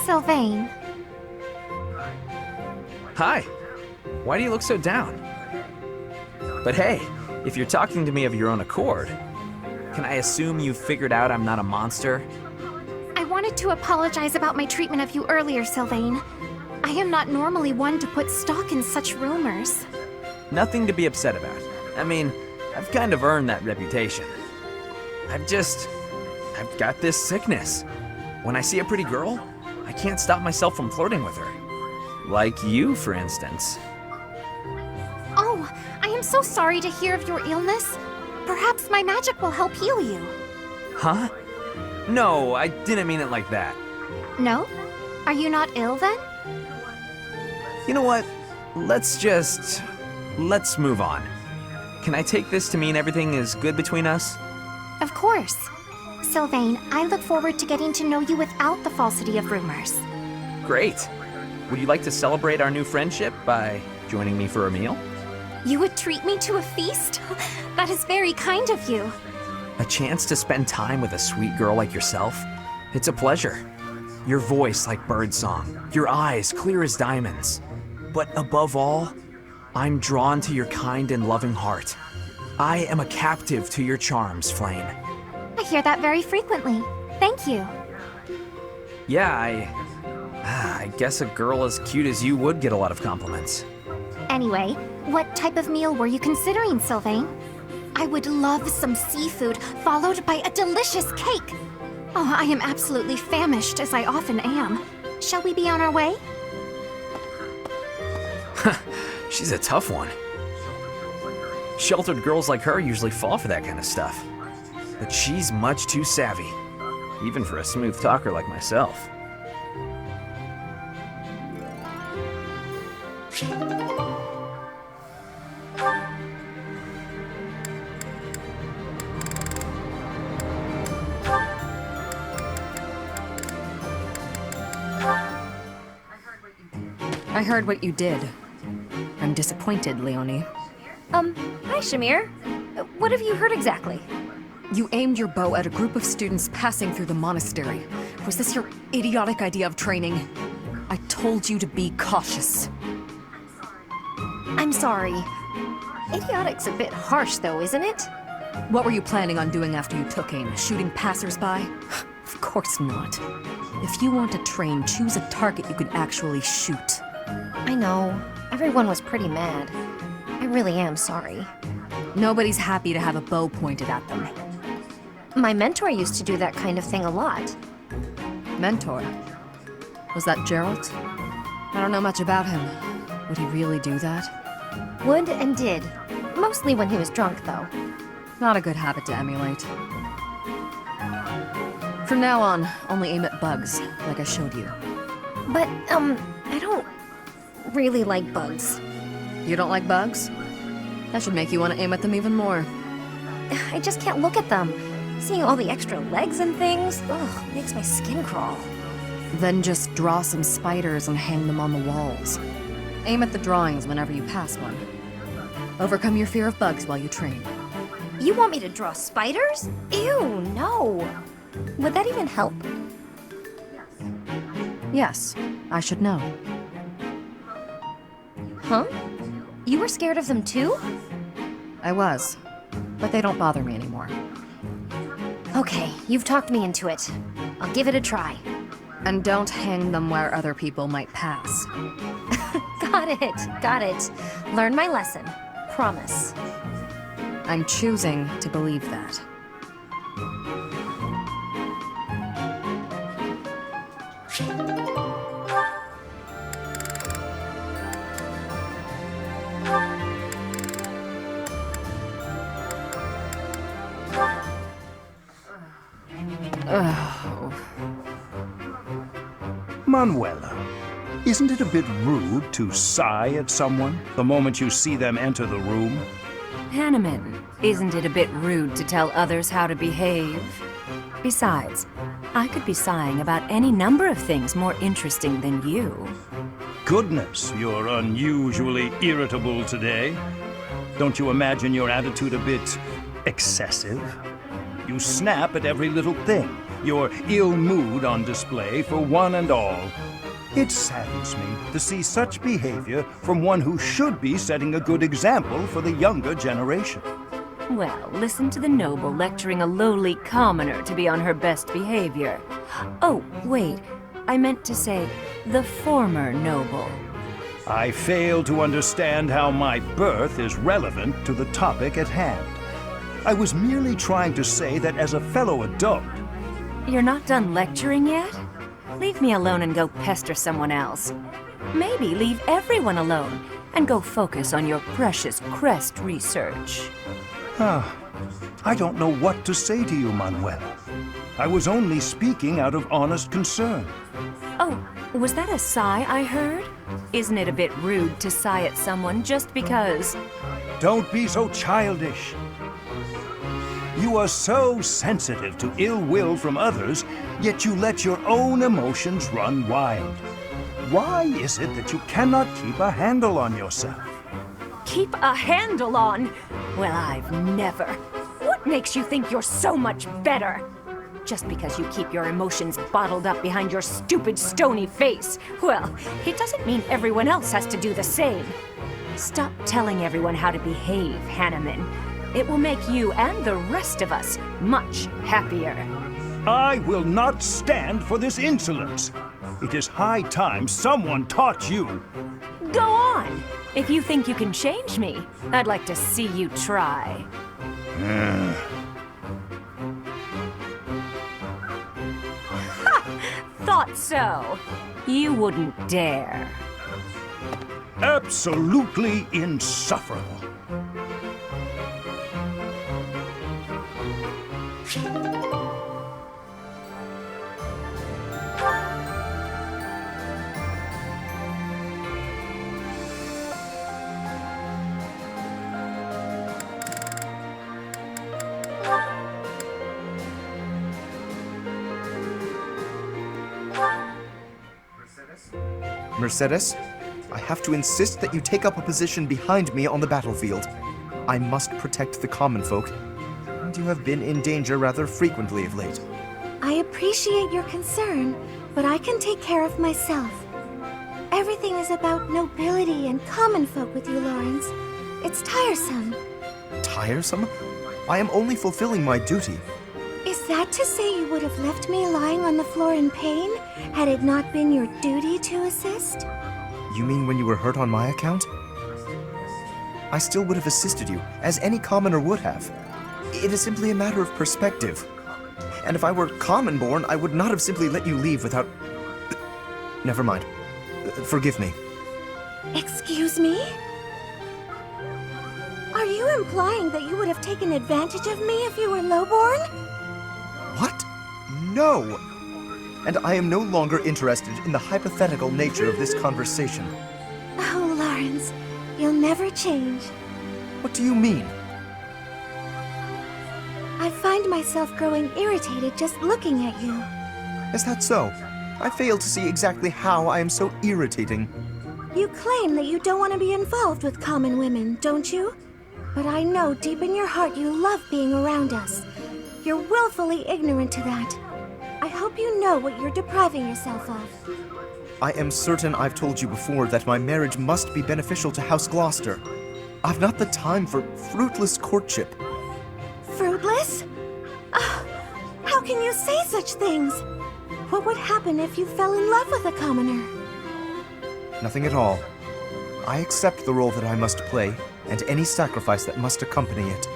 Sylvain. Hi. Why do you look so down? But hey, if you're talking to me of your own accord, can I assume you've figured out I'm not a monster? I wanted to apologize about my treatment of you earlier, Sylvain. I am not normally one to put stock in such rumors. Nothing to be upset about. I mean, I've kind of earned that reputation. I've got this sickness. When I see a pretty girl, I can't stop myself from flirting with her. Like you, for instance. Oh, I am so sorry to hear of your illness. Perhaps my magic will help heal you. Huh? No, I didn't mean it like that. No? Are you not ill then? You know what? Let's move on. Can I take this to mean everything is good between us? Of course. Sylvain, I look forward to getting to know you without the falsity of rumors. Great. Would you like to celebrate our new friendship by joining me for a meal? You would treat me to a feast? That is very kind of you. A chance to spend time with a sweet girl like yourself? It's a pleasure. Your voice like birdsong, your eyes clear as diamonds. But above all, I'm drawn to your kind and loving heart. I am a captive to your charms, Flame. I hear that very frequently. Thank you. Yeah, I guess a girl as cute as you would get a lot of compliments. Anyway, what type of meal were you considering, Sylvain? I would love some seafood, followed by a delicious cake. Oh, I am absolutely famished, as I often am. Shall we be on our way? She's a tough one. Sheltered girls like her usually fall for that kind of stuff. But she's much too savvy, even for a smooth talker like myself. I heard what you did. I'm disappointed, Leonie. Hi, Shamir. What have you heard exactly? You aimed your bow at a group of students passing through the monastery. Was this your idiotic idea of training? I told you to be cautious. I'm sorry. Idiotic's a bit harsh, though, isn't it? What were you planning on doing after you took aim? Shooting passersby? Of course not. If you want to train, choose a target you can actually shoot. I know. Everyone was pretty mad. I really am sorry. Nobody's happy to have a bow pointed at them. My mentor used to do that kind of thing a lot. Mentor? Was that Geralt? I don't know much about him. Would he really do that? Would and did. Mostly when he was drunk, though. Not a good habit to emulate. From now on, only aim at bugs, like I showed you. But, I don't really like bugs. You don't like bugs? That should make you want to aim at them even more. I just can't look at them. Seeing all the extra legs and things, ugh, makes my skin crawl. Then just draw some spiders and hang them on the walls. Aim at the drawings whenever you pass one. Overcome your fear of bugs while you train. You want me to draw spiders? Ew, no. Would that even help? Yes, I should know. Huh? You were scared of them too? I was, but they don't bother me anymore. Okay, you've talked me into it. I'll give it a try. And don't hang them where other people might pass. Got it. Learn my lesson. Promise. I'm choosing to believe that. Manuela, isn't it a bit rude to sigh at someone the moment you see them enter the room? Hanneman, isn't it a bit rude to tell others how to behave? Besides, I could be sighing about any number of things more interesting than you. Goodness, you're unusually irritable today. Don't you imagine your attitude a bit excessive? You snap at every little thing, your ill mood on display for one and all. It saddens me to see such behavior from one who should be setting a good example for the younger generation. Well, listen to the noble lecturing a lowly commoner to be on her best behavior. Oh, wait, I meant to say the former noble. I fail to understand how my birth is relevant to the topic at hand. I was merely trying to say that as a fellow adult. You're not done lecturing yet? Leave me alone and go pester someone else. Maybe leave everyone alone and go focus on your precious crest research. I don't know what to say to you, Manuel. I was only speaking out of honest concern. Oh, was that a sigh I heard? Isn't it a bit rude to sigh at someone just because? Don't be so childish. You are so sensitive to ill will from others, yet you let your own emotions run wild. Why is it that you cannot keep a handle on yourself? Keep a handle on? Well, I've never. What makes you think you're so much better? Just because you keep your emotions bottled up behind your stupid stony face. Well, it doesn't mean everyone else has to do the same. Stop telling everyone how to behave, Hanneman. It will make you and the rest of us much happier. I will not stand for this insolence. It is high time someone taught you. Go on! If you think you can change me, I'd like to see you try. Ha! Thought so. You wouldn't dare. Absolutely insufferable. Mercedes, I have to insist that you take up a position behind me on the battlefield. I must protect the common folk, and you have been in danger rather frequently of late. I appreciate your concern, but I can take care of myself. Everything is about nobility and common folk with you, Lawrence. It's tiresome. Tiresome? I am only fulfilling my duty. Is that to say you would have left me lying on the floor in pain, had it not been your duty to assist? You mean when you were hurt on my account? I still would have assisted you, as any commoner would have. It is simply a matter of perspective. And if I were common-born, I would not have simply let you leave without... Never mind. Forgive me. Excuse me? Are you implying that you would have taken advantage of me if you were lowborn? What? No! And I am no longer interested in the hypothetical nature of this conversation. Oh, Lawrence, you'll never change. What do you mean? I find myself growing irritated just looking at you. Is that so? I fail to see exactly how I am so irritating. You claim that you don't want to be involved with common women, don't you? But I know deep in your heart you love being around us. You're willfully ignorant to that. I hope you know what you're depriving yourself of. I am certain I've told you before that my marriage must be beneficial to House Gloucester. I've not the time for fruitless courtship. Fruitless? How can you say such things? What would happen if you fell in love with a commoner? Nothing at all. I accept the role that I must play, and any sacrifice that must accompany it.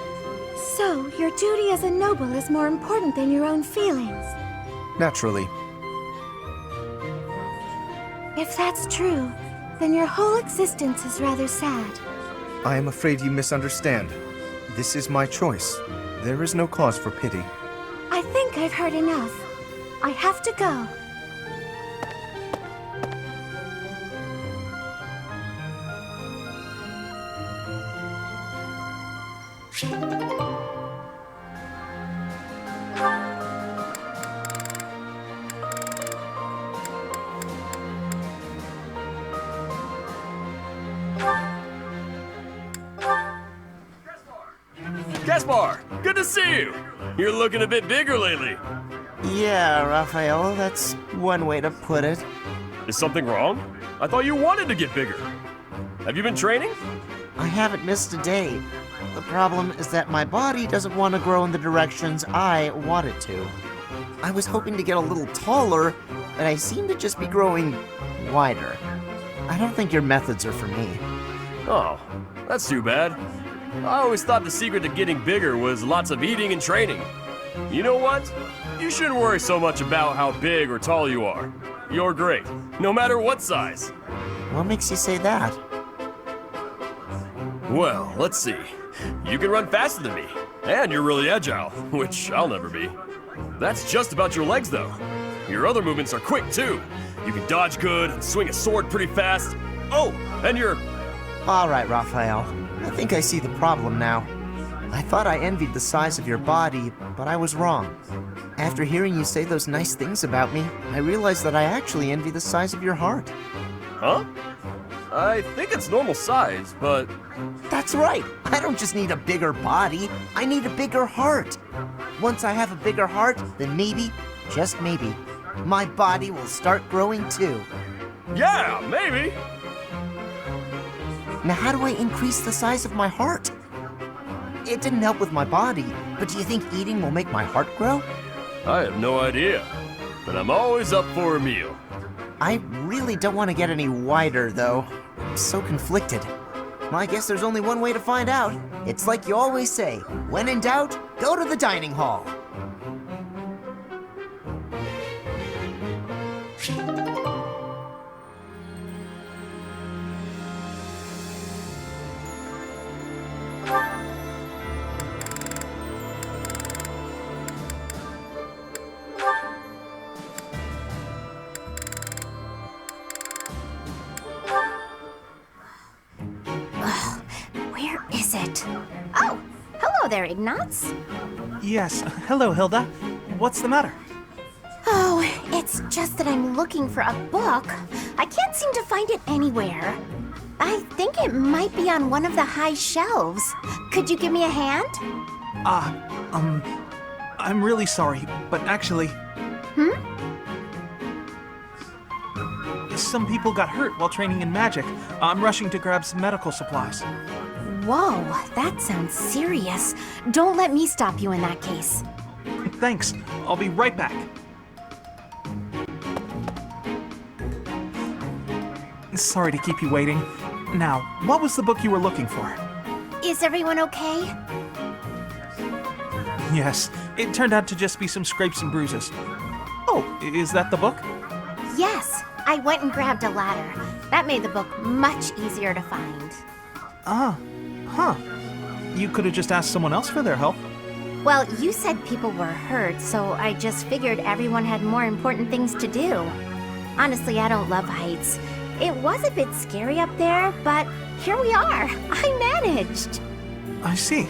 So, your duty as a noble is more important than your own feelings. Naturally. If that's true, then your whole existence is rather sad. I am afraid you misunderstand. This is my choice. There is no cause for pity. I think I've heard enough. I have to go. Gaspar, good to see you. You're looking a bit bigger lately. Yeah, Raphael, that's one way to put it. Is something wrong? I thought you wanted to get bigger. Have you been training? I haven't missed a day. The problem is that my body doesn't want to grow in the directions I want it to. I was hoping to get a little taller, but I seem to just be growing wider. I don't think your methods are for me. Oh, that's too bad. I always thought the secret to getting bigger was lots of eating and training. You know what? You shouldn't worry so much about how big or tall you are. You're great, no matter what size. What makes you say that? Well, let's see. You can run faster than me, and you're really agile, which I'll never be. That's just about your legs, though. Your other movements are quick, too. You can dodge good and swing a sword pretty fast. Oh, and you're... All right, Raphael. I think I see the problem now. I thought I envied the size of your body, but I was wrong. After hearing you say those nice things about me, I realized that I actually envy the size of your heart. Huh? I think it's normal size, but... That's right. I don't just need a bigger body. I need a bigger heart. Once I have a bigger heart, then maybe, just maybe, my body will start growing too. Yeah, maybe. Now, how do I increase the size of my heart? It didn't help with my body, but do you think eating will make my heart grow? I have no idea, but I'm always up for a meal. I really don't want to get any wider, though. I'm so conflicted. I guess there's only one way to find out. It's like you always say, when in doubt, go to the dining hall. Where is it? Oh, hello there, Ignatz. Yes, hello, Hilda. What's the matter? Oh, it's just that I'm looking for a book. I can't seem to find it anywhere. I think it might be on one of the high shelves. Could you give me a hand? I'm really sorry, but actually... Some people got hurt while training in magic. I'm rushing to grab some medical supplies. Whoa, that sounds serious. Don't let me stop you in that case. Thanks. I'll be right back. Sorry to keep you waiting. Now, what was the book you were looking for? Is everyone okay? Yes, it turned out to just be some scrapes and bruises. Oh, is that the book? Yes, I went and grabbed a ladder. That made the book much easier to find. Huh. You could have just asked someone else for their help. Well, you said people were hurt, so I just figured everyone had more important things to do. Honestly, I don't love heights. It was a bit scary up there, but here we are. I managed. I see.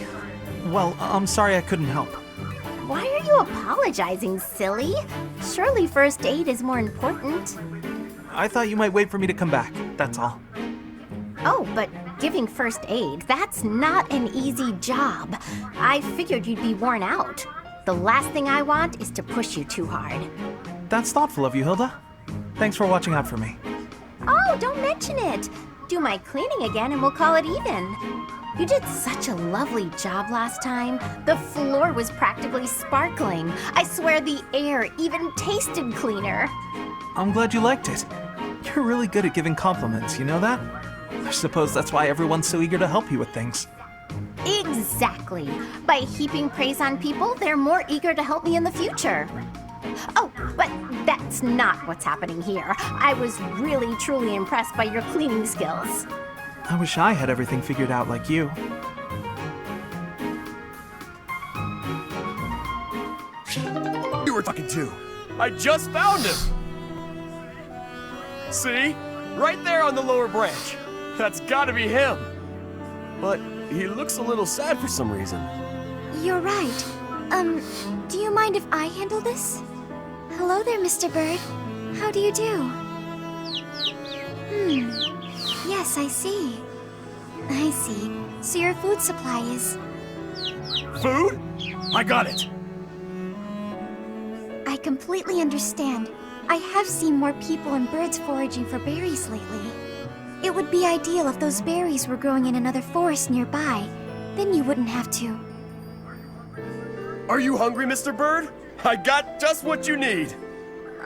Well, I'm sorry I couldn't help. Why are you apologizing, silly? Surely first aid is more important. I thought you might wait for me to come back, that's all. Oh, but giving first aid, that's not an easy job. I figured you'd be worn out. The last thing I want is to push you too hard. That's thoughtful of you, Hilda. Thanks for watching out for me. Oh, don't mention it. Do my cleaning again and we'll call it even. You did such a lovely job last time. The floor was practically sparkling. I swear the air even tasted cleaner. I'm glad you liked it. You're really good at giving compliments, you know that? I suppose that's why everyone's so eager to help you with things. Exactly. By heaping praise on people, they're more eager to help me in the future. Oh, but that's not what's happening here. I was really, truly impressed by your cleaning skills. I wish I had everything figured out like you. You were talking to. I just found him! See? Right there on the lower branch. That's gotta be him. But he looks a little sad for some reason. You're right. Do you mind if I handle this? Hello there, Mr. Bird. How do you do? Yes, I see. I see. So your food supply is... Food? I got it. I completely understand. I have seen more people and birds foraging for berries lately. It would be ideal if those berries were growing in another forest nearby. Then you wouldn't have to. Are you hungry, Mr. Bird? I got just what you need.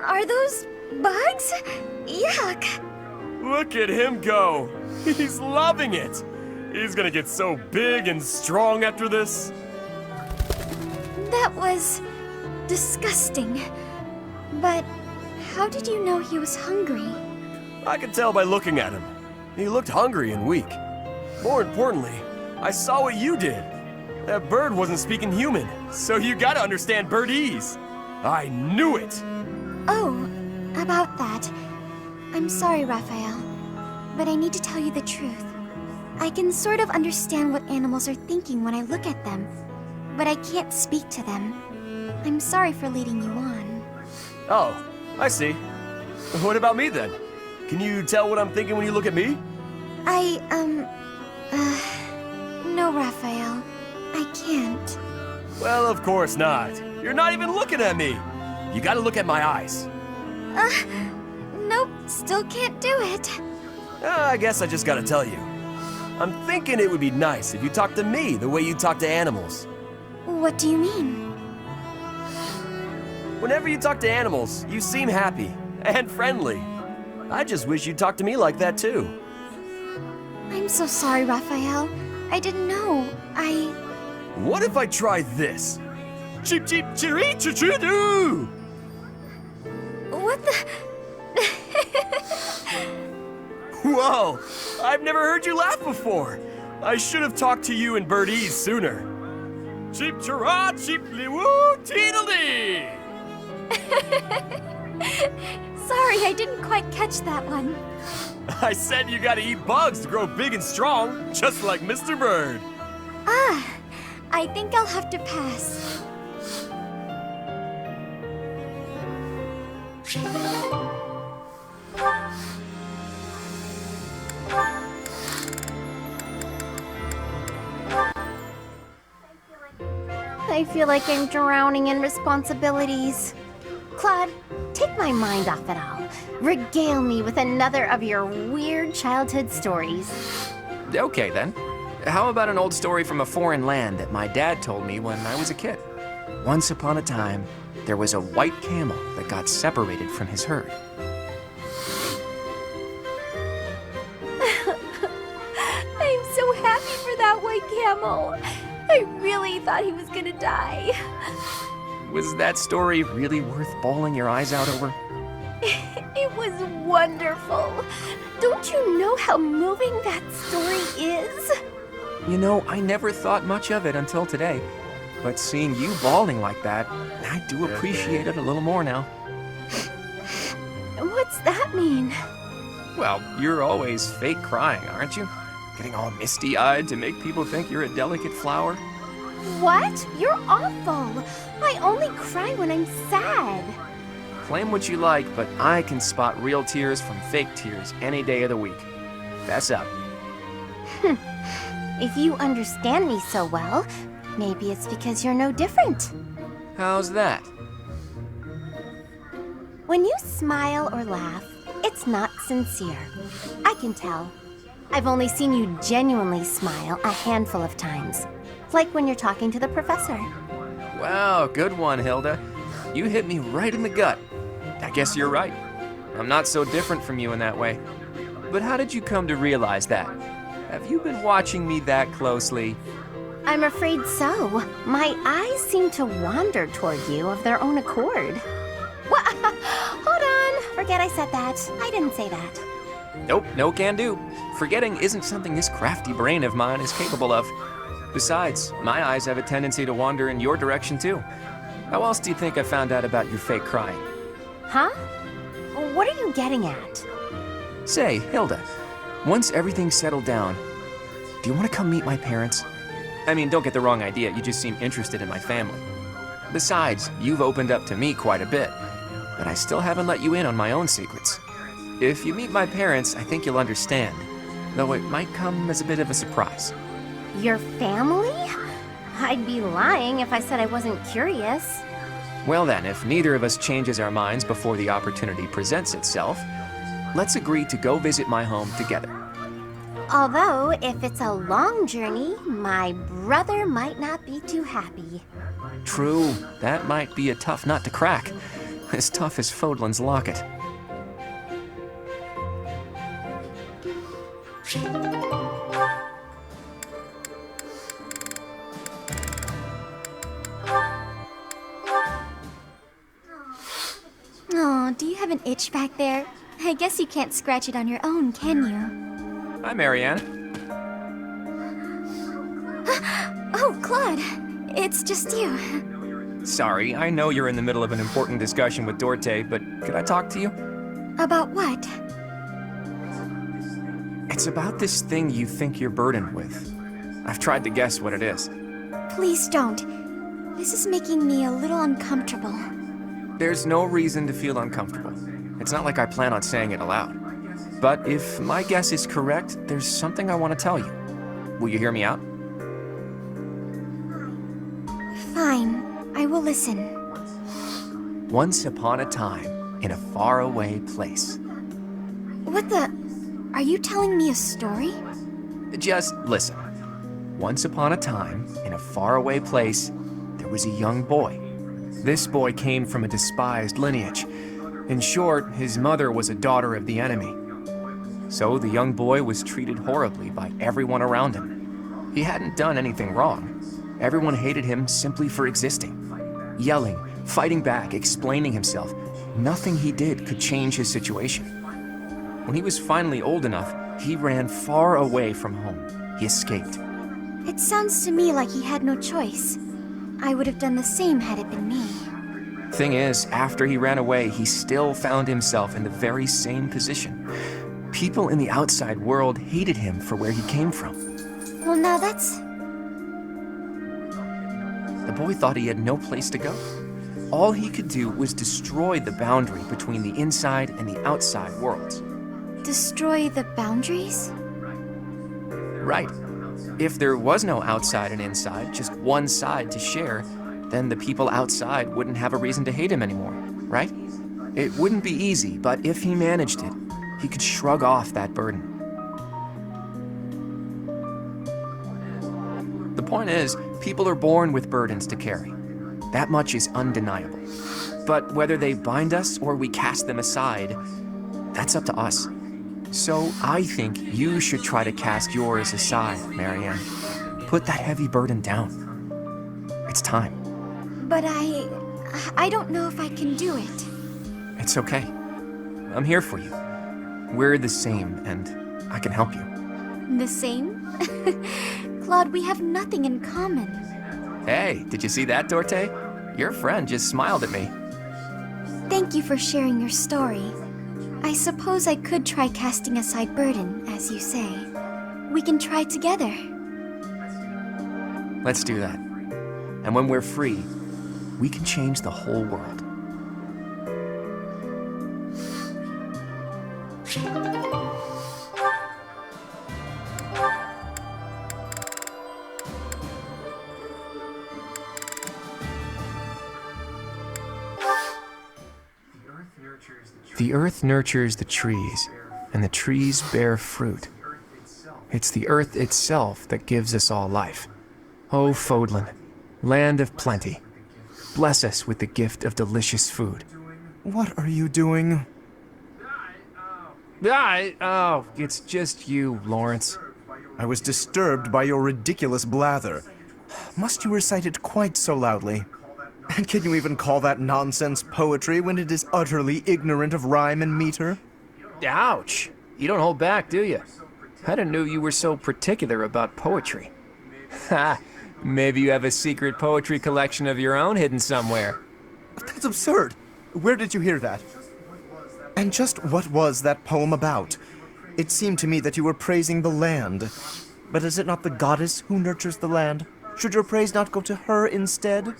Are those bugs? Yuck! Look at him go. He's loving it. He's gonna get so big and strong after this. That was disgusting. But how did you know he was hungry? I could tell by looking at him. He looked hungry and weak. More importantly, I saw what you did. That bird wasn't speaking human, so you gotta understand birdese. I knew it. Oh, about that. I'm sorry, Raphael, but I need to tell you the truth. I can sort of understand what animals are thinking when I look at them, but I can't speak to them. I'm sorry for leading you on. Oh, I see. What about me then? Can you tell what I'm thinking when you look at me? No, Raphael. I can't. Well, of course not. You're not even looking at me. You gotta look at my eyes. Nope, still can't do it. I guess I just gotta tell you. I'm thinking it would be nice if you talked to me the way you talk to animals. What do you mean? Whenever you talk to animals, you seem happy and friendly. I just wish you'd talk to me like that too. I'm so sorry, Raphael. I didn't know. What if I try this? Cheep cheep chiree choo doo! What the? Whoa! I've never heard you laugh before. I should have talked to you in birdese sooner. Cheep chirah cheeply woo teedledee! Sorry, I didn't quite catch that one. I said you gotta eat bugs to grow big and strong, just like Mr. Bird. I think I'll have to pass. I feel like I'm drowning in responsibilities. Claude, take my mind off it all. Regale me with another of your weird childhood stories. Okay then. How about an old story from a foreign land that my dad told me when I was a kid? Once upon a time, there was a white camel that got separated from his herd. I'm so happy for that white camel. I really thought he was gonna die. Was that story really worth bawling your eyes out over? It was wonderful. Don't you know how moving that story is? You know, I never thought much of it until today. But seeing you bawling like that, I do appreciate it a little more now. What's that mean? Well, you're always fake crying, aren't you? Getting all misty-eyed to make people think you're a delicate flower? What? You're awful. I only cry when I'm sad. Claim what you like, but I can spot real tears from fake tears any day of the week. Fess up. If you understand me so well, maybe it's because you're no different. How's that? When you smile or laugh, it's not sincere. I can tell. I've only seen you genuinely smile a handful of times. Like when you're talking to the professor. Wow, good one, Hilda. You hit me right in the gut. I guess you're right. I'm not so different from you in that way. But how did you come to realize that? Have you been watching me that closely? I'm afraid so. My eyes seem to wander toward you of their own accord. What? Hold on. Forget I said that. I didn't say that. Nope, no can do. Forgetting isn't something this crafty brain of mine is capable of. Besides, my eyes have a tendency to wander in your direction too. How else do you think I found out about your fake crying? Huh? What are you getting at? Say, Hilda, once everything's settled down, do you want to come meet my parents? I mean, don't get the wrong idea, you just seem interested in my family. Besides, you've opened up to me quite a bit, but I still haven't let you in on my own secrets. If you meet my parents, I think you'll understand, though it might come as a bit of a surprise. Your family? I'd be lying if I said I wasn't curious. Well then, if neither of us changes our minds before the opportunity presents itself, let's agree to go visit my home together. Although, if it's a long journey, my brother might not be too happy. True, that might be a tough nut to crack. As tough as Fodlan's locket. Oh, do you have an itch back there? I guess you can't scratch it on your own, can you? Hi, Marianne. Oh, Claude, it's just you. Sorry, I know you're in the middle of an important discussion with Dorte, but could I talk to you? About what? It's about this thing you think you're burdened with. I've tried to guess what it is. Please don't. This is making me a little uncomfortable. There's no reason to feel uncomfortable. It's not like I plan on saying it aloud. But if my guess is correct, there's something I want to tell you. Will you hear me out? Fine, I will listen. Once upon a time, in a faraway place. What the? Are you telling me a story? Just listen. Once upon a time, in a faraway place, there was a young boy. This boy came from a despised lineage. In short, his mother was a daughter of the enemy. So the young boy was treated horribly by everyone around him. He hadn't done anything wrong. Everyone hated him simply for existing. Yelling, fighting back, explaining himself. Nothing he did could change his situation. When he was finally old enough, he ran far away from home. He escaped. It sounds to me like he had no choice. I would have done the same had it been me. Thing is, after he ran away, he still found himself in the very same position. People in the outside world hated him for where he came from. Well, now that's... The boy thought he had no place to go. All he could do was destroy the boundary between the inside and the outside worlds. Destroy the boundaries? Right. If there was no outside and inside, just one side to share, then the people outside wouldn't have a reason to hate him anymore, right? It wouldn't be easy, but if he managed it, he could shrug off that burden. The point is, people are born with burdens to carry. That much is undeniable. But whether they bind us or we cast them aside, that's up to us. So I think you should try to cast yours aside, Marianne. Put that heavy burden down. It's time. But I don't know if I can do it. It's okay. I'm here for you. We're the same, and I can help you. The same? Claude, we have nothing in common. Hey, did you see that, Dorte? Your friend just smiled at me. Thank you for sharing your story. I suppose I could try casting aside burden, as you say. We can try together. Let's do that. And when we're free, we can change the whole world. The earth nurtures the trees, and the trees bear fruit. It's the earth itself that gives us all life. Oh, Fodlan, land of plenty, bless us with the gift of delicious food. What are you doing? Oh, it's just you, Lawrence. I was disturbed by your ridiculous blather. Must you recite it quite so loudly? And can you even call that nonsense poetry when it is utterly ignorant of rhyme and meter? Ouch! You don't hold back, do you? I didn't know you were so particular about poetry. Ha! Maybe you have a secret poetry collection of your own hidden somewhere. That's absurd! Where did you hear that? And just what was that poem about? It seemed to me that you were praising the land. But is it not the goddess who nurtures the land? Should your praise not go to her instead?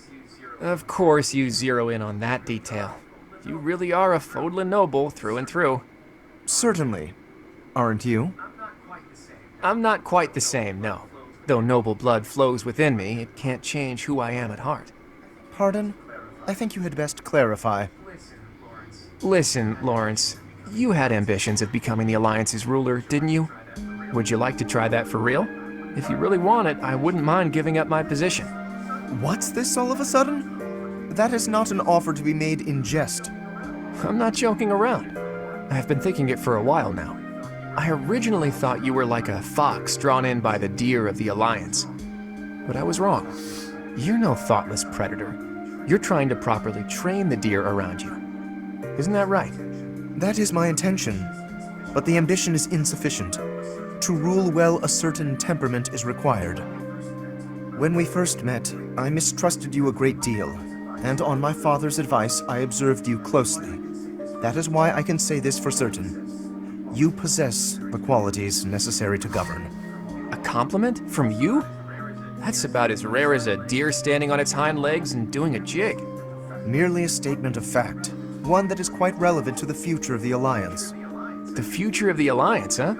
Of course you zero in on that detail. You really are a Fodlan noble through and through. Certainly. Aren't you? I'm not quite the same, no. Though noble blood flows within me, it can't change who I am at heart. Pardon? I think you had best clarify. Listen, Lawrence, you had ambitions of becoming the Alliance's ruler, didn't you? Would you like to try that for real? If you really want it, I wouldn't mind giving up my position. What's this all of a sudden? That is not an offer to be made in jest. I'm not joking around. I've been thinking it for a while now. I originally thought you were like a fox drawn in by the deer of the Alliance. But I was wrong. You're no thoughtless predator. You're trying to properly train the deer around you. Isn't that right? That is my intention, but the ambition is insufficient. To rule well, a certain temperament is required. When we first met, I mistrusted you a great deal, and on my father's advice, I observed you closely. That is why I can say this for certain. You possess the qualities necessary to govern. A compliment from you? That's about as rare as a deer standing on its hind legs and doing a jig. Merely a statement of fact, one that is quite relevant to the future of the Alliance. The future of the Alliance, huh?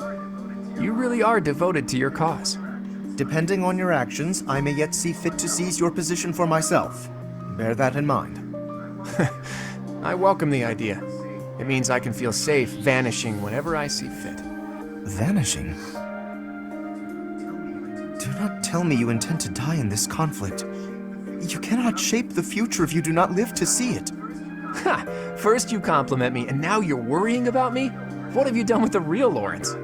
You really are devoted to your cause. Depending on your actions, I may yet see fit to seize your position for myself. Bear that in mind. I welcome the idea. It means I can feel safe vanishing whenever I see fit. Vanishing? Do not tell me you intend to die in this conflict. You cannot shape the future if you do not live to see it. Ha! First you compliment me, and now you're worrying about me? What have you done with the real Lawrence?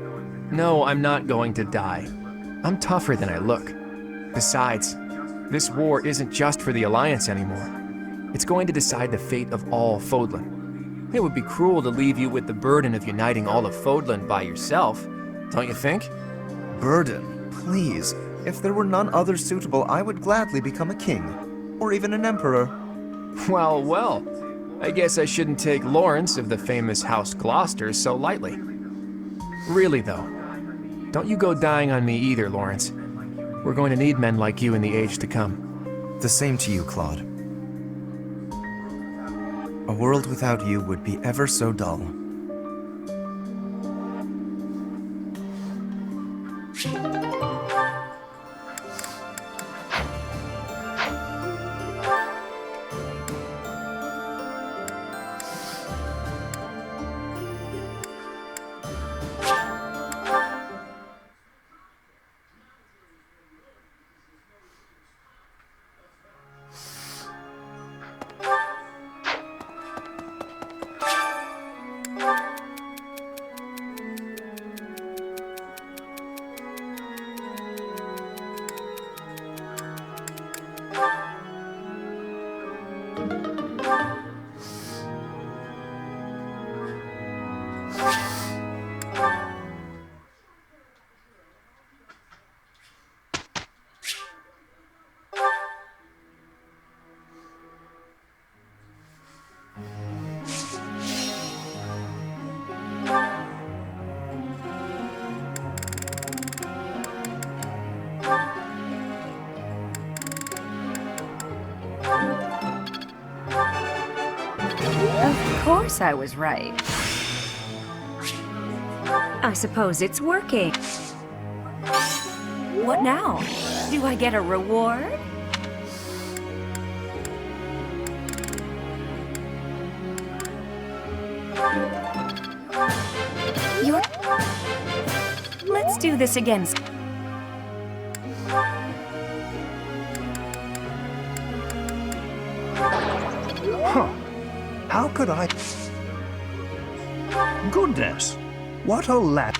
No, I'm not going to die. I'm tougher than I look. Besides, this war isn't just for the Alliance anymore. It's going to decide the fate of all Fodlan. It would be cruel to leave you with the burden of uniting all of Fodlan by yourself, don't you think? Burden? Please. If there were none other suitable, I would gladly become a king, or even an emperor. Well, well. I guess I shouldn't take Lawrence of the famous House Gloucester so lightly. Really, though, don't you go dying on me either, Lawrence. We're going to need men like you in the age to come. The same to you, Claude. A world without you would be ever so dull. Of course I was right. I suppose it's working. What now? Do I get a reward? Let's do this again. Huh. How could I... Goodness! What a lad...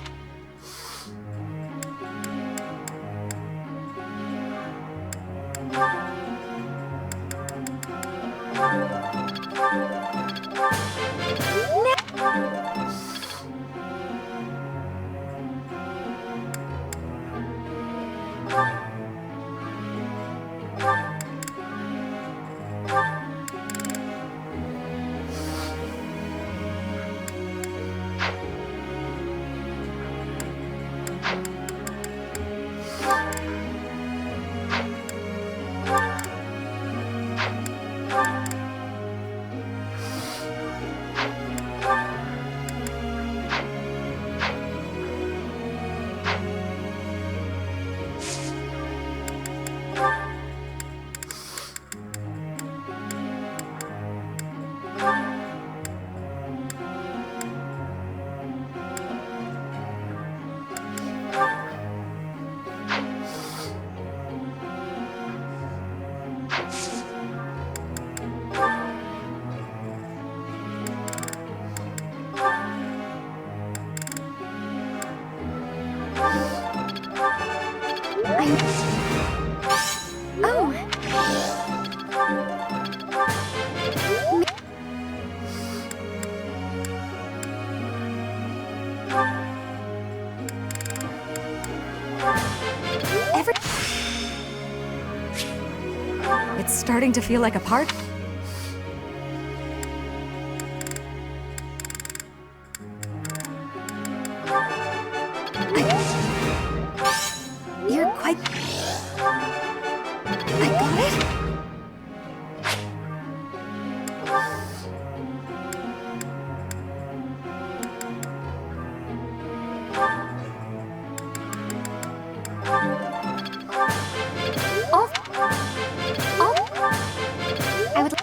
It's starting to feel like a part. You're quite... I got it? Oh. Oh. I would...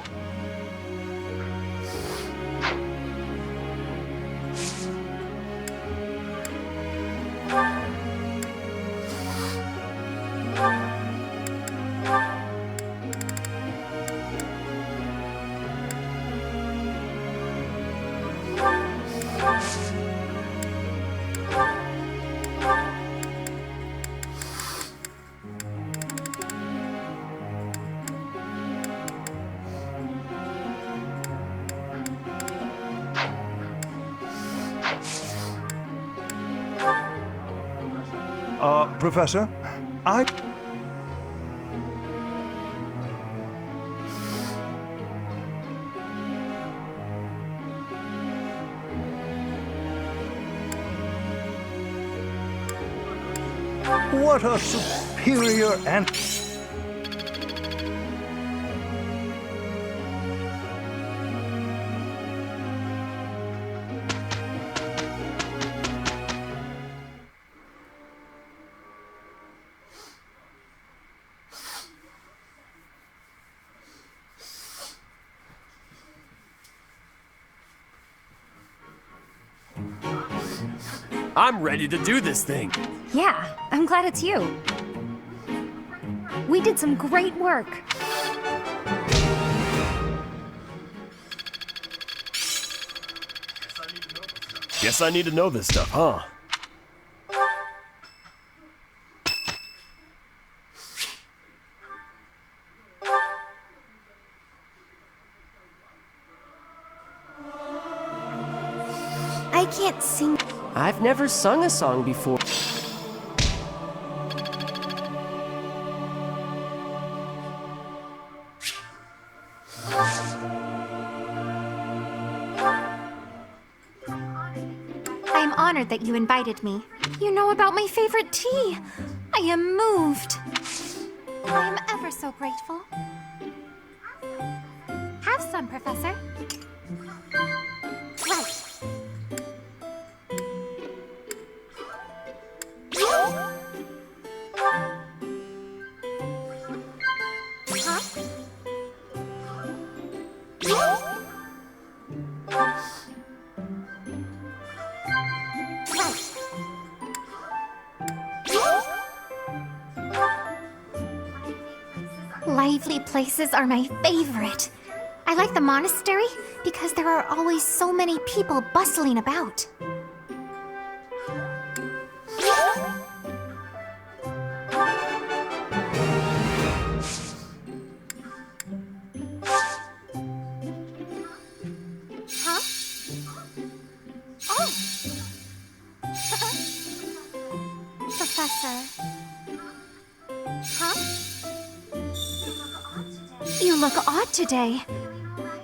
Professor, I... What a superior and... I'm ready to do this thing. Yeah, I'm glad it's you. We did some great work. Guess I need to know this stuff, huh? I can't sing. I've never sung a song before. I'm honored that you invited me. You know about my favorite tea. I am moved. I am ever so grateful. Have some, Professor. Right. Lively places are my favorite. I like the monastery because there are always so many people bustling about. Huh? Oh! Professor. Huh? You look odd today.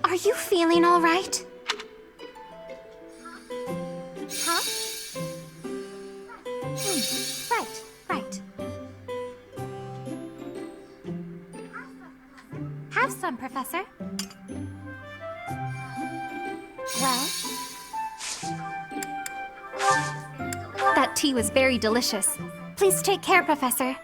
Are you feeling all right? Huh? Right, right. Have some, Professor. Well? That tea was very delicious. Please take care, Professor.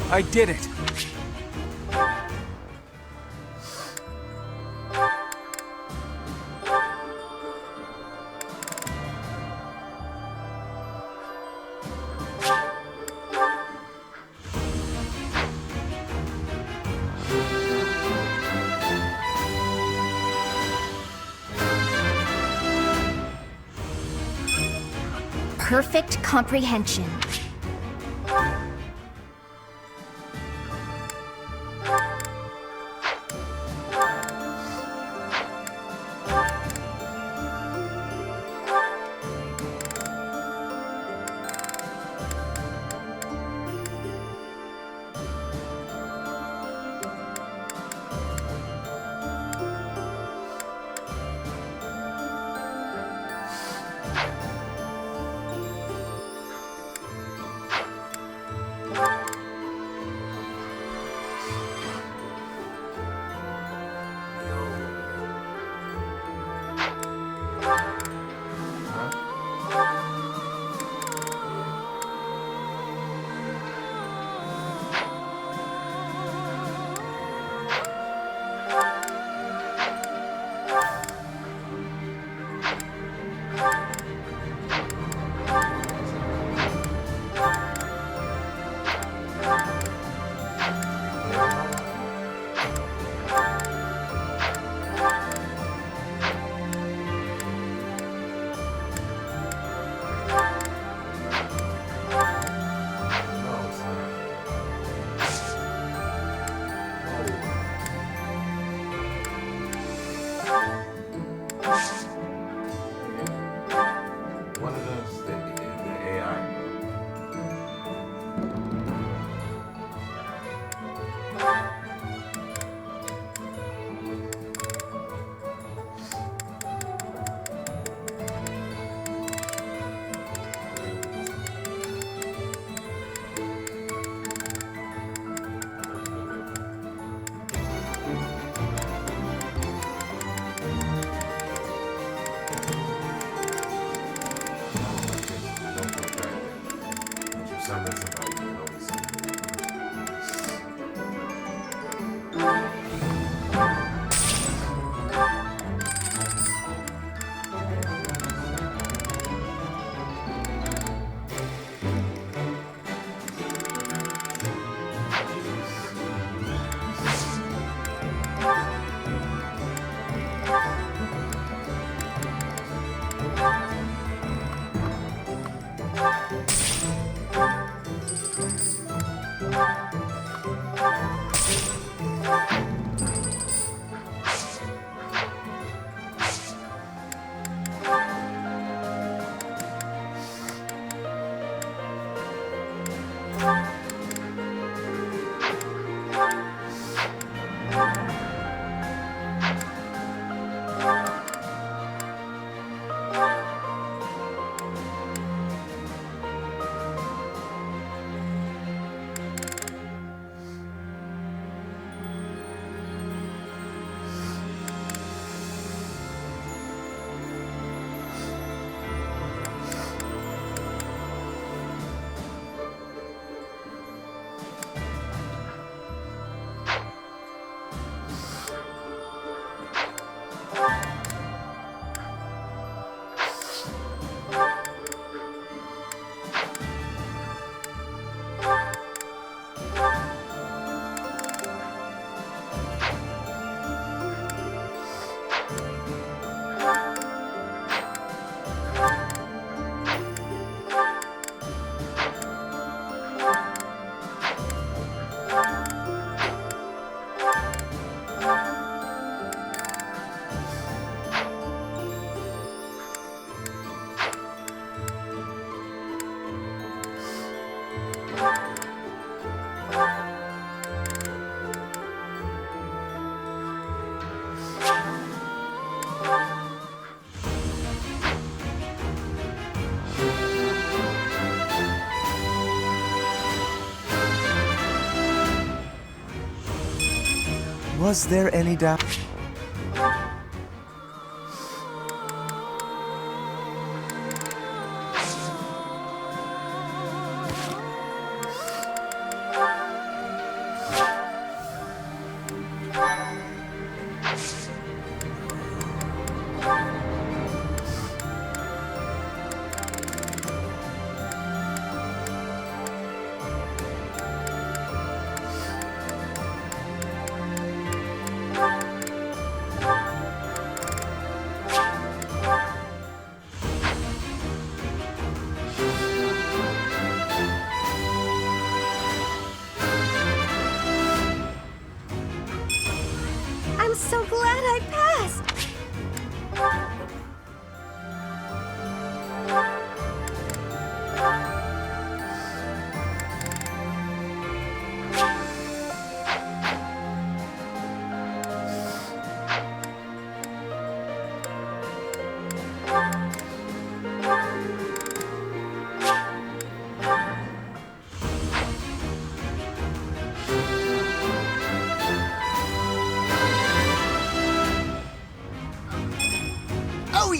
I did it! Perfect comprehension. Was there any doubt?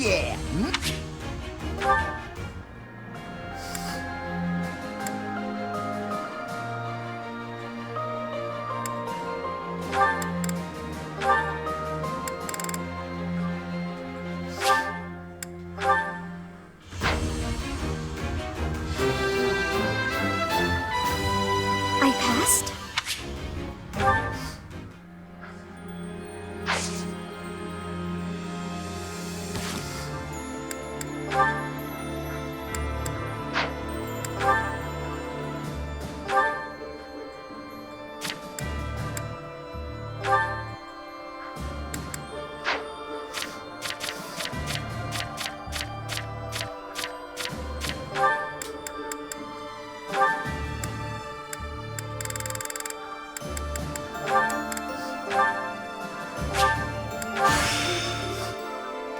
yeah! I passed?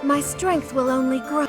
My strength will only grow.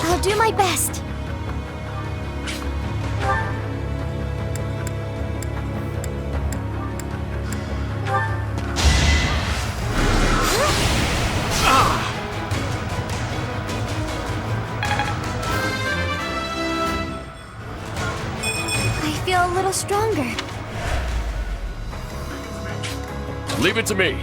I'll do my best. I feel a little stronger. Leave it to me.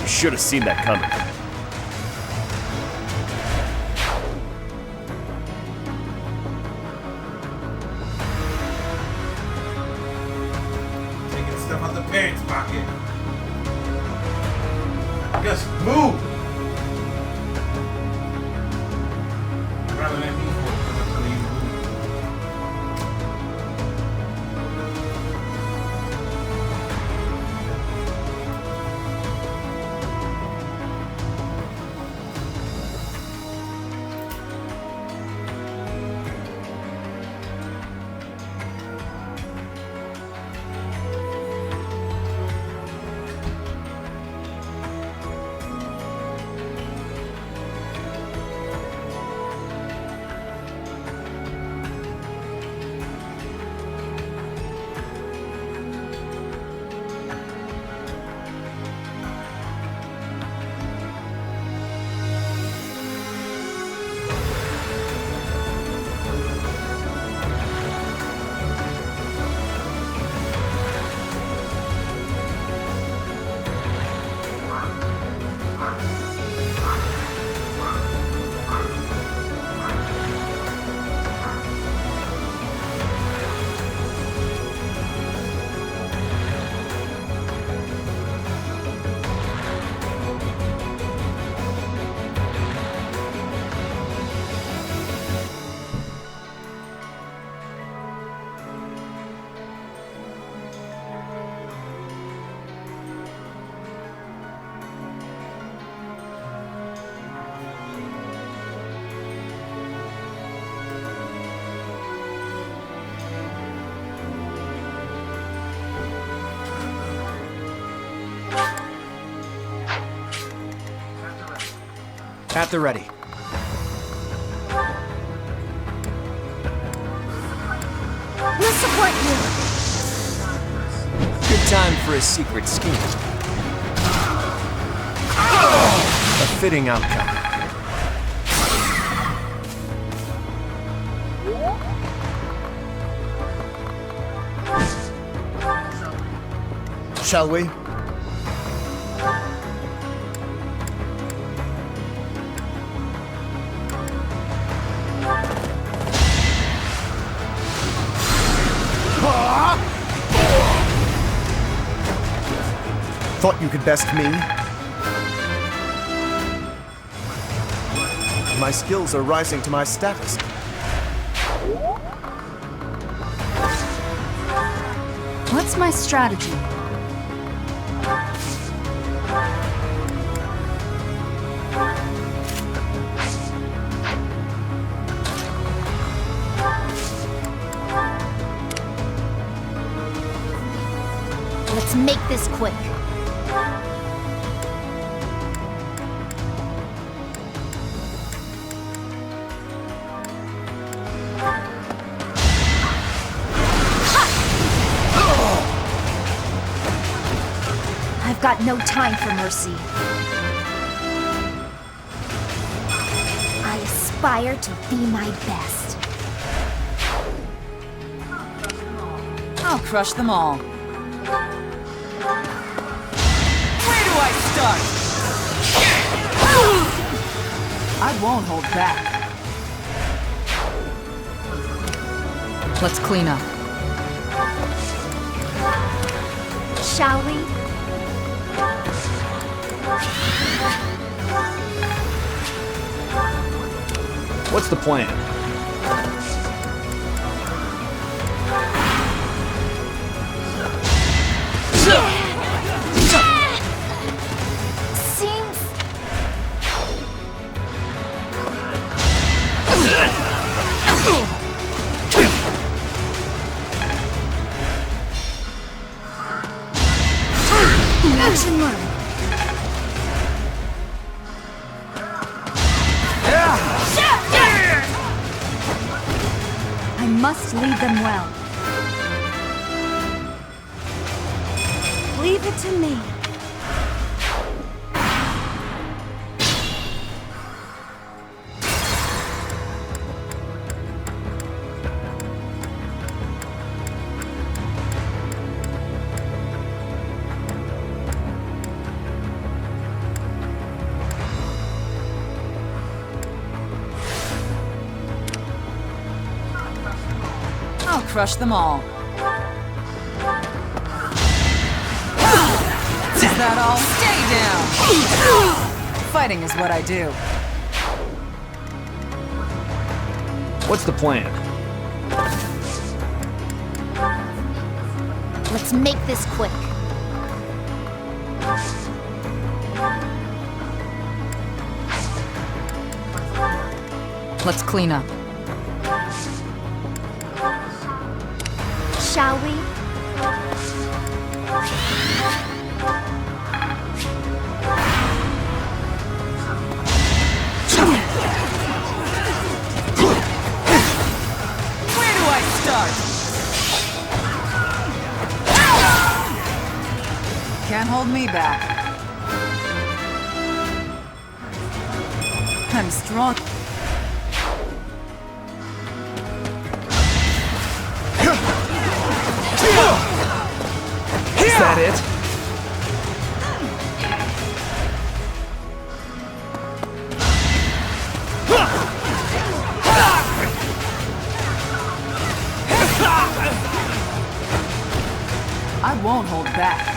You should have seen that coming. Taking stuff out the pants pocket. Just move! Rather than me for you move. At the ready. We'll support you. Good time for a secret scheme. A fitting outcome. Shall we? Thought you could best me? My skills are rising to my status. What's my strategy? Let's make this quick. I've got no time for mercy. I aspire to be my best. I'll crush them all. Where do I start? I won't hold back. Let's clean up. Shall we? What's the plan? Seems... Watch and learn. I must lead them well. Leave it to me. I'll crush them all. Is that all? Stay down! Fighting is what I do. What's the plan? Let's make this quick. Let's clean up. Shall we? Where do I start? Can't hold me back. I'm strong. Is that it? I won't hold back.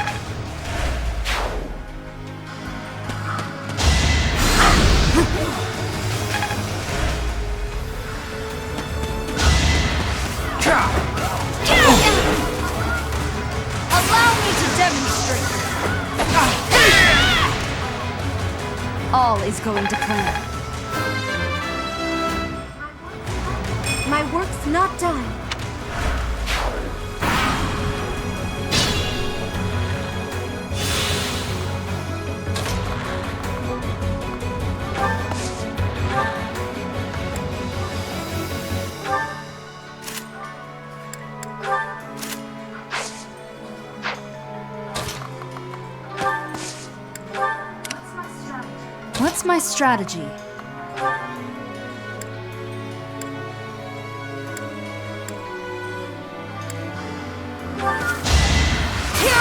Allow me to demonstrate. All is going to plan. My work's not done. What's my strategy? Here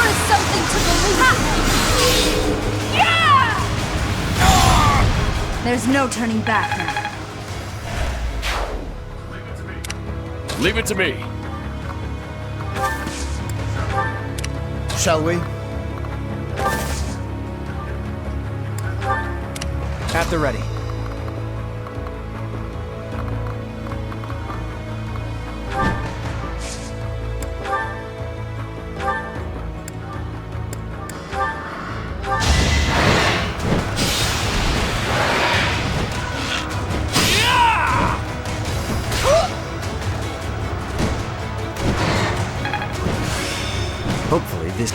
is something to believe. There's no turning back now. Leave it to me. Shall we? At the ready. Hopefully this...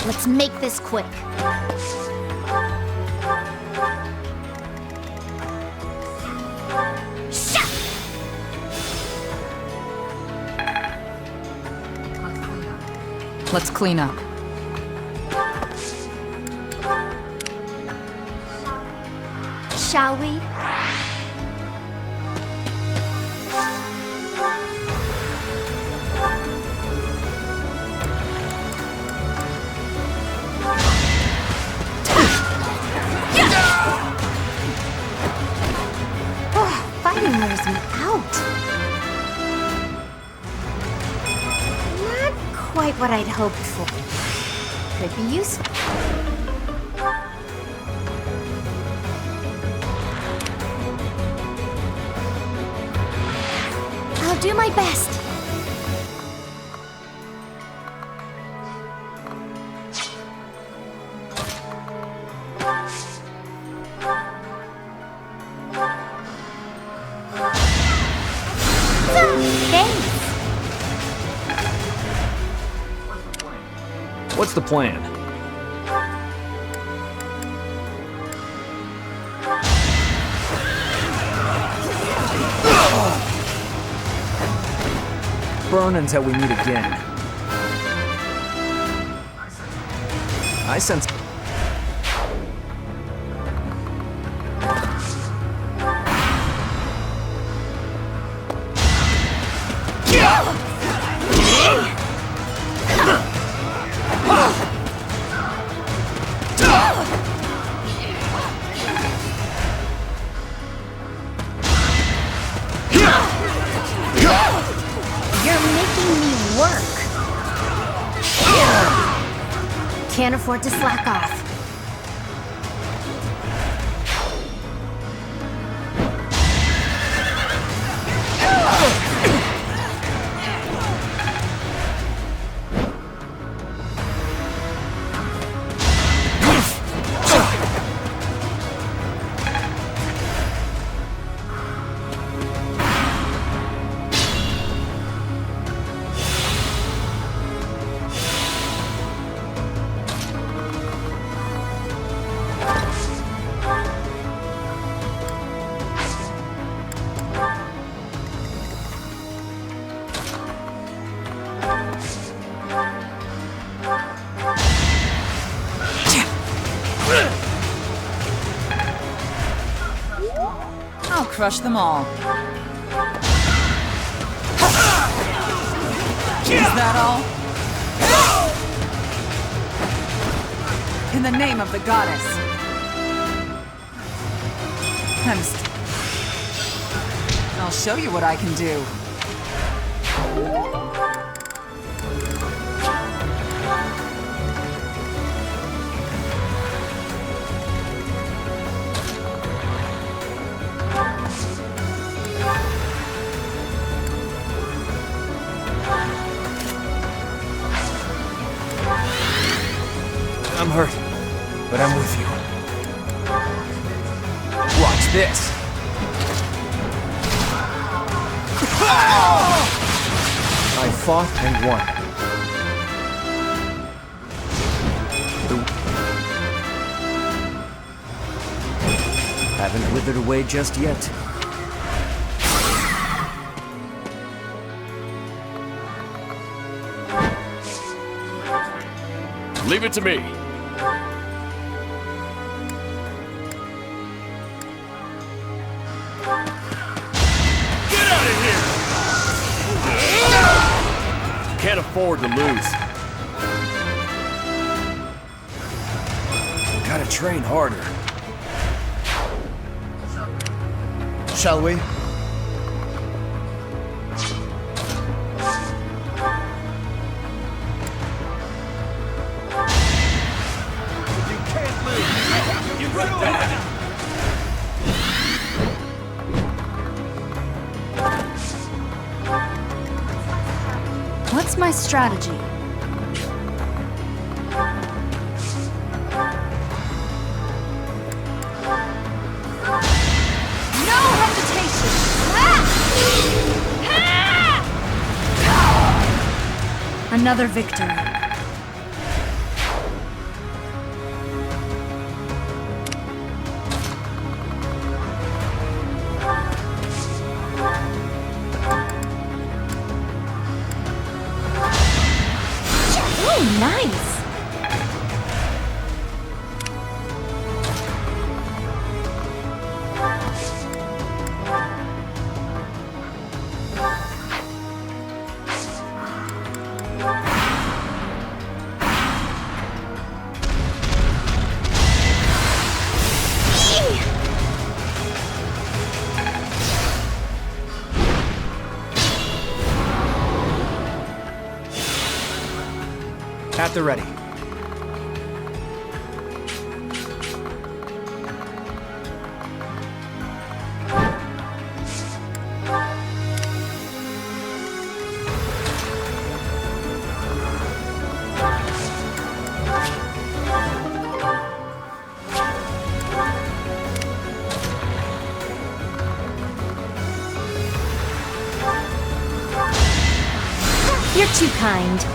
Let's make this quick. Let's clean up. Shall we? Fighting wears me out. Not quite what I'd hoped for. Could be useful. I'll do my best. What's the plan? Burn until we meet again. I sense... Can't afford to slack off. I'll crush them all. Is that all? In the name of the goddess. I'll show you what I can do. I'm hurt, but I'm with you. Watch this. I fought and won. Haven't withered away just yet. Leave it to me. Get out of here! Can't afford to lose. Gotta train harder. Shall we? What's my strategy? No hesitation! Another victory. Nice! At the ready. You're too kind.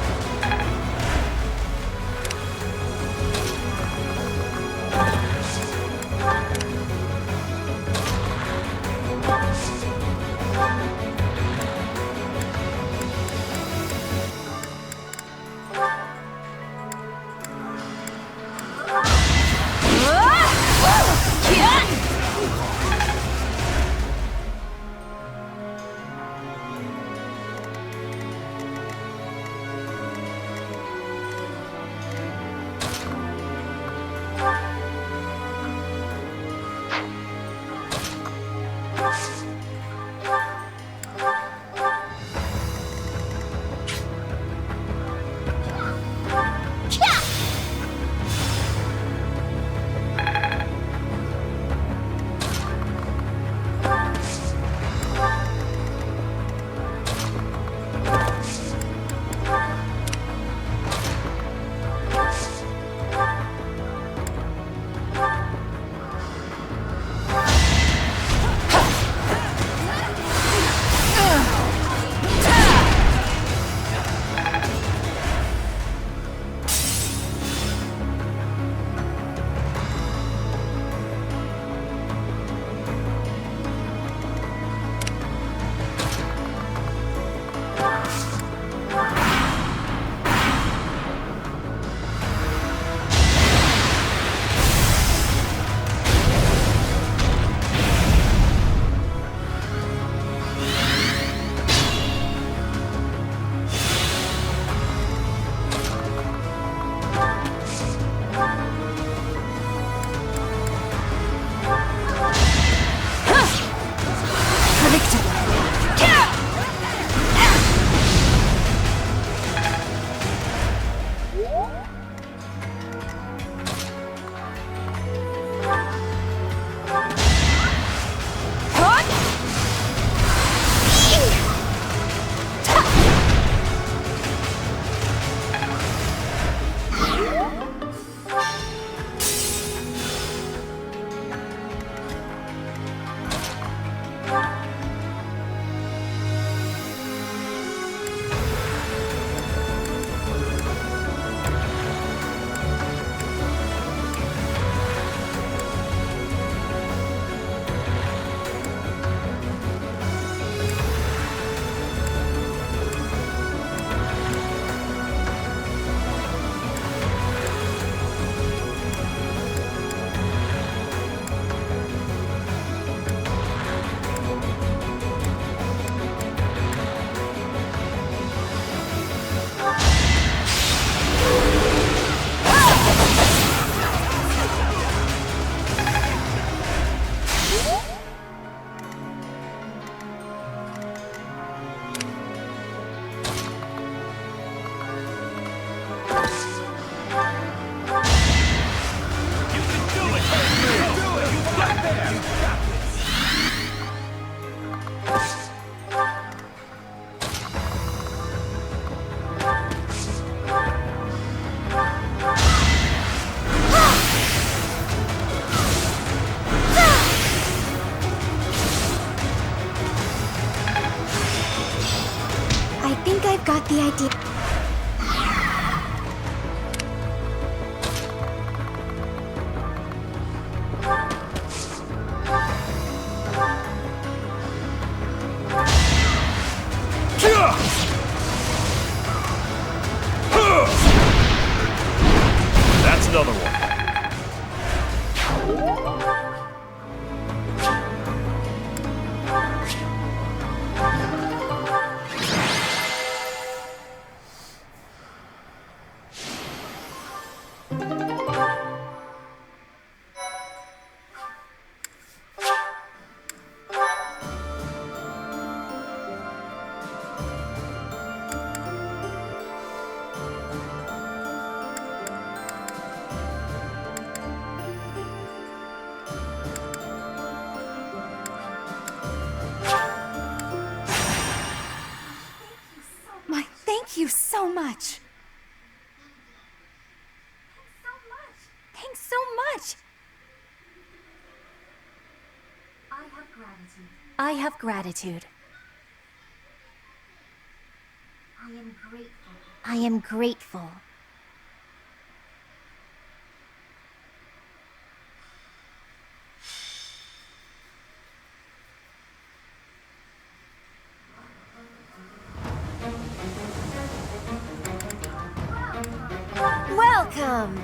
the idea. That's another one. Thank you so much. Thanks so much. I have gratitude. I am grateful. Welcome!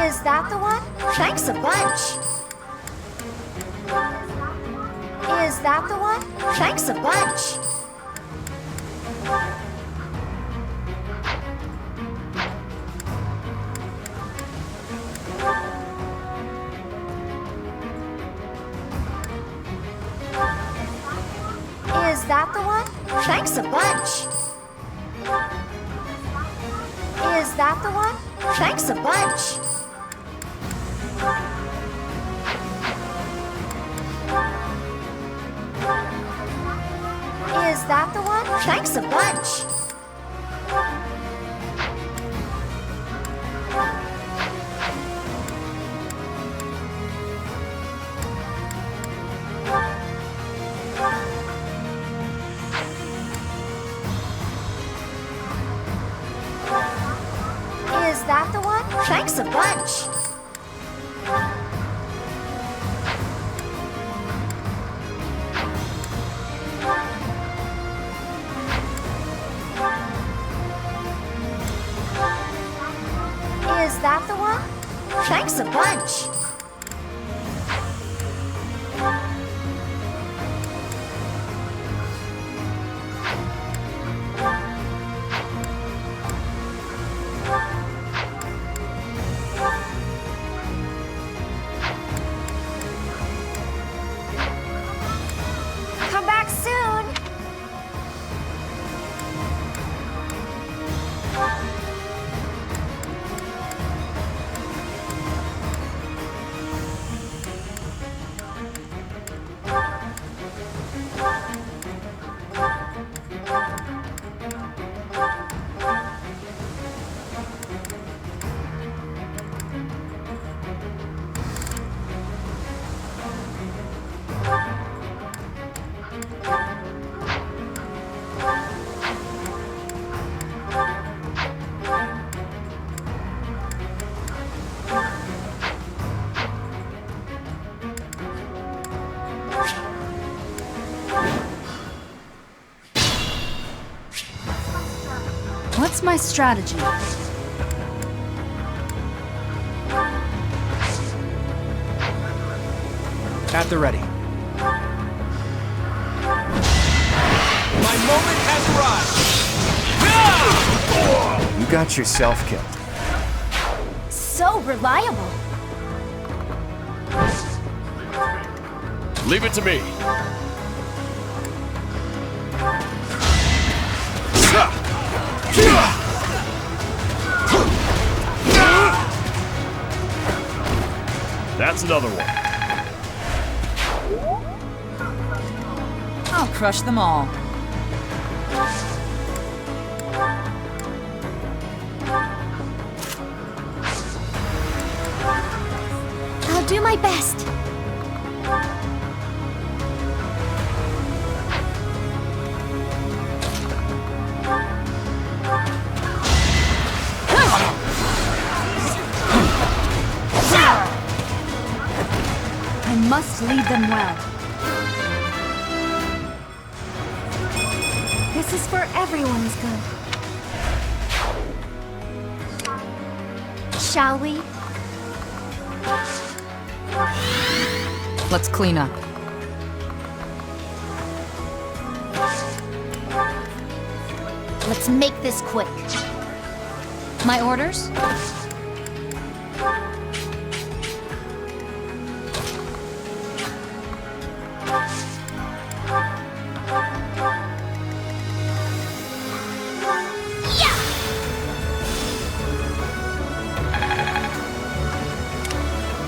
Is that the one? Thanks a bunch! Is that the one? Thanks a bunch! Is that the one? Thanks a bunch! Is that the one? Thanks a bunch! Is that the one? Thanks a bunch! Is that the one? Thanks a bunch! Is that the one? Thanks a bunch! Come back soon! What's my strategy? At the ready. My moment has arrived! You got yourself killed. So reliable. Leave it to me. That's another one. I'll crush them all. do my best. I must lead them well. This is for everyone's good. Shall we? Let's clean up. Let's make this quick. My orders?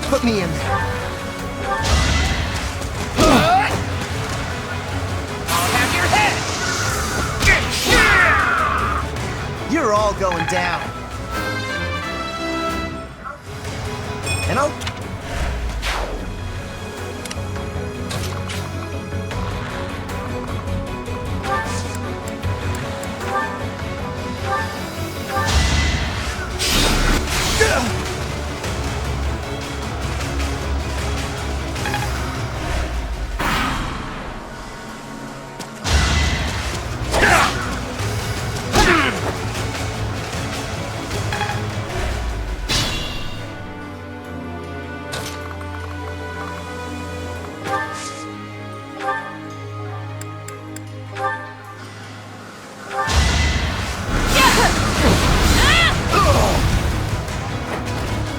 Put me in there. I'll have your head! You're all going down. And I'll...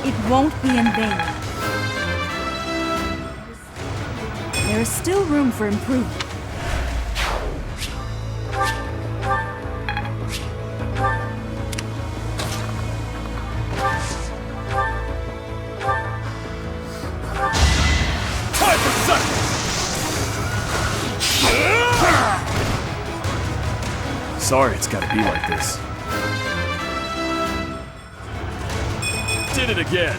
It won't be in vain. There is still room for improvement. Time for seconds! Sorry it's gotta be like this. Did it again.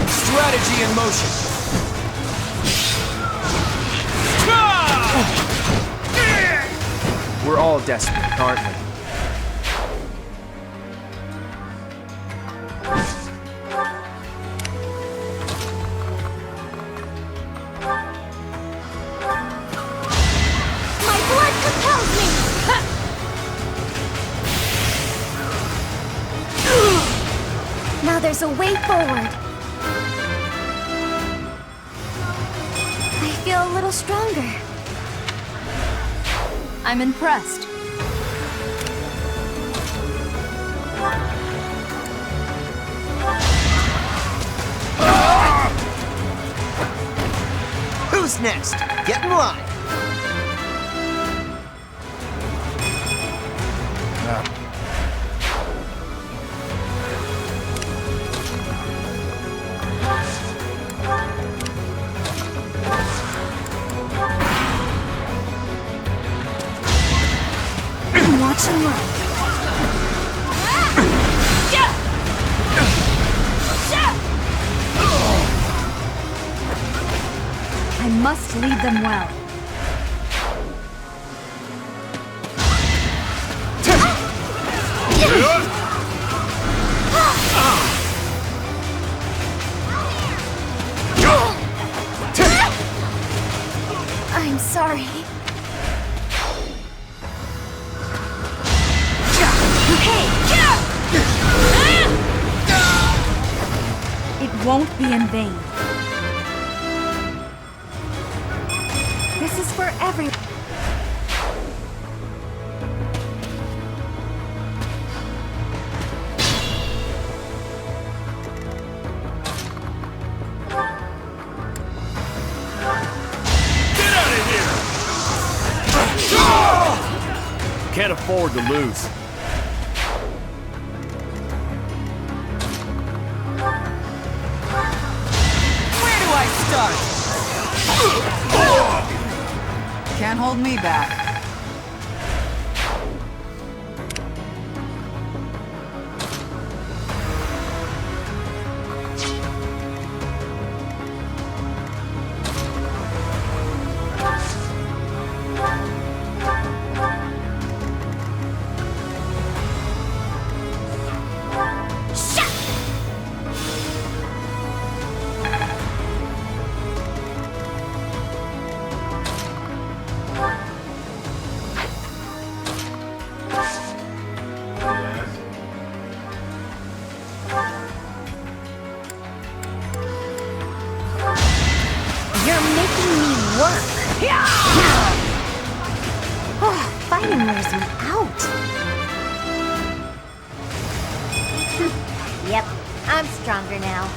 Strategy in motion. We're all desperate, aren't we? My blood compels me! Now there's a way forward. I feel a little stronger. I'm impressed. Who's next? Get in line. Watch and learn. I must lead them well. I'm sorry. It won't be in vain. This is for everyone. can't afford to lose. Where do I start? Can't hold me back. Fighting wears me out. Yep, I'm stronger now.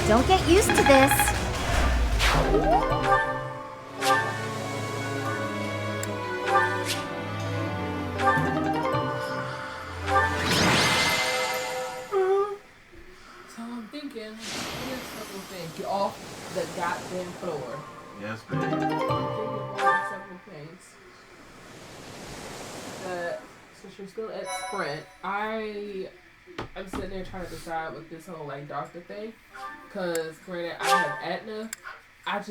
Don't get used to this. So I'm thinking, here's a couple things. Get off the goddamn floor. Yes, baby. I'm thinking about several things. Since you're still at Sprint, I'm sitting there trying to decide with this whole like doctor thing, cause granted I have Aetna, it's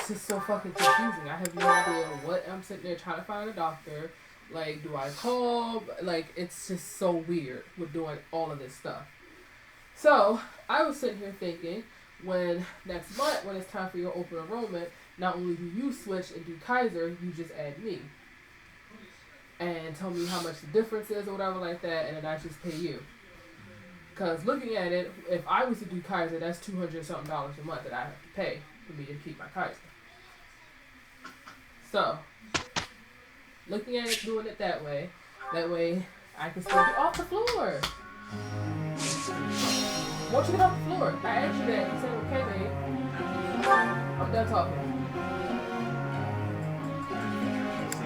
just so fucking confusing. I have no idea what I'm sitting there trying to find a doctor. Like, do I call? Like, it's just so weird with doing all of this stuff. So I was sitting here thinking, when next month when it's time for your open enrollment, not only do you switch and do Kaiser, you just add me. And tell me how much the difference is or whatever like that, and then I just pay you. Because looking at it, if I was to do Kaiser, that's $200-something a month that I have to pay for me to keep my Kaiser. So, looking at it, doing it that way I can still get off the floor. Won't you get off the floor? I asked you that. You said, okay, babe. I'm done talking.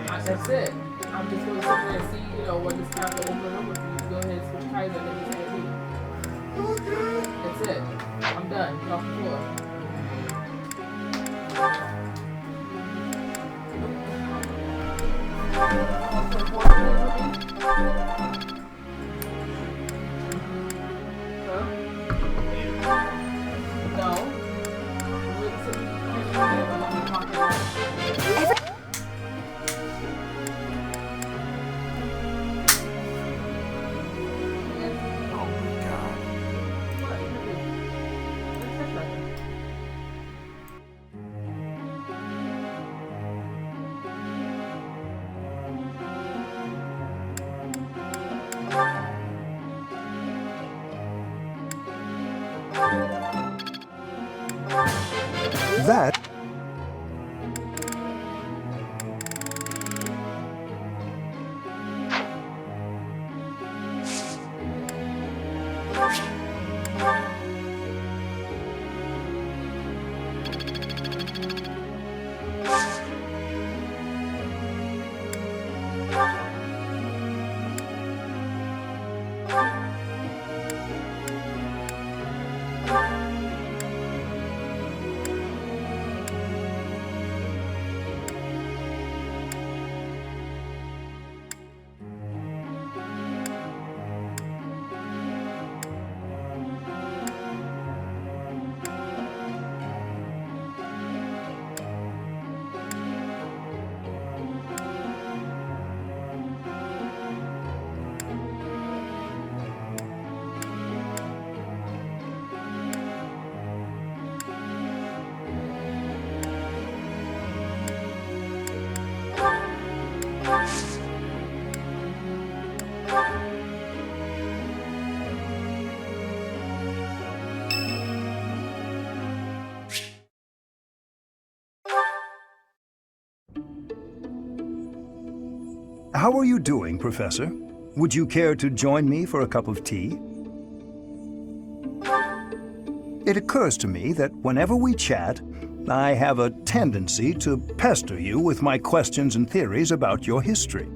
That's it. I'm just going to sit there and see, when it's time to open the room with you. Go ahead and switch Kaiser and then just add me. That's it. I'm done. Get off the floor. No. That... How are you doing, Professor? Would you care to join me for a cup of tea? It occurs to me that whenever we chat, I have a tendency to pester you with my questions and theories about your history.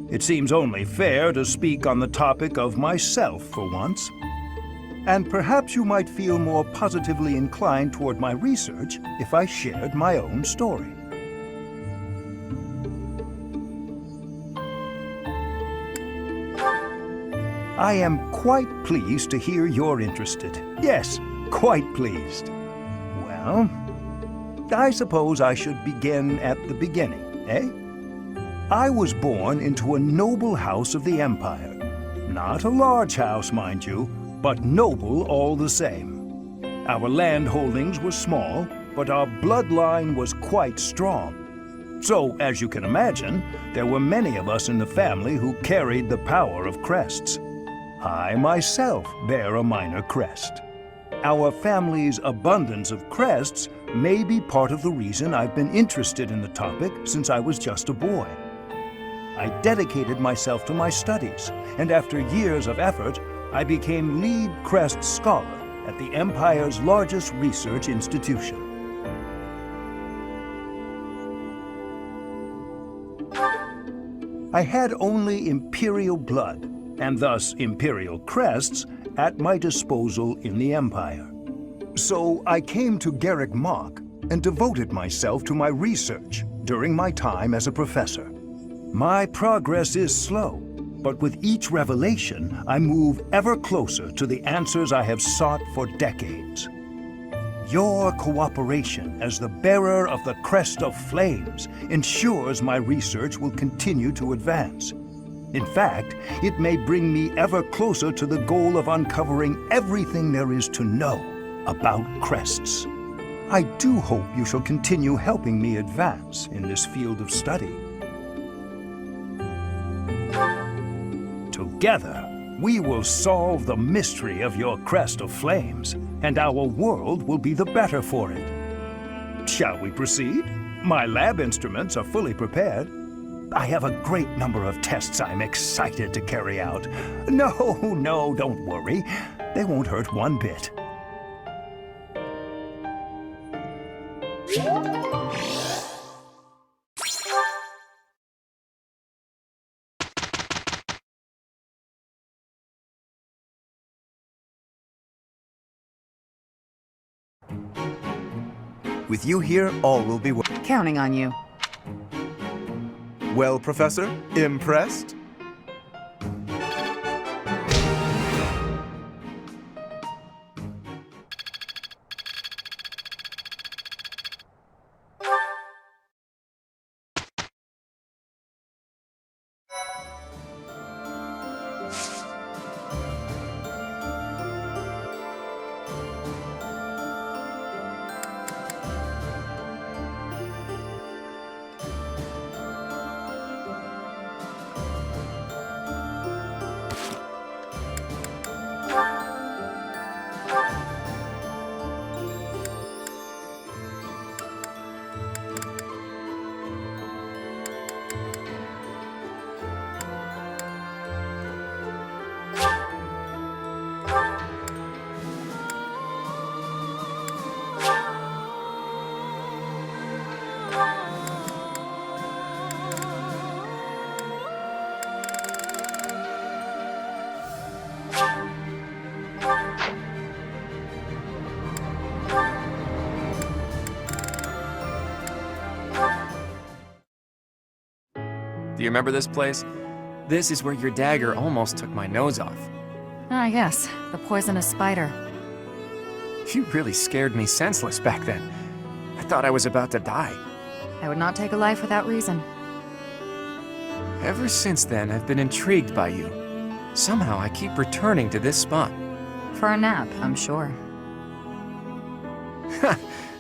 It seems only fair to speak on the topic of myself for once. And perhaps you might feel more positively inclined toward my research if I shared my own story. I am quite pleased to hear you're interested. Yes, quite pleased. Well, I suppose I should begin at the beginning, eh? I was born into a noble house of the Empire. Not a large house, mind you, but noble all the same. Our land holdings were small, but our bloodline was quite strong. So, as you can imagine, there were many of us in the family who carried the power of crests. I myself bear a minor crest. Our family's abundance of crests may be part of the reason I've been interested in the topic since I was just a boy. I dedicated myself to my studies, and after years of effort, I became lead crest scholar at the Empire's largest research institution. I had only Imperial blood, and thus Imperial crests, at my disposal in the Empire. So I came to Garrick Mach and devoted myself to my research during my time as a professor. My progress is slow, but with each revelation, I move ever closer to the answers I have sought for decades. Your cooperation as the bearer of the Crest of Flames ensures my research will continue to advance. In fact, it may bring me ever closer to the goal of uncovering everything there is to know about crests. I do hope you shall continue helping me advance in this field of study. Together, we will solve the mystery of your Crest of Flames, and our world will be the better for it. Shall we proceed? My lab instruments are fully prepared. I have a great number of tests I'm excited to carry out. No, don't worry. They won't hurt one bit. With you here, all will be well. Counting on you. Well, Professor, impressed? Do you remember this place? This is where your dagger almost took my nose off. Ah, yes, the poisonous spider. You really scared me senseless back then. I thought I was about to die. I would not take a life without reason. Ever since then, I've been intrigued by you. Somehow, I keep returning to this spot. For a nap, I'm sure.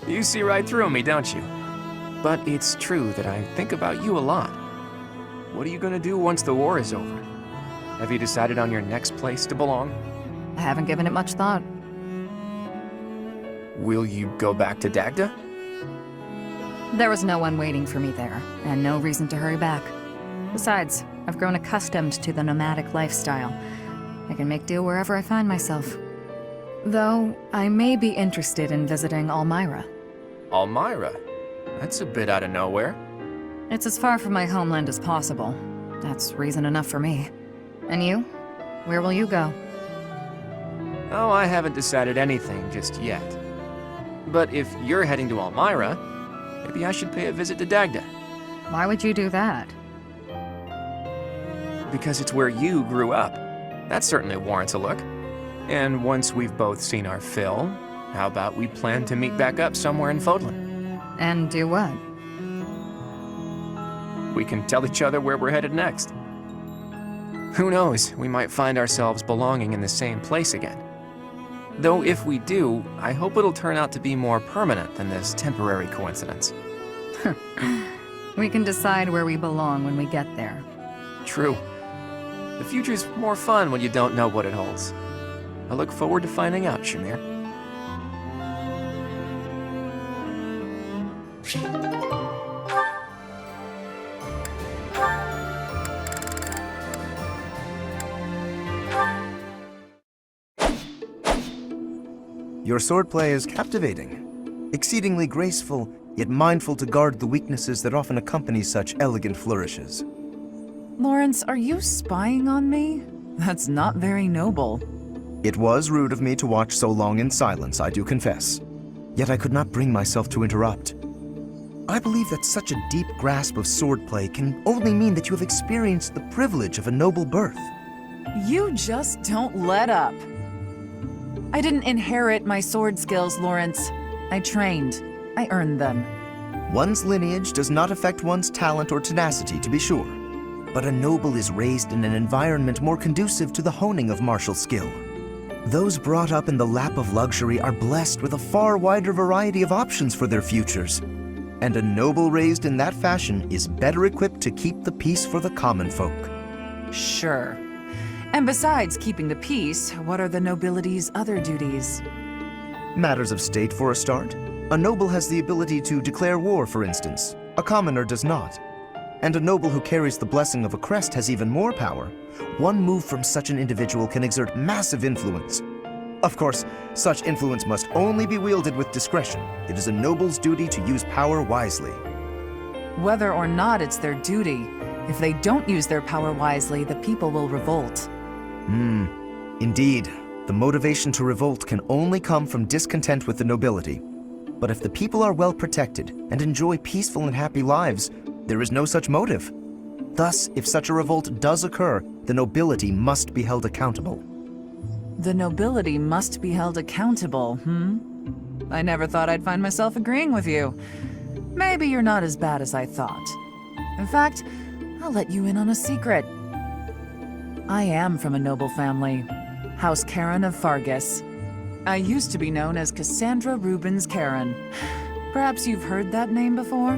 You see right through me, don't you? But it's true that I think about you a lot. What are you gonna do once the war is over? Have you decided on your next place to belong? I haven't given it much thought. Will you go back to Dagda? There was no one waiting for me there, and no reason to hurry back. Besides, I've grown accustomed to the nomadic lifestyle. I can make do wherever I find myself. Though, I may be interested in visiting Almyra. Almyra? That's a bit out of nowhere. It's as far from my homeland as possible. That's reason enough for me. And you? Where will you go? Oh, I haven't decided anything just yet. But if you're heading to Almyra, maybe I should pay a visit to Dagda. Why would you do that? Because it's where you grew up. That certainly warrants a look. And once we've both seen our fill, how about we plan to meet back up somewhere in Fodlan? And do what? We can tell each other where we're headed next. Who knows, we might find ourselves belonging in the same place again. Though if we do, I hope it'll turn out to be more permanent than this temporary coincidence. We can decide where we belong when we get there. True. The future's more fun when you don't know what it holds. I look forward to finding out, Shamir. Your swordplay is captivating, exceedingly graceful, yet mindful to guard the weaknesses that often accompany such elegant flourishes. Lawrence, are you spying on me? That's not very noble. It was rude of me to watch so long in silence, I do confess. Yet I could not bring myself to interrupt. I believe that such a deep grasp of swordplay can only mean that you have experienced the privilege of a noble birth. You just don't let up. I didn't inherit my sword skills, Lawrence. I trained. I earned them. One's lineage does not affect one's talent or tenacity, to be sure. But a noble is raised in an environment more conducive to the honing of martial skill. Those brought up in the lap of luxury are blessed with a far wider variety of options for their futures. And a noble raised in that fashion is better equipped to keep the peace for the common folk. Sure. And besides keeping the peace, what are the nobility's other duties? Matters of state for a start. A noble has the ability to declare war, for instance. A commoner does not. And a noble who carries the blessing of a crest has even more power. One move from such an individual can exert massive influence. Of course, such influence must only be wielded with discretion. It is a noble's duty to use power wisely. Whether or not it's their duty, if they don't use their power wisely, the people will revolt. Indeed, the motivation to revolt can only come from discontent with the nobility. But if the people are well protected and enjoy peaceful and happy lives, there is no such motive. Thus, if such a revolt does occur, the nobility must be held accountable. The nobility must be held accountable, I never thought I'd find myself agreeing with you. Maybe you're not as bad as I thought. In fact, I'll let you in on a secret. I am from a noble family, House Karen of Fargus. I used to be known as Cassandra Rubens Karen. Perhaps you've heard that name before?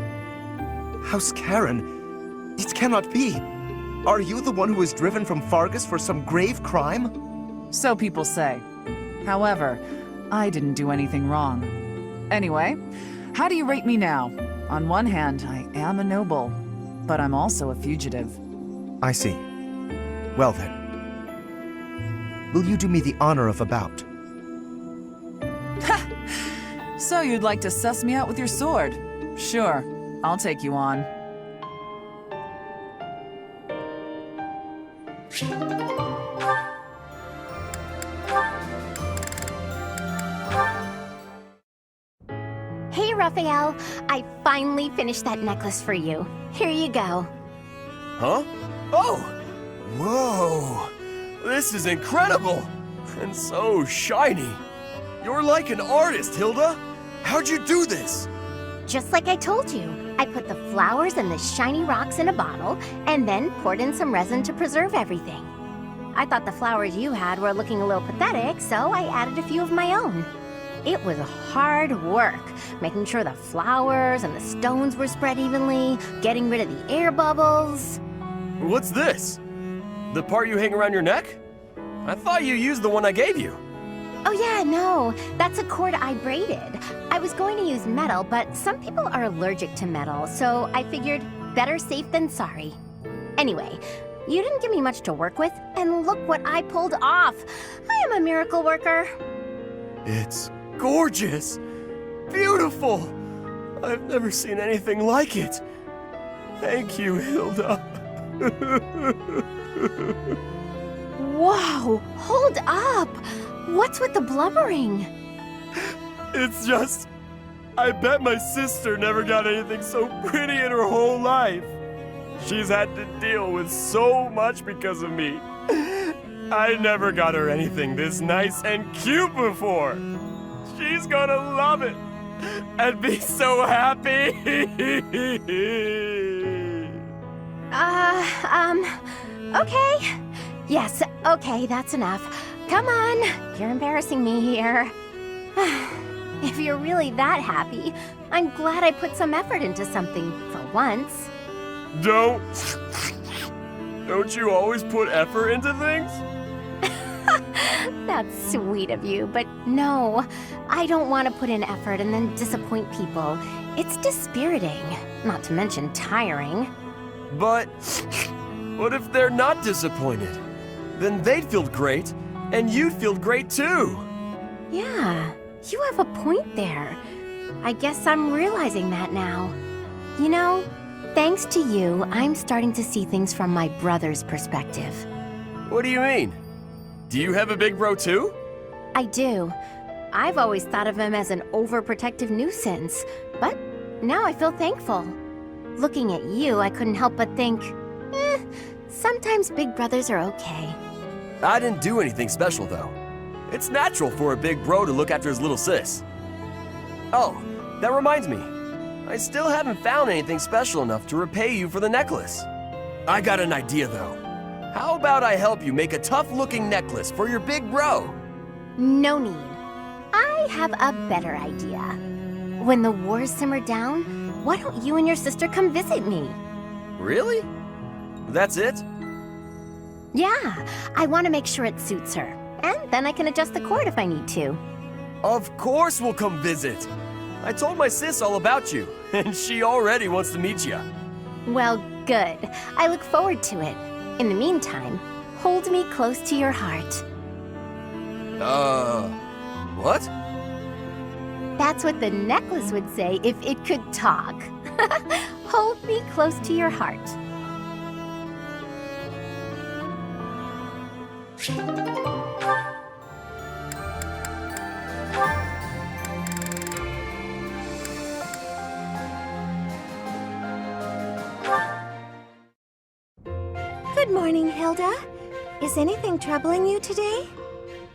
House Karen? It cannot be. Are you the one who was driven from Fargus for some grave crime? So people say. However, I didn't do anything wrong. Anyway, how do you rate me now? On one hand, I am a noble, but I'm also a fugitive. I see. Well then. Will you do me the honor of a bout? So you'd like to suss me out with your sword? Sure, I'll take you on. Hey, Raphael. I finally finished that necklace for you. Here you go. Huh? Oh! Whoa! This is incredible! And so shiny! You're like an artist, Hilda! How'd you do this? Just like I told you. I put the flowers and the shiny rocks in a bottle, and then poured in some resin to preserve everything. I thought the flowers you had were looking a little pathetic, so I added a few of my own. It was hard work, making sure the flowers and the stones were spread evenly, getting rid of the air bubbles. What's this? The part you hang around your neck? I thought you used the one I gave you. Oh yeah, no, that's a cord I braided. I was going to use metal, but some people are allergic to metal, so I figured better safe than sorry. Anyway, You didn't give me much to work with, and look what I pulled off. I am a miracle worker. It's gorgeous! Beautiful! I've never seen anything like it. Thank you, Hilda. Whoa, hold up! What's with the blubbering? It's just... I bet my sister never got anything so pretty in her whole life. She's had to deal with so much because of me. I never got her anything this nice and cute before. She's gonna love it and be so happy. Okay. Yes, okay, that's enough. Come on, you're embarrassing me here. If you're really that happy, I'm glad I put some effort into something for once. Don't you always put effort into things? That's sweet of you, but no, I don't want to put in effort and then disappoint people. It's dispiriting, not to mention tiring. But what if they're not disappointed? Then they'd feel great, and you'd feel great too. Yeah, you have a point there. I guess I'm realizing that now. You know, thanks to you, I'm starting to see things from my brother's perspective. What do you mean? Do you have a big bro too? I do. I've always thought of him as an overprotective nuisance, but now I feel thankful. Looking at you, I couldn't help but think, sometimes big brothers are okay. I didn't do anything special though. It's natural for a big bro to look after his little sis. Oh, that reminds me. I still haven't found anything special enough to repay you for the necklace. I got an idea though. How about I help you make a tough-looking necklace for your big bro? No need. I have a better idea. When the wars simmer down, why don't you and your sister come visit me? Really? That's it? Yeah, I want to make sure it suits her. And then I can adjust the cord if I need to. Of course we'll come visit. I told my sis all about you, and she already wants to meet you. Well, good. I look forward to it. In the meantime, hold me close to your heart. What? That's what the necklace would say if it could talk. Hold me close to your heart. Good morning, Hilda. Is anything troubling you today?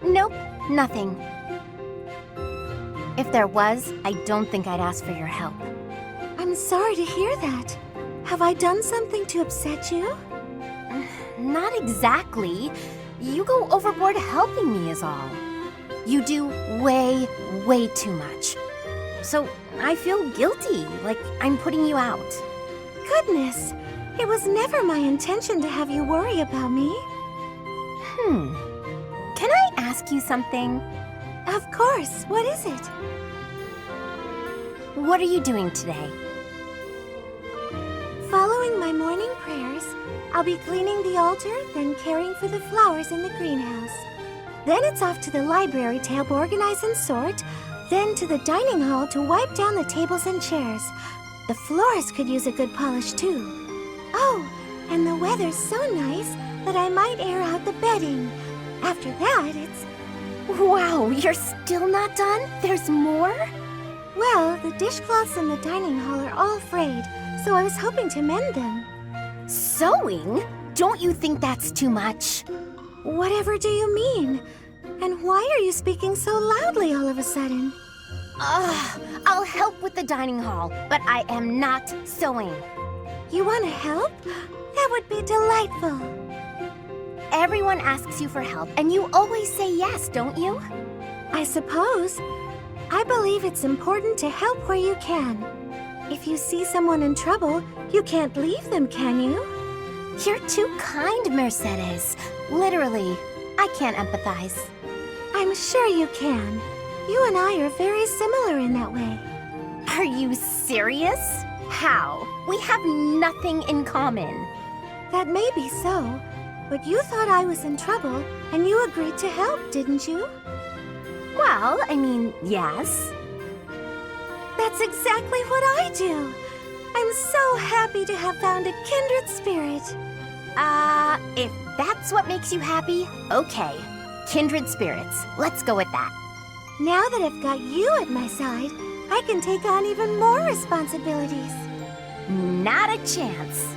Nope, nothing. If there was, I don't think I'd ask for your help. I'm sorry to hear that. Have I done something to upset you? Not exactly. You go overboard helping me is all. You do way, way too much. So I feel guilty, like I'm putting you out. Goodness, it was never my intention to have you worry about me. Can I ask you something? Of course, what is it? What are you doing today? Following my morning prayers, I'll be cleaning the altar, then caring for the flowers in the greenhouse. Then it's off to the library to help organize and sort, then to the dining hall to wipe down the tables and chairs. The floors could use a good polish too. Oh, and the weather's so nice that I might air out the bedding. After that, it's... Wow, you're still not done? There's more? Well, the dishcloths in the dining hall are all frayed, so I was hoping to mend them. Sewing? Don't you think that's too much? Whatever do you mean? And why are you speaking so loudly all of a sudden? I'll help with the dining hall, but I am not sewing. You want to help? That would be delightful. Everyone asks you for help, and you always say yes, don't you? I suppose. I believe it's important to help where you can. If you see someone in trouble, you can't leave them, can you? You're too kind, Mercedes. Literally, I can't empathize. I'm sure you can. You and I are very similar in that way. Are you serious? How? We have nothing in common. That may be so, but you thought I was in trouble, and you agreed to help, didn't you? Well, I mean, yes. That's exactly what I do. I'm so happy to have found a kindred spirit. If that's what makes you happy, okay. Kindred spirits. Let's go with that. Now that I've got you at my side, I can take on even more responsibilities. Not a chance.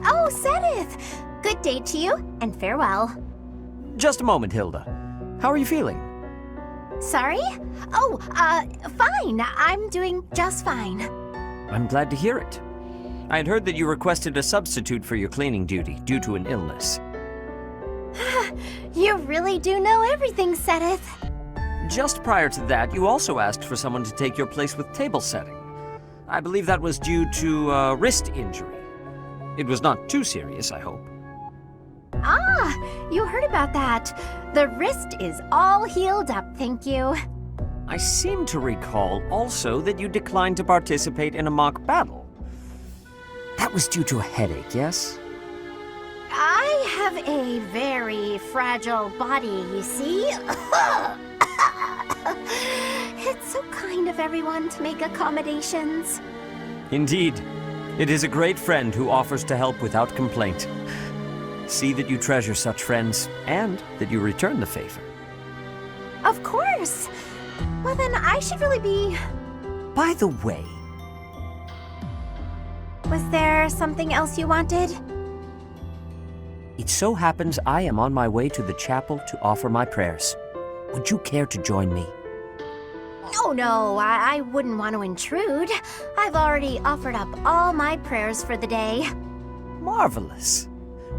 Oh, Sedith! Good day to you, and farewell. Just a moment, Hilda. How are you feeling? Sorry? Oh, fine. I'm doing just fine. I'm glad to hear it. I had heard that you requested a substitute for your cleaning duty due to an illness. You really do know everything, Sedith. Just prior to that, you also asked for someone to take your place with table setting. I believe that was due to a wrist injury. It was not too serious, I hope. Ah, you heard about that. The wrist is all healed up, thank you. I seem to recall also that you declined to participate in a mock battle. That was due to a headache, yes? I have a very fragile body, you see. It's so kind of everyone to make accommodations. Indeed. It is a great friend who offers to help without complaint. See that you treasure such friends, and that you return the favor. Of course. Well, then I should really be... By the way... Was there something else you wanted? It so happens I am on my way to the chapel to offer my prayers. Would you care to join me? Oh, no, I wouldn't want to intrude. I've already offered up all my prayers for the day. Marvelous.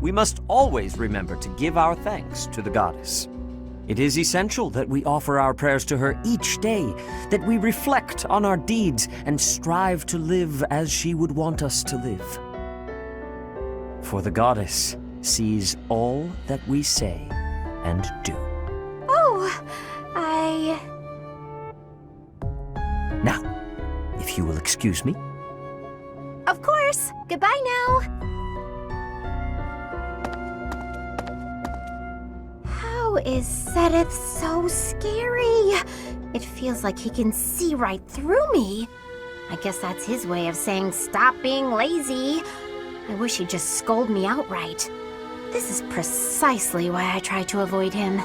We must always remember to give our thanks to the goddess. It is essential that we offer our prayers to her each day, that we reflect on our deeds and strive to live as she would want us to live. For the goddess sees all that we say and do. Oh, Now, if you will excuse me. Of course. Goodbye now. How is Sedith so scary? It feels like he can see right through me. I guess that's his way of saying stop being lazy. I wish he'd just scold me outright. This is precisely why I try to avoid him.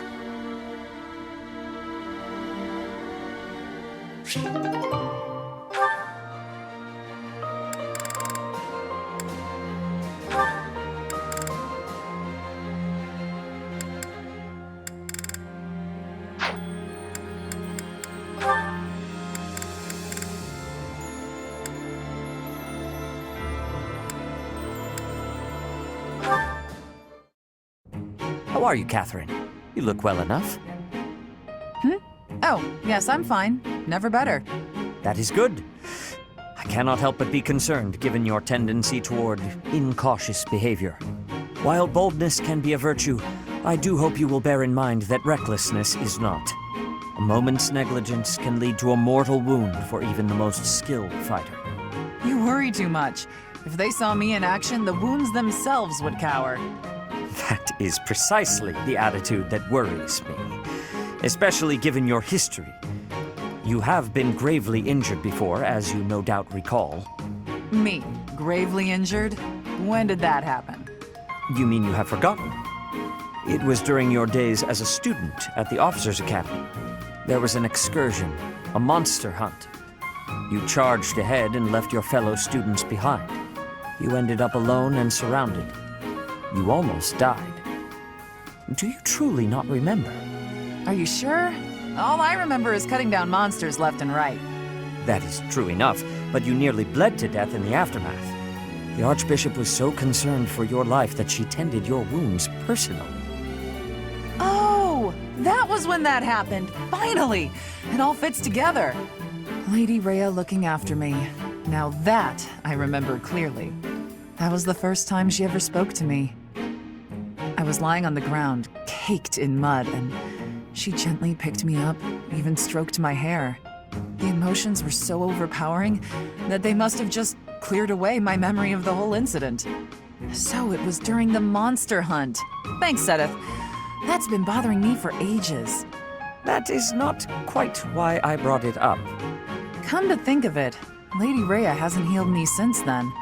How are you, Catherine? You look well enough. Oh, yes, I'm fine. Never better. That is good. I cannot help but be concerned, given your tendency toward incautious behavior. While boldness can be a virtue, I do hope you will bear in mind that recklessness is not. A moment's negligence can lead to a mortal wound for even the most skilled fighter. You worry too much. If they saw me in action, the wounds themselves would cower. That is precisely the attitude that worries me, especially given your history. You have been gravely injured before, as you no doubt recall. Me? Gravely injured? When did that happen? You mean you have forgotten? It was during your days as a student at the Officers' Academy. There was an excursion, a monster hunt. You charged ahead and left your fellow students behind. You ended up alone and surrounded. You almost died. Do you truly not remember? Are you sure? All I remember is cutting down monsters left and right. That is true enough, but you nearly bled to death in the aftermath. The Archbishop was so concerned for your life that she tended your wounds personally. Oh, that was when that happened. Finally! It all fits together. Lady Rhea looking after me. Now that I remember clearly. That was the first time she ever spoke to me. I was lying on the ground, caked in mud, and she gently picked me up, even stroked my hair. The emotions were so overpowering that they must have just cleared away my memory of the whole incident. So it was during the monster hunt. Thanks, Sedith. That's been bothering me for ages. That is not quite why I brought it up. Come to think of it, Lady Rhea hasn't healed me since then.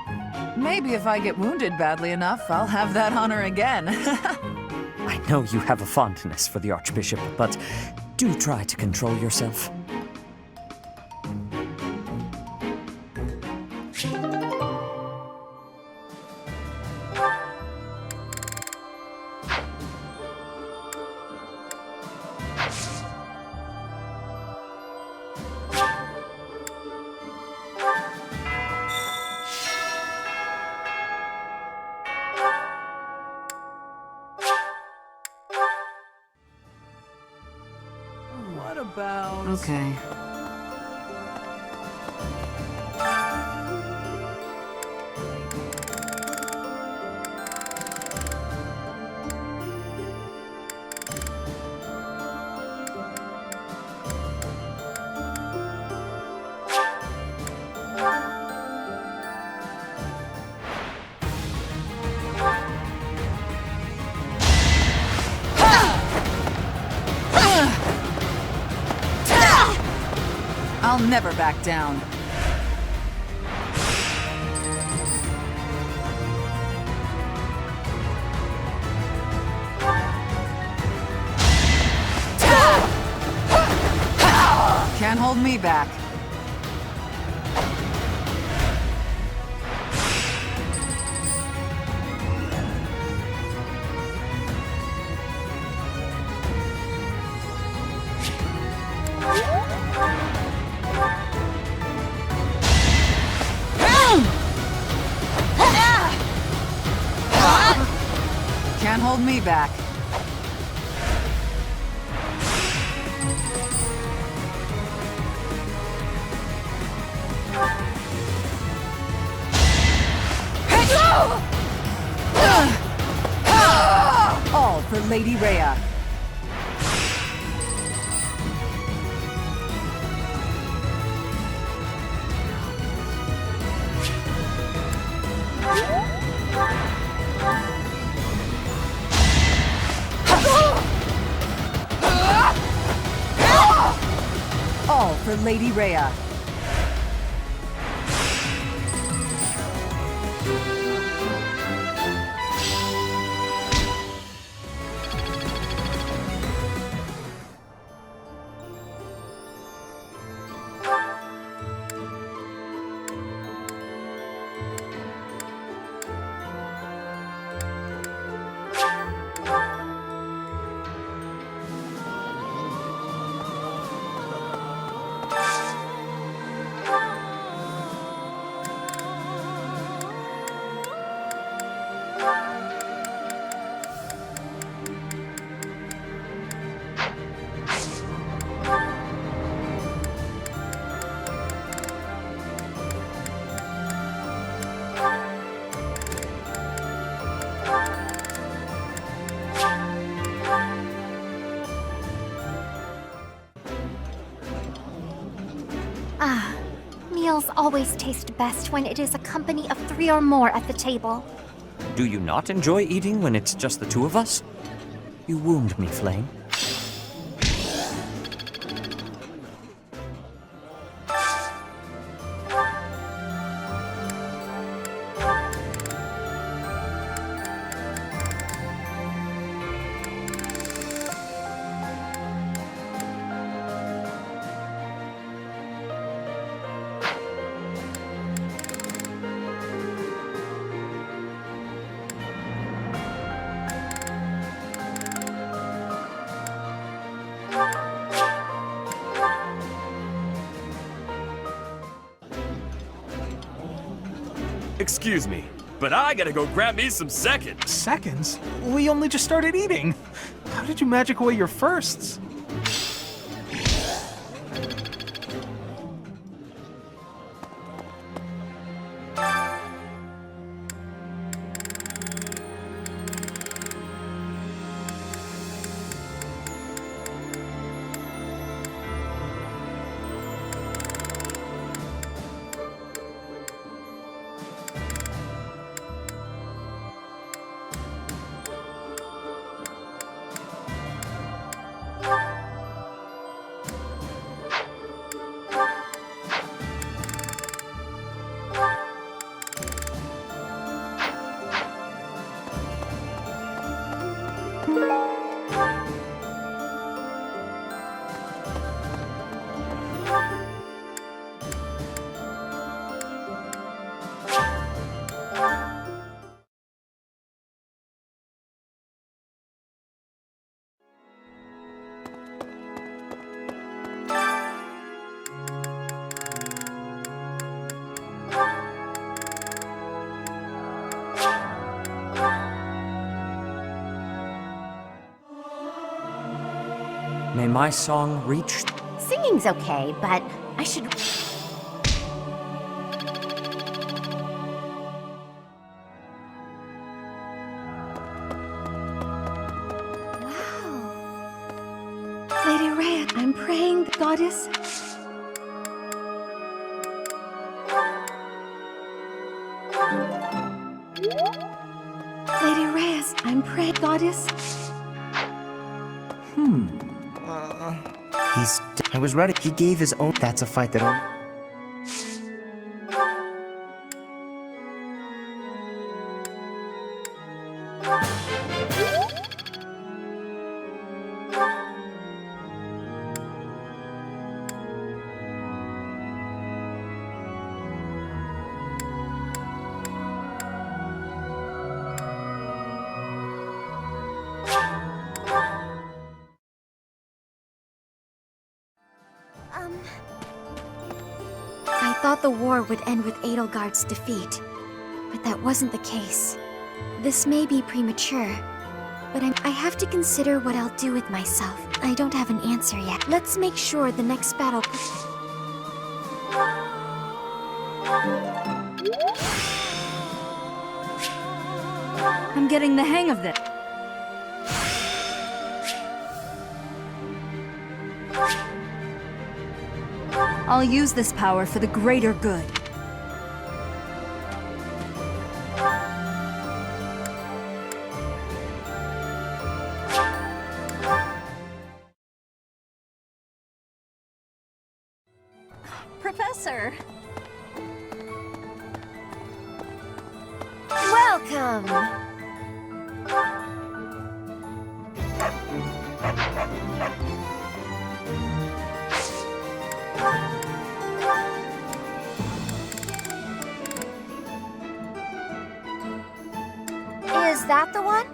Maybe if I get wounded badly enough, I'll have that honor again. I know you have a fondness for the Archbishop, but do try to control yourself. What about... Okay. I'll never back down. Can't hold me back. Can't hold me back. All for Lady Rhea. All for Lady Rhea. Ah, meals always taste best when it is a company of 3 or more at the table. Do you not enjoy eating when it's just the two of us? You wound me, Flame. Excuse me, but I gotta go grab me some seconds. Seconds? We only just started eating. How did you magic away your firsts? May my song reach... Singing's okay, but I should... Lady Rhea, I'm praying, goddess. Lady Reyes, I'm praying, goddess. I was ready. He gave his own. That's a fight that. I thought the war would end with Edelgard's defeat, but that wasn't the case. This may be premature, but I have to consider what I'll do with myself. I don't have an answer yet. Let's make sure the next battle... I'm getting the hang of this. I'll use this power for the greater good. Professor! Welcome! Is that the one?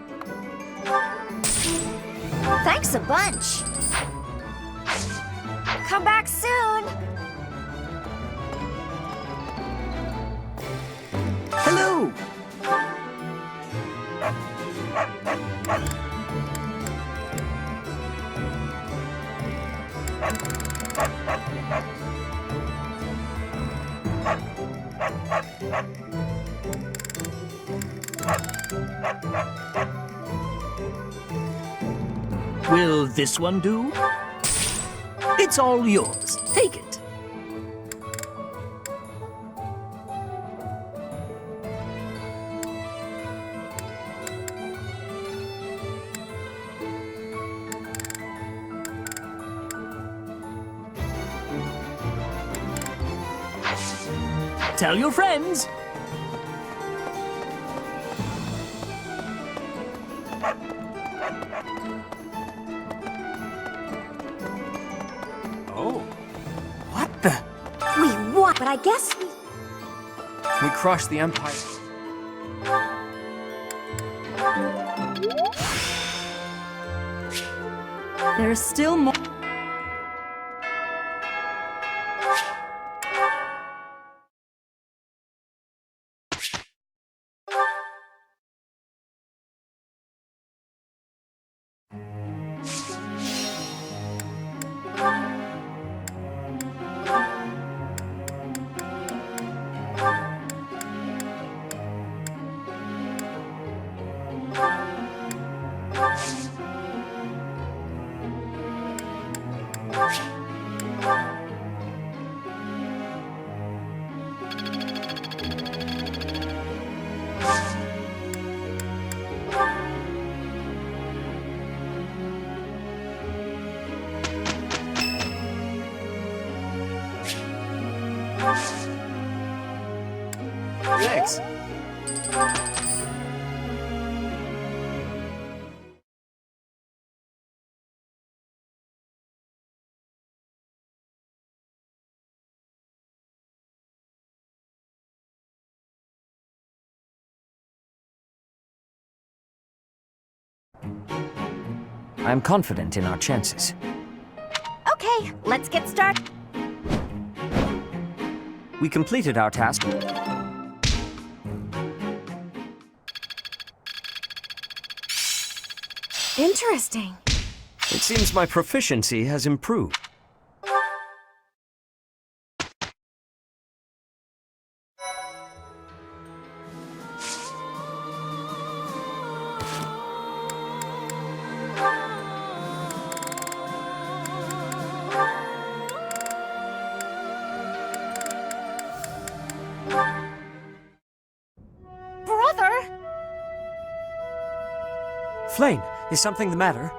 Thanks a bunch. Come back soon. Hello! Will this one do? It's all yours. Take it. Tell your friends. We won, but I guess We crushed the Empire. There's still more. Thanks. I am confident in our chances. Okay, let's get started. We completed our task. Interesting. It seems my proficiency has improved. Brother! Flayn, is something the matter?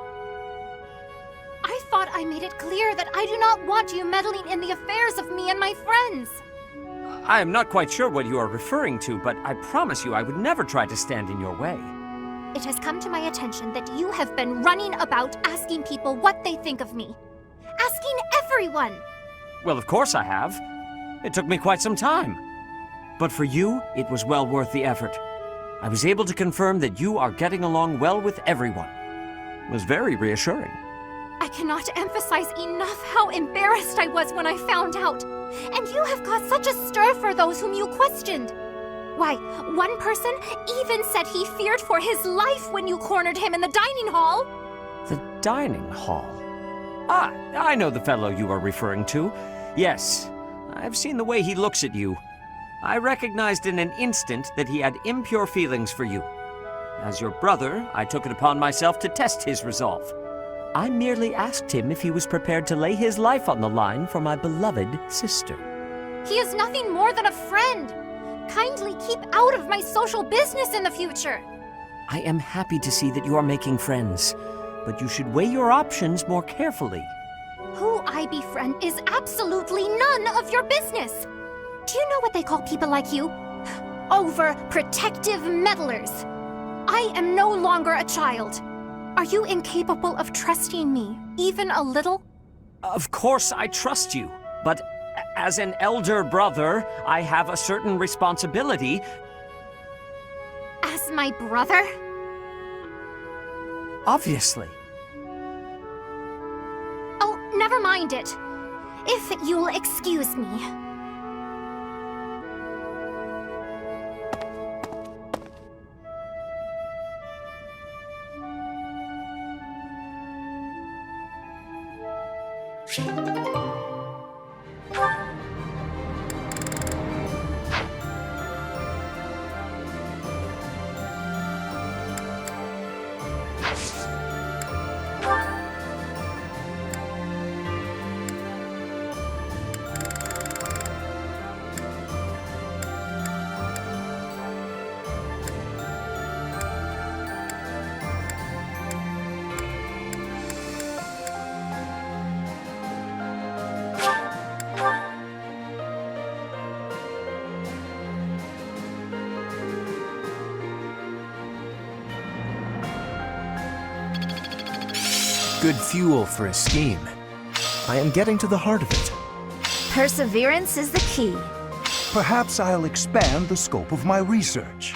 I thought I made it clear that I do not want you meddling in the affairs of me and my friends. I am not quite sure what you are referring to, but I promise you I would never try to stand in your way. It has come to my attention that you have been running about asking people what they think of me. Asking everyone! Well, of course I have. It took me quite some time. But for you, it was well worth the effort. I was able to confirm that you are getting along well with everyone. It was very reassuring. I cannot emphasize enough how embarrassed I was when I found out. And you have caused such a stir for those whom you questioned. Why, one person even said he feared for his life when you cornered him in the dining hall. The dining hall? Ah, I know the fellow you are referring to. Yes, I've seen the way he looks at you. I recognized in an instant that he had impure feelings for you. As your brother, I took it upon myself to test his resolve. I merely asked him if he was prepared to lay his life on the line for my beloved sister. He is nothing more than a friend. Kindly keep out of my social business in the future. I am happy to see that you are making friends, but you should weigh your options more carefully. Who I befriend is absolutely none of your business. Do you know what they call people like you? Overprotective meddlers. I am no longer a child. Are you incapable of trusting me, even a little? Of course I trust you, but as an elder brother, I have a certain responsibility. As my brother? Obviously. Oh, never mind it. If you'll excuse me. Good fuel for a scheme. I am getting to the heart of it. Perseverance is the key. Perhaps I'll expand the scope of my research.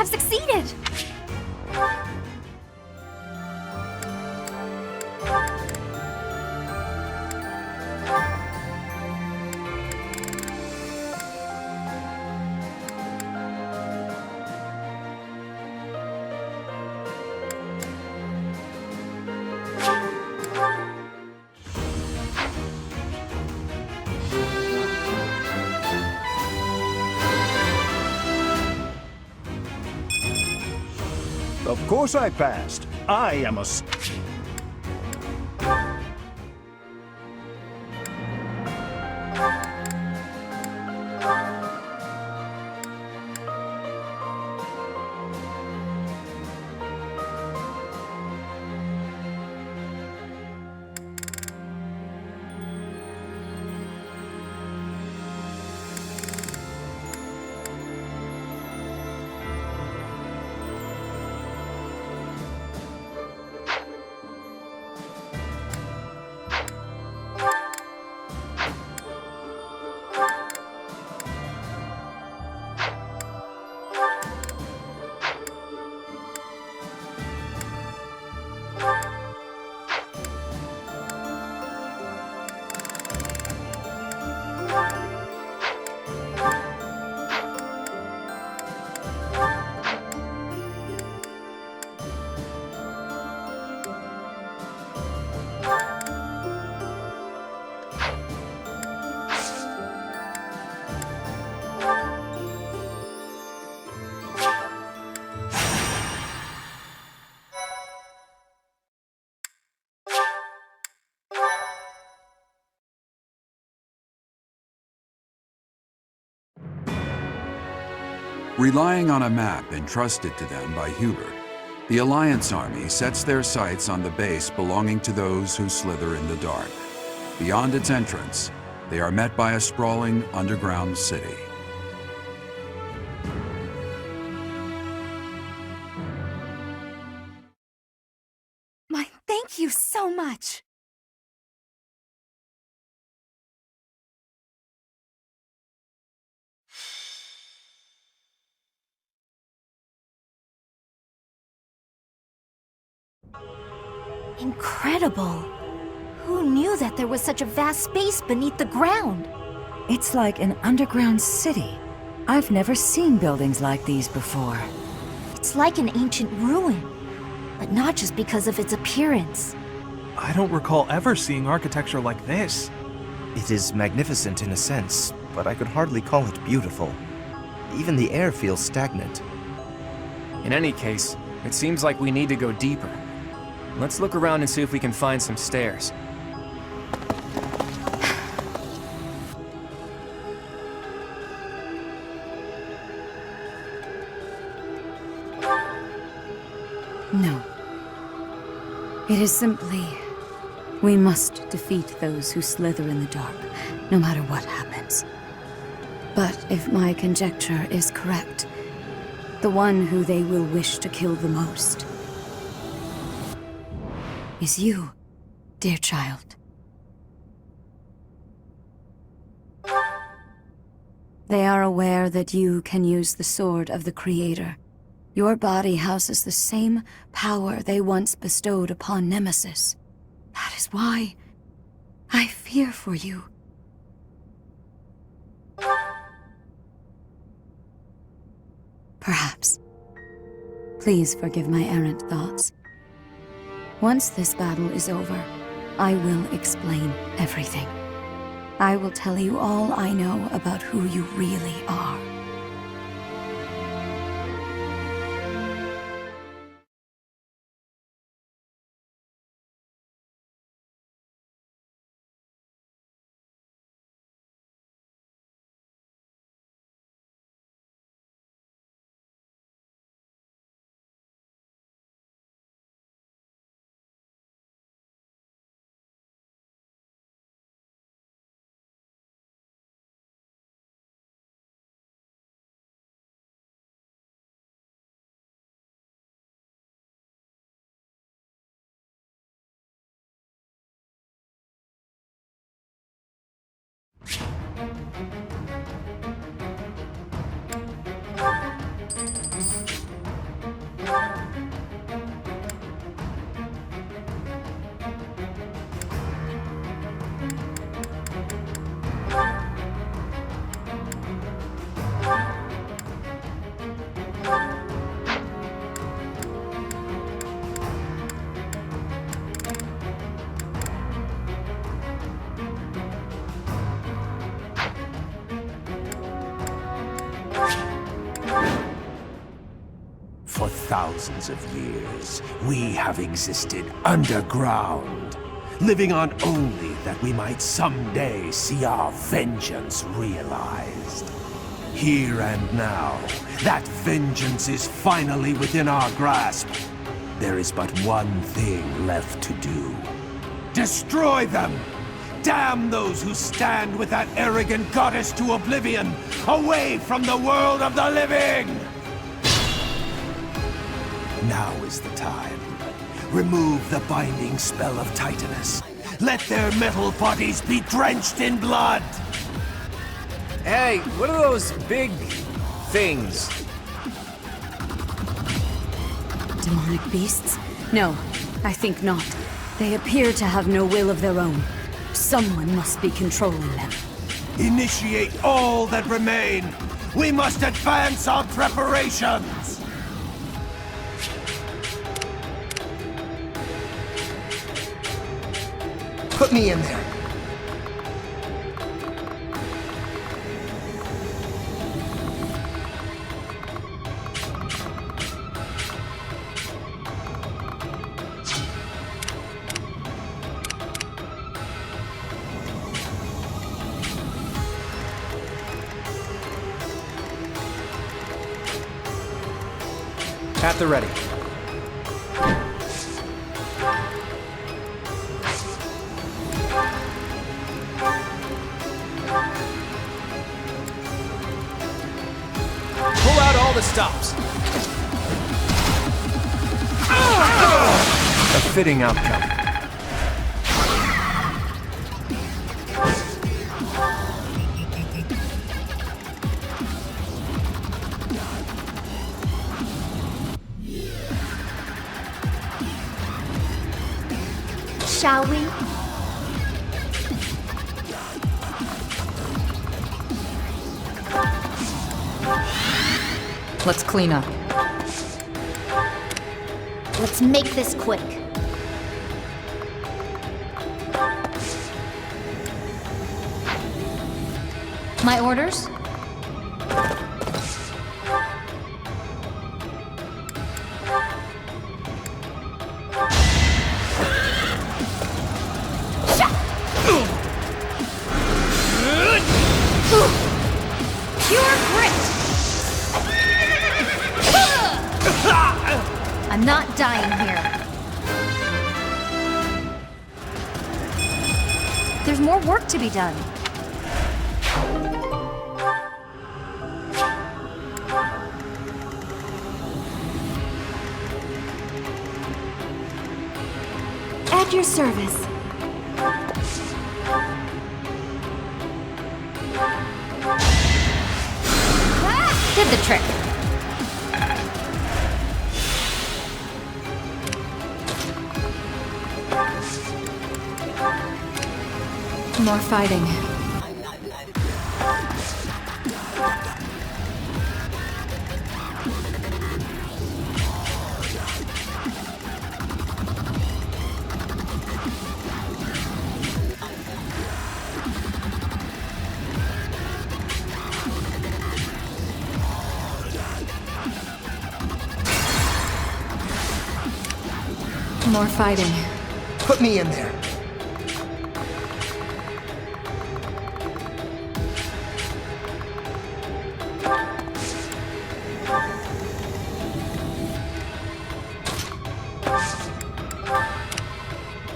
have succeeded! Of course I passed. I am a... Relying on a map entrusted to them by Hubert, the Alliance army sets their sights on the base belonging to those who slither in the dark. Beyond its entrance, they are met by a sprawling underground city. My thank you so much! Incredible! Who knew that there was such a vast space beneath the ground? It's like an underground city. I've never seen buildings like these before. It's like an ancient ruin, but not just because of its appearance. I don't recall ever seeing architecture like this. It is magnificent in a sense, but I could hardly call it beautiful. Even the air feels stagnant. In any case, it seems like we need to go deeper. Let's look around and see if we can find some stairs. No. It is simply... we must defeat those who slither in the dark, no matter what happens. But if my conjecture is correct, the one who they will wish to kill the most is you, dear child. They are aware that you can use the sword of the Creator. Your body houses the same power they once bestowed upon Nemesis. That is why I fear for you. Perhaps. Please forgive my errant thoughts. Once this battle is over, I will explain everything. I will tell you all I know about who you really are. For thousands of years, we have existed underground, living on only that we might someday see our vengeance realized. Here and now, that vengeance is finally within our grasp. There is but one thing left to do. Destroy them! Damn those who stand with that arrogant goddess to oblivion, away from the world of the living! Now is the time. Remove the binding spell of Titanus. Let their metal bodies be drenched in blood! Hey, what are those big things? Demonic beasts? No, I think not. They appear to have no will of their own. Someone must be controlling them. Initiate all that remain! We must advance our preparations! Put me in there. At the ready. Pull out all the stops. A fitting outcome. Shall we? Let's clean up. Let's make this quick. My orders? Pure grit! I'm not dying here. There's more work to be done. At your service. Did the trick. More fighting. More fighting. Put me in there.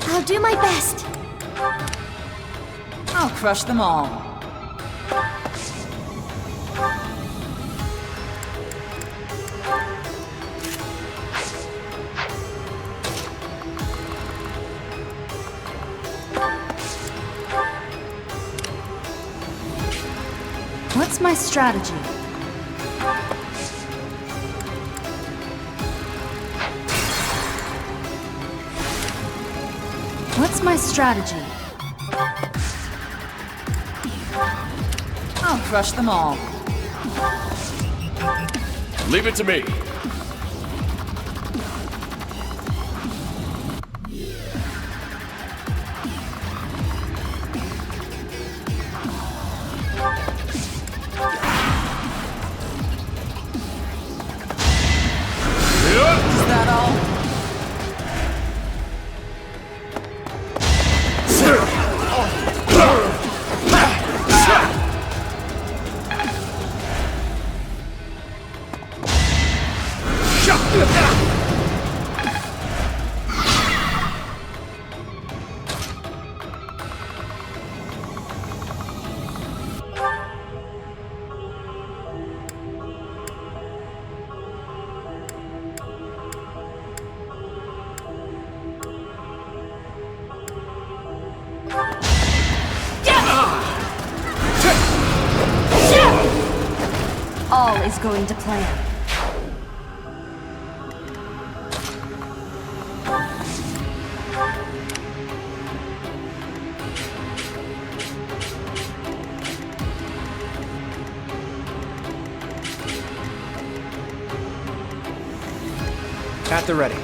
I'll do my best. I'll crush them all. What's my strategy? What's my strategy? I'll crush them all. Leave it to me. that all? All is going to plan. At the ready.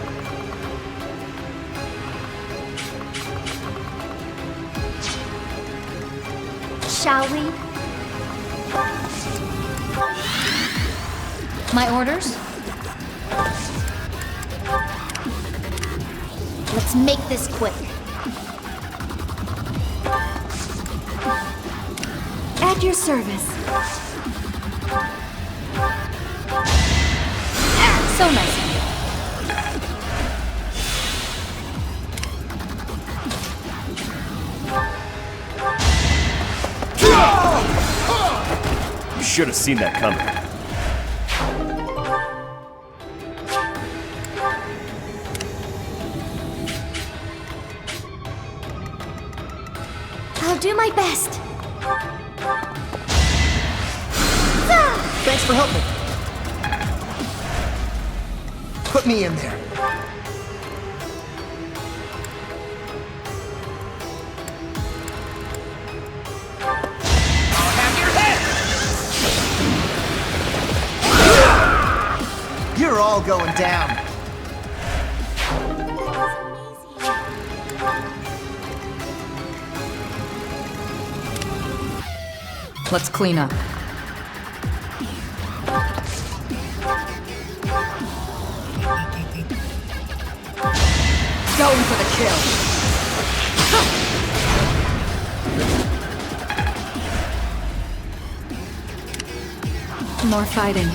Shall we? My orders? Let's make this quick. At your service. So nice of you. You should have seen that coming. I'll do my best. Thanks for helping. Put me in there. You're all going down. Let's clean up. Going for the kill. More fighting.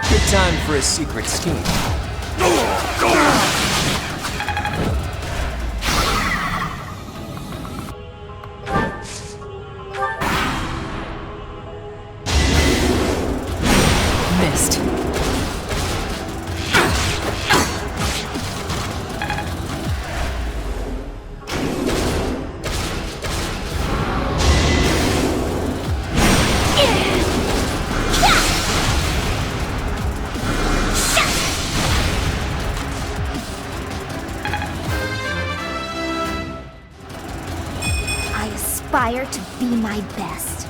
Good time for a secret scheme. Missed. I aspire to be my best.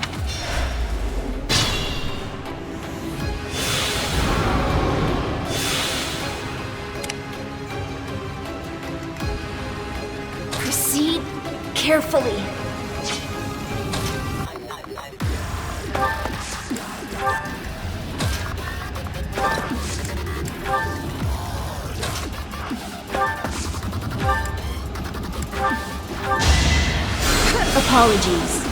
Proceed carefully. Apologies.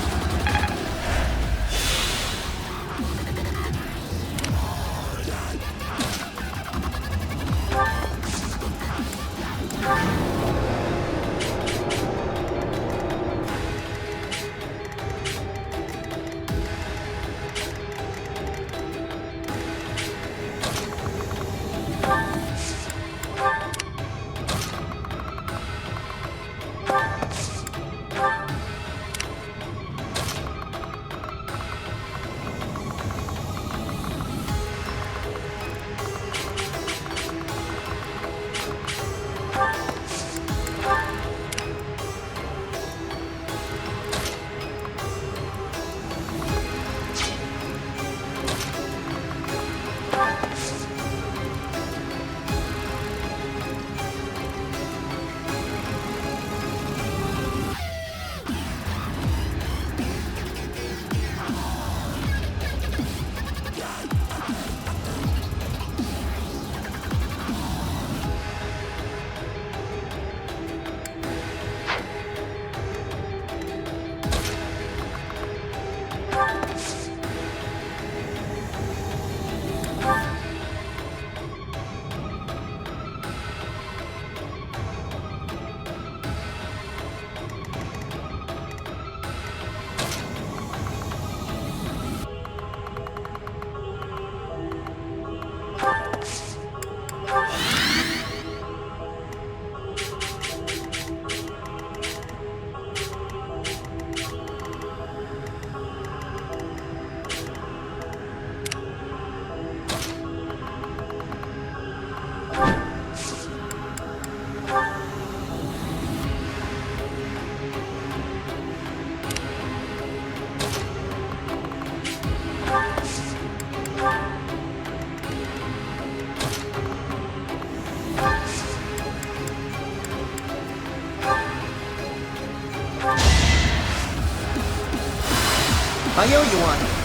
I owe you one.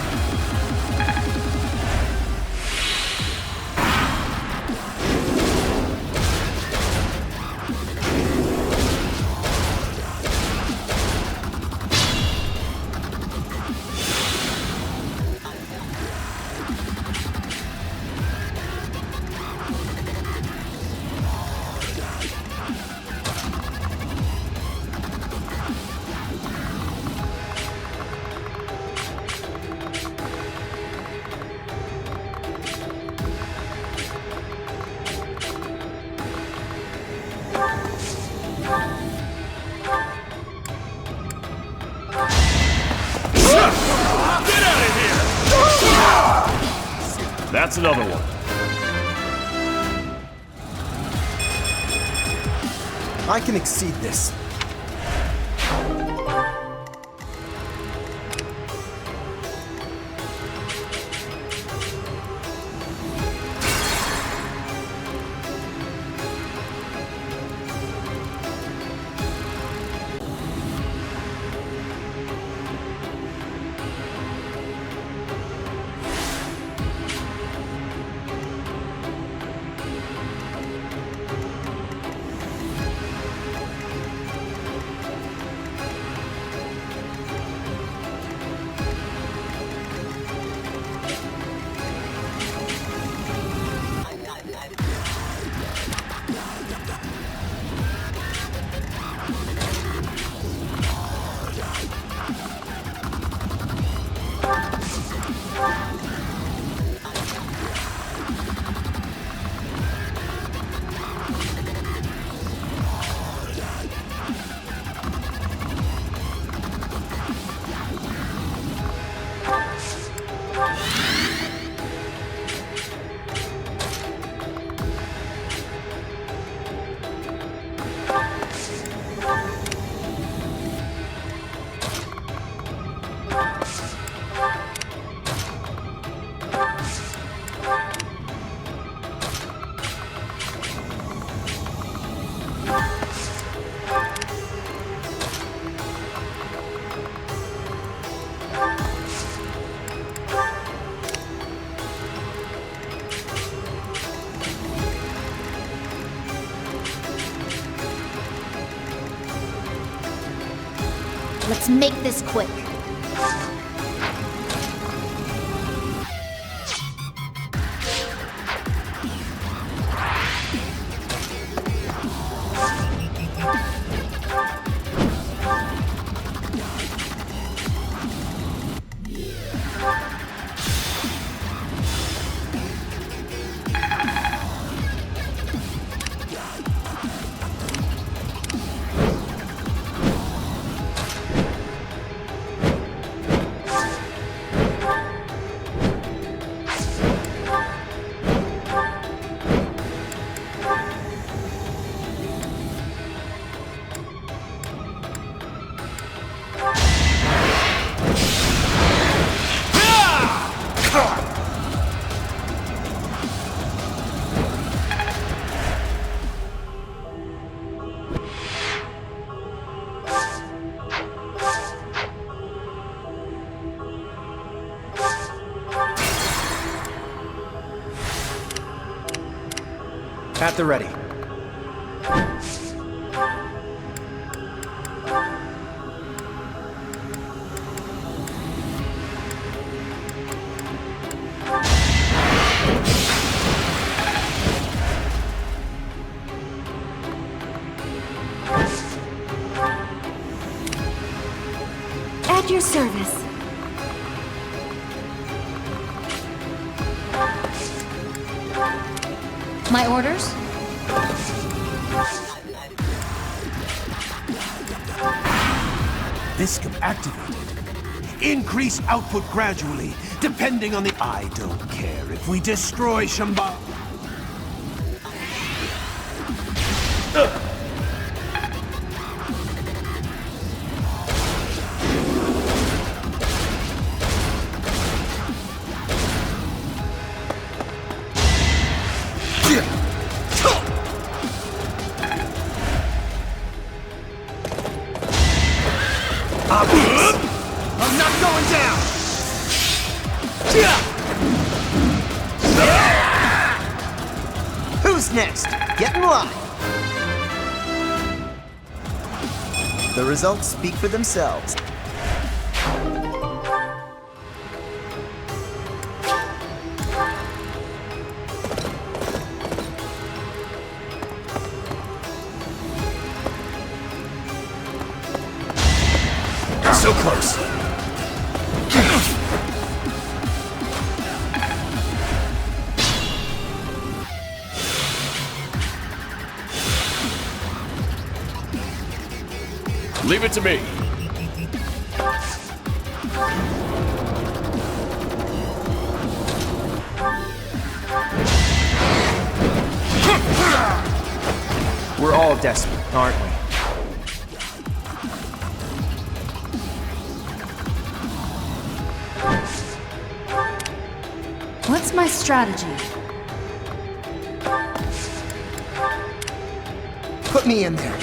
That's another one. I can exceed this. Let's make this quick. At the ready. At your service. My orders? Viscum activated. Increase output gradually, depending on the... I don't care if we destroy Shamba... I'm not going down! Who's next? Get in line! The results speak for themselves. So close. Leave it to me. We're all desperate, aren't we? What's my strategy? Put me in there.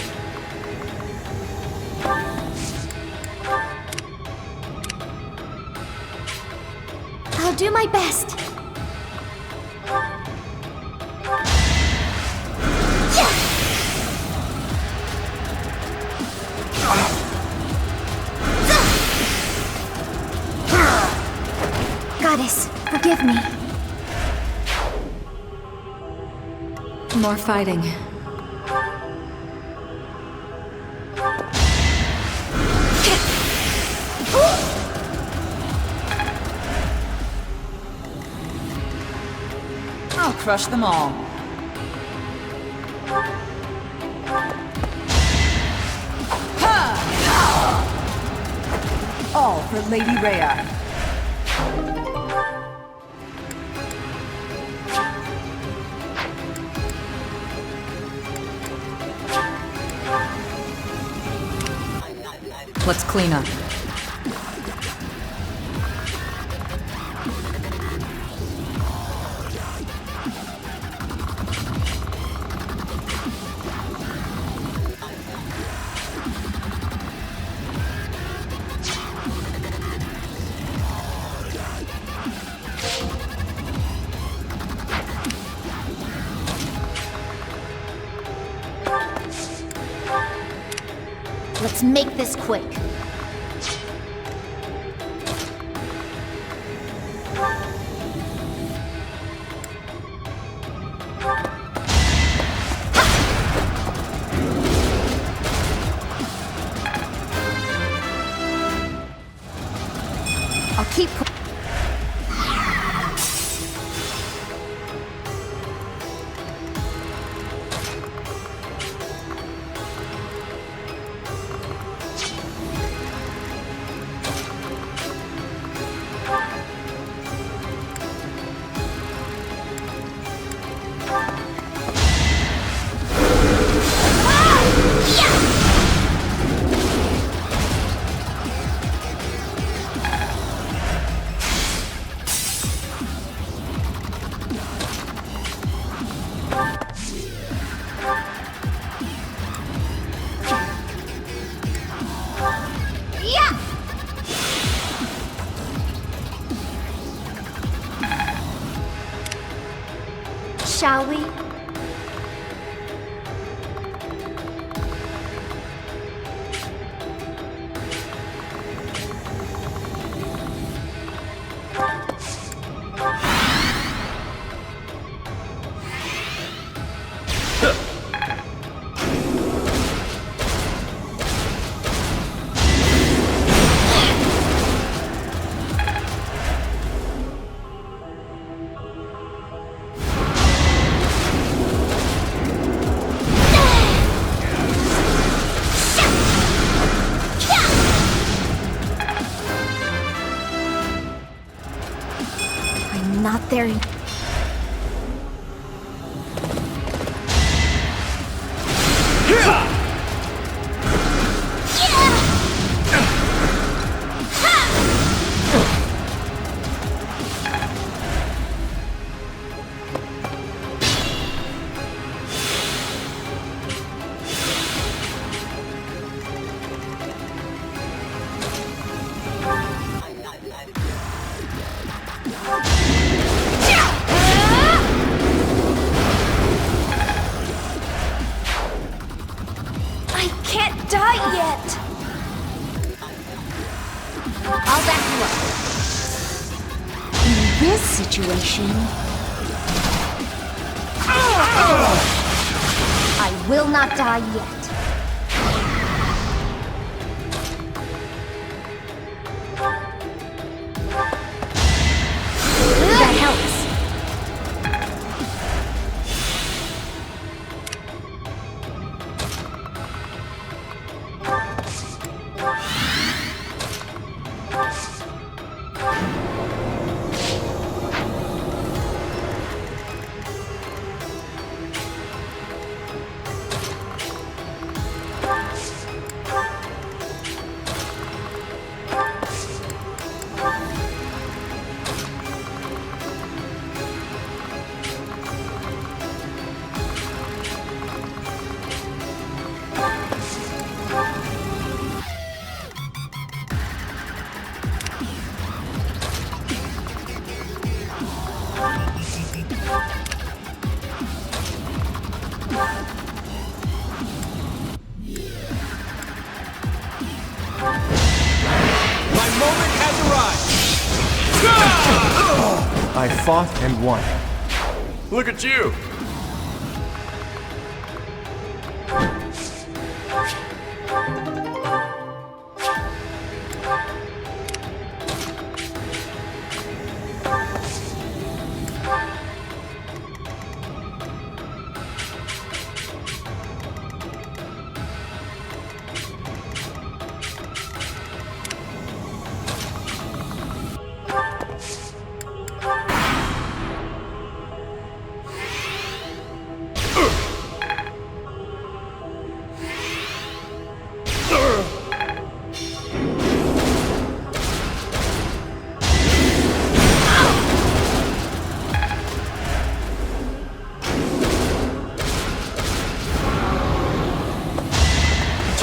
I'll do my best. Goddess, forgive me. More fighting. I'll crush them all. Ha! All for Lady Rhea. Let's clean up. Let's make this quick. I'll keep... Shall we? Not there. In this situation, I will not die yet. That helps. I fought and won. Look at you!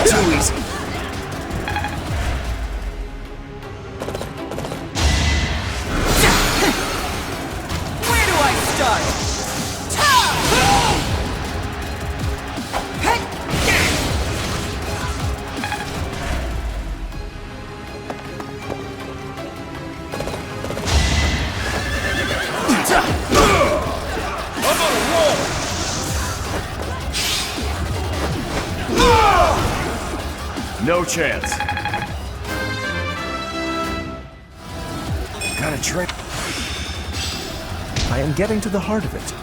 Too easy. Where do I start? I'm on a roll! No chance. Gotta try. I am getting to the heart of it.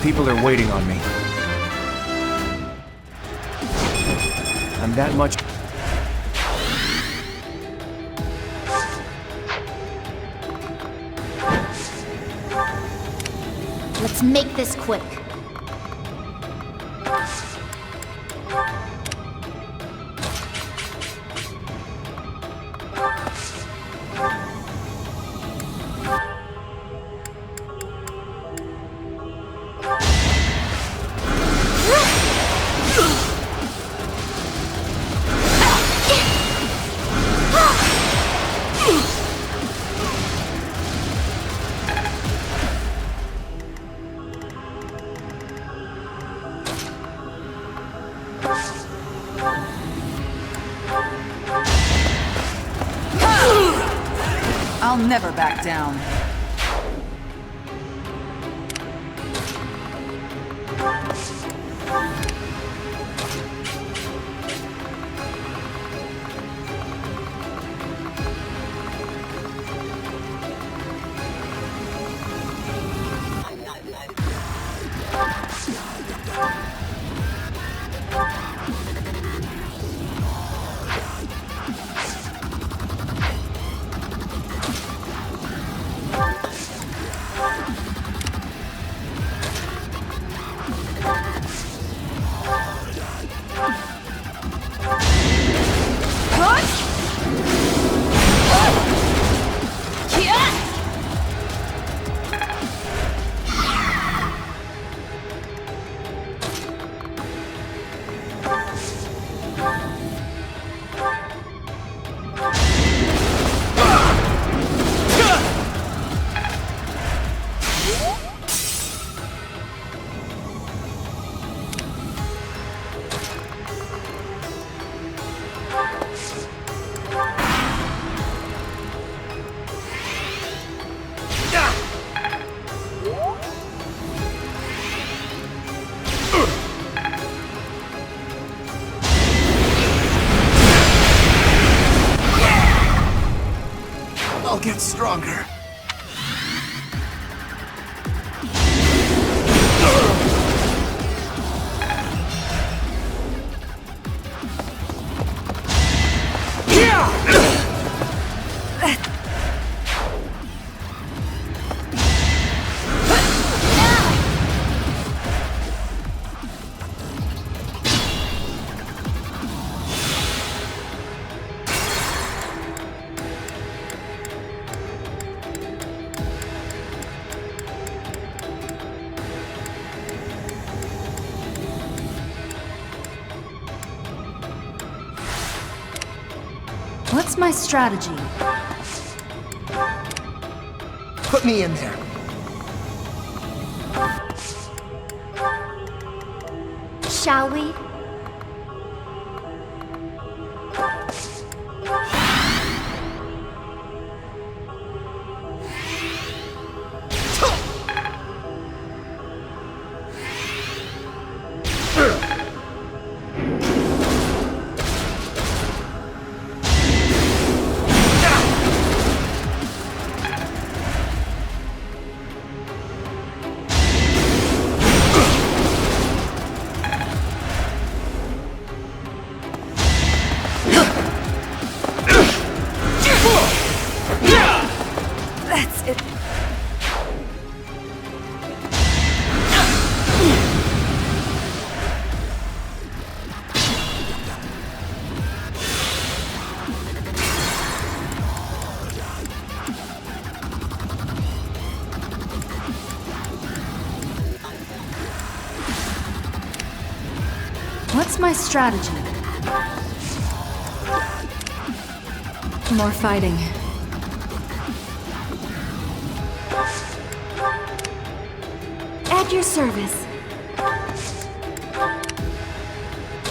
People are waiting on me. I'm that much. Let's make this quick. I'll never back down. I'll get stronger. What's my strategy? Put me in there. Shall we? That's it. What's my strategy? More fighting. At your service.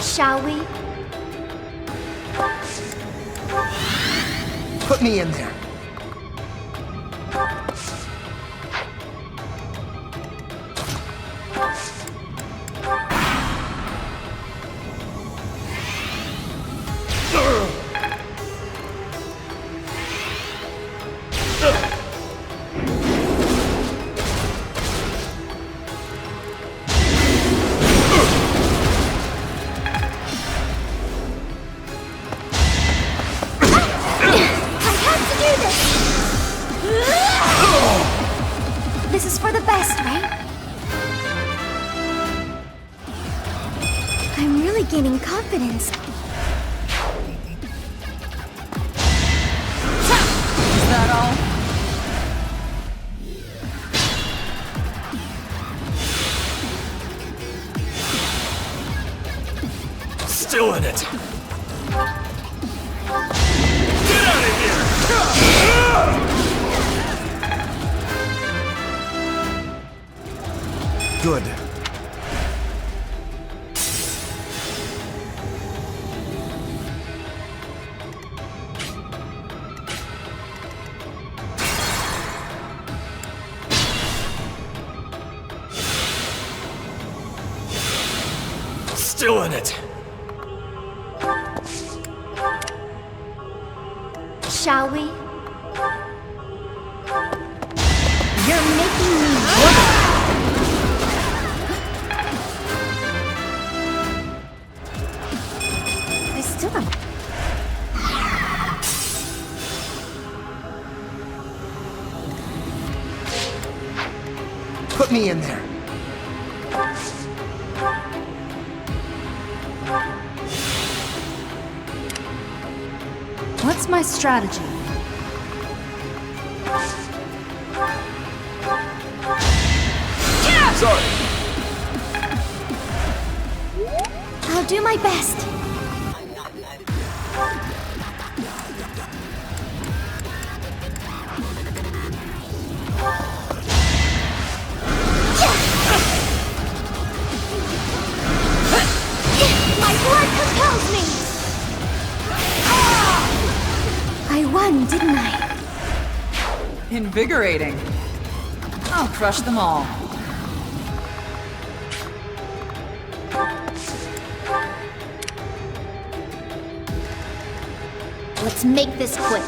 Shall we? Put me in there. This is for the best, right? I'm really gaining confidence. Is that all? Still in it. Get out of here! Good. still in it. Shall we? You're making me work. I still don't. Put me in there. What's my strategy? Sorry. I'll do my best. My blood compels me! I won, didn't I? Invigorating. I'll crush them all. Let's make this quick.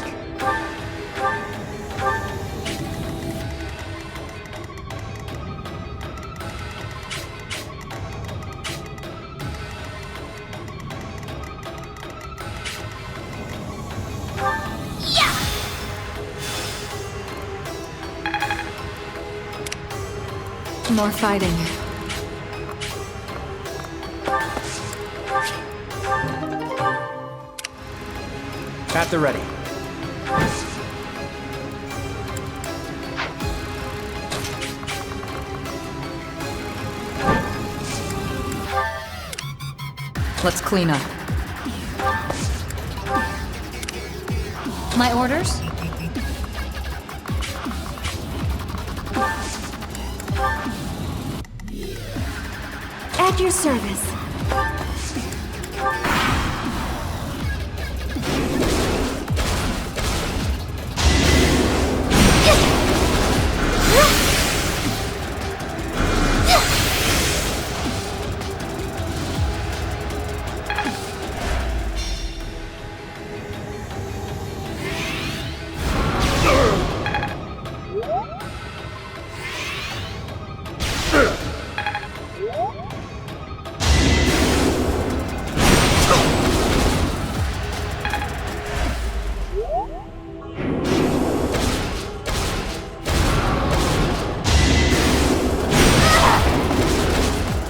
More fighting. At the ready. Let's clean up. My orders? At your service.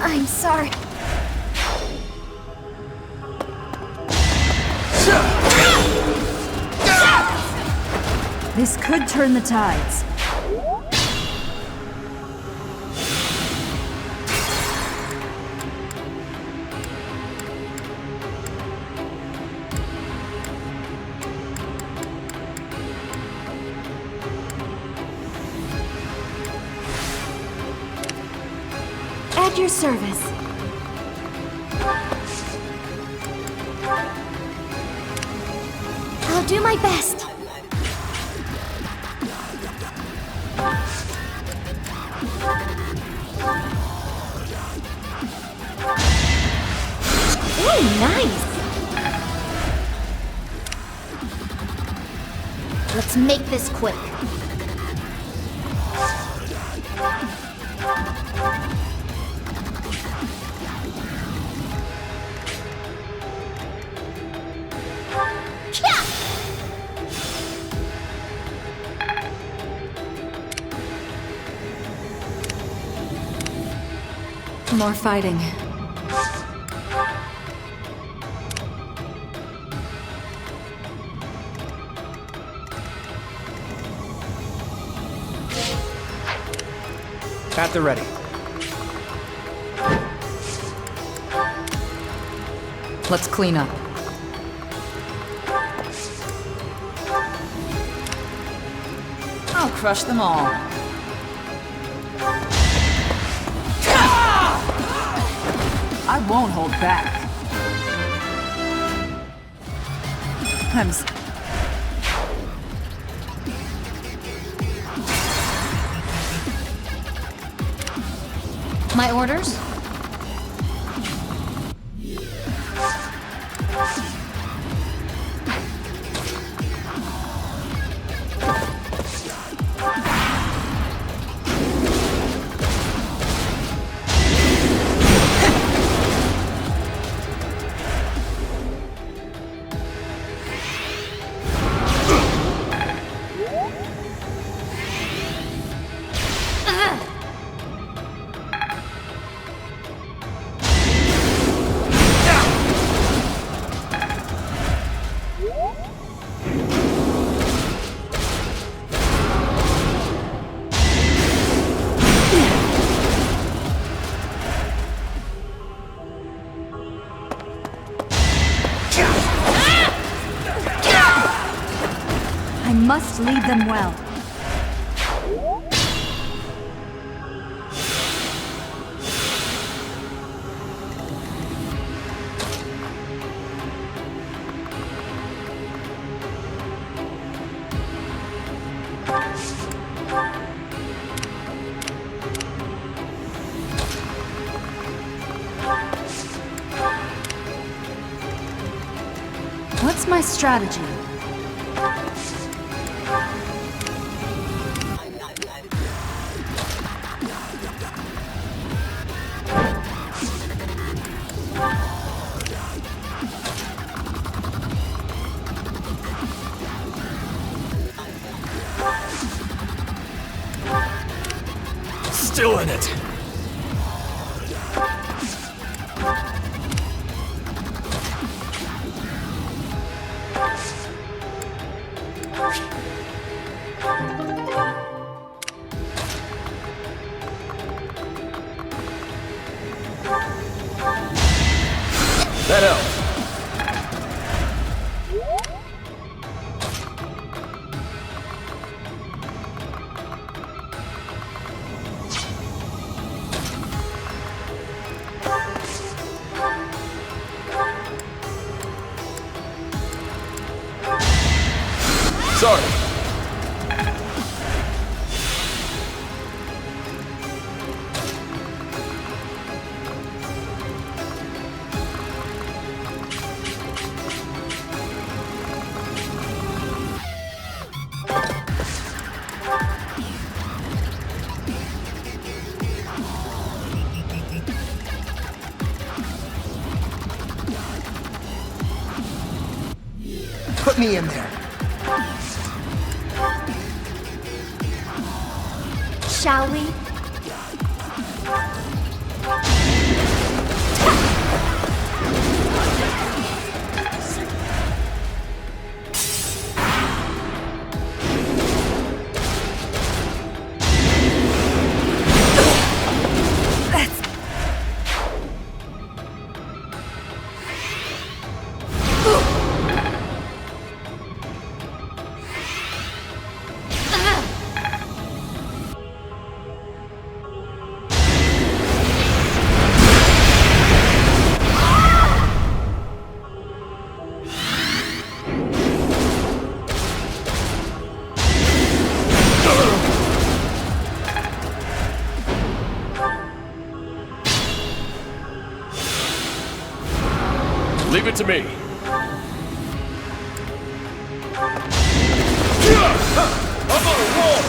I'm sorry. This could turn the tides. At your service. I'll do my best. Ooh, nice. Let's make this quick. More fighting. At the ready. Let's clean up. I'll crush them all. I won't hold back. My orders? I must lead them well. What's my strategy? Still in it. That helps. Sorry. Put me in there. Shall we? Leave it to me. I'm on a roll!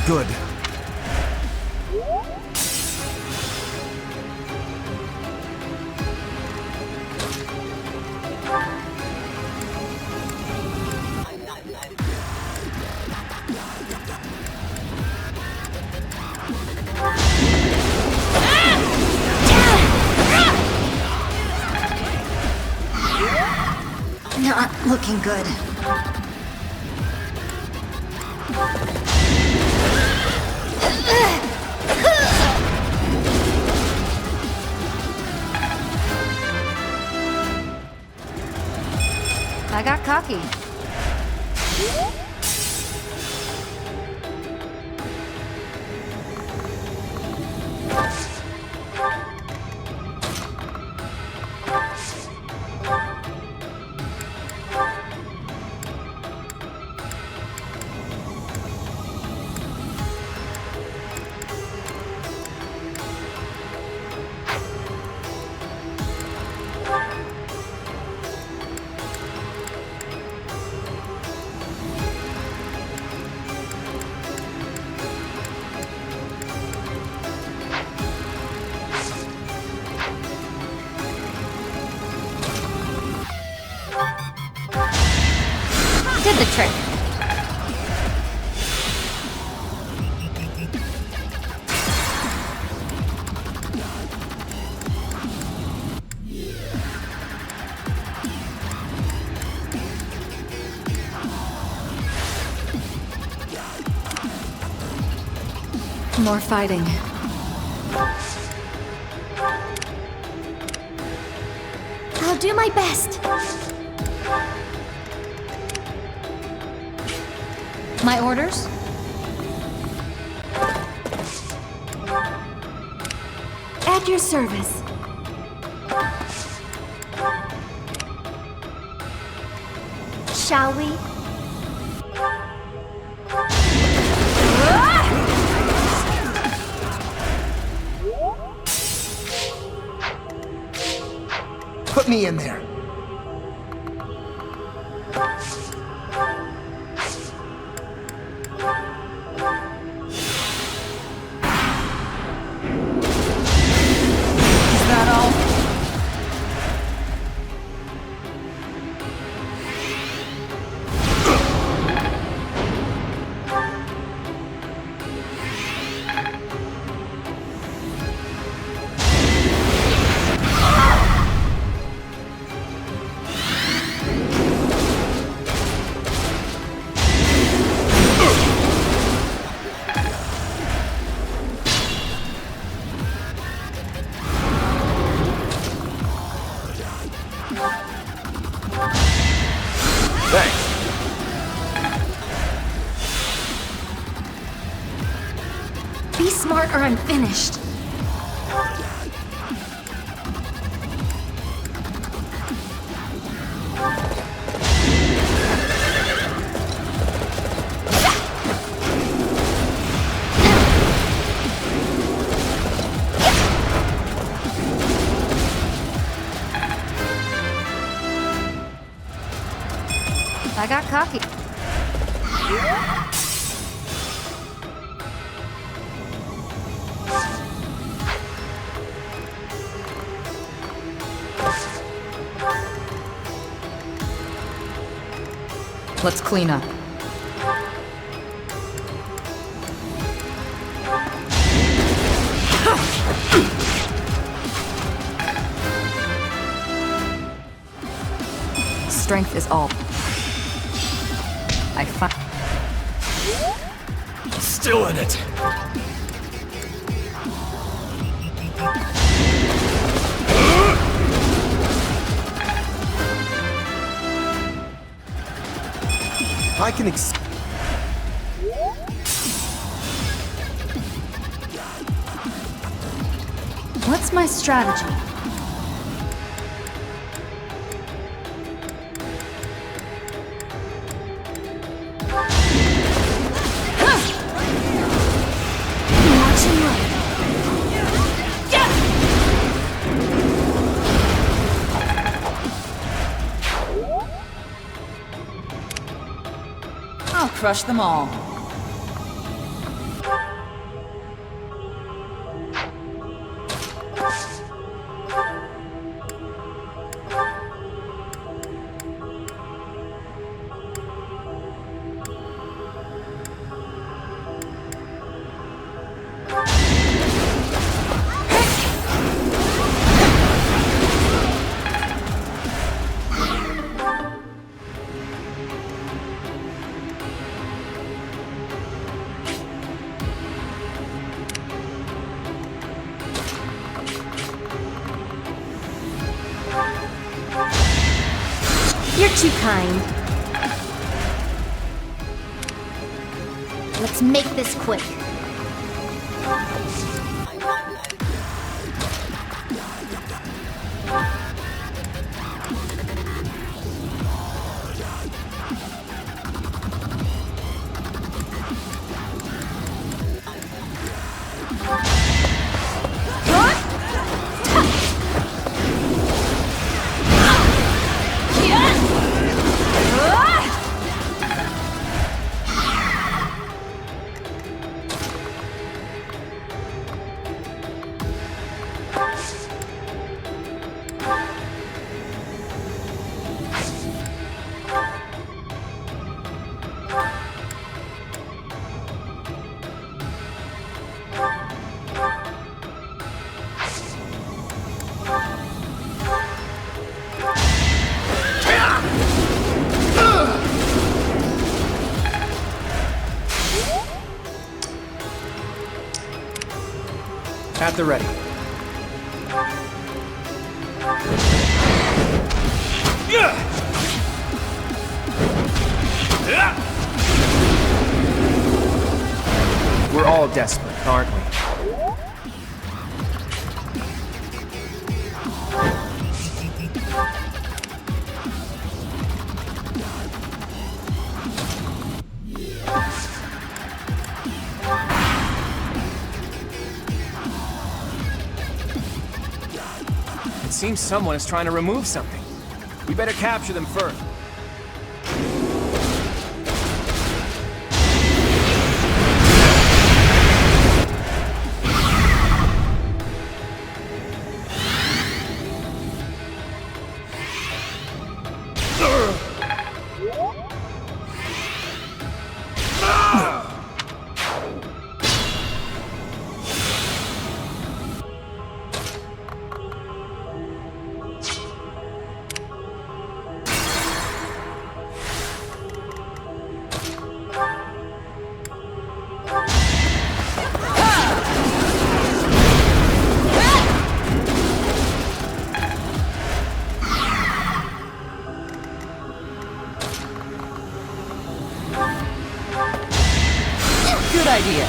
Good. Not looking good. I got cocky. Did the trick. More fighting. I'll do my best. My orders? At your service. Shall we? Put me in there. Is that all? Be smart or I'm finished. I got coffee. Let's clean up. Strength is all. I find. Still in it. I can What's my strategy? I'll crush them all. You're too kind. Let's make this quick. At the ready. desperate, aren't we? It seems someone is trying to remove something. We better capture them first. Good idea.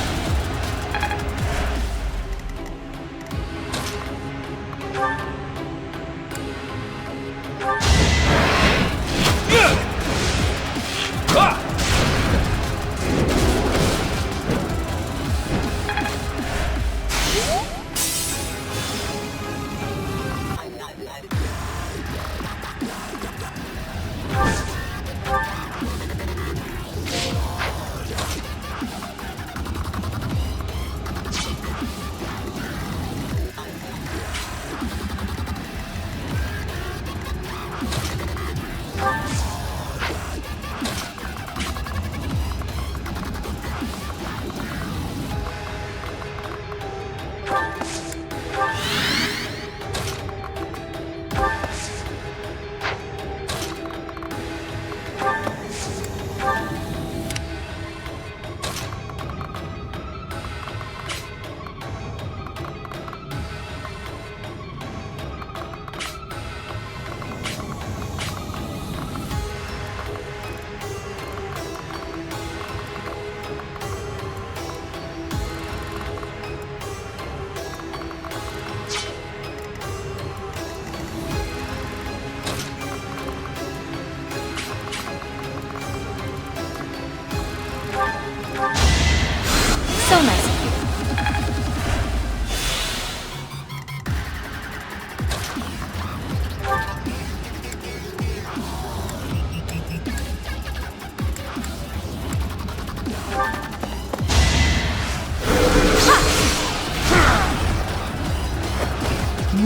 So nice of you.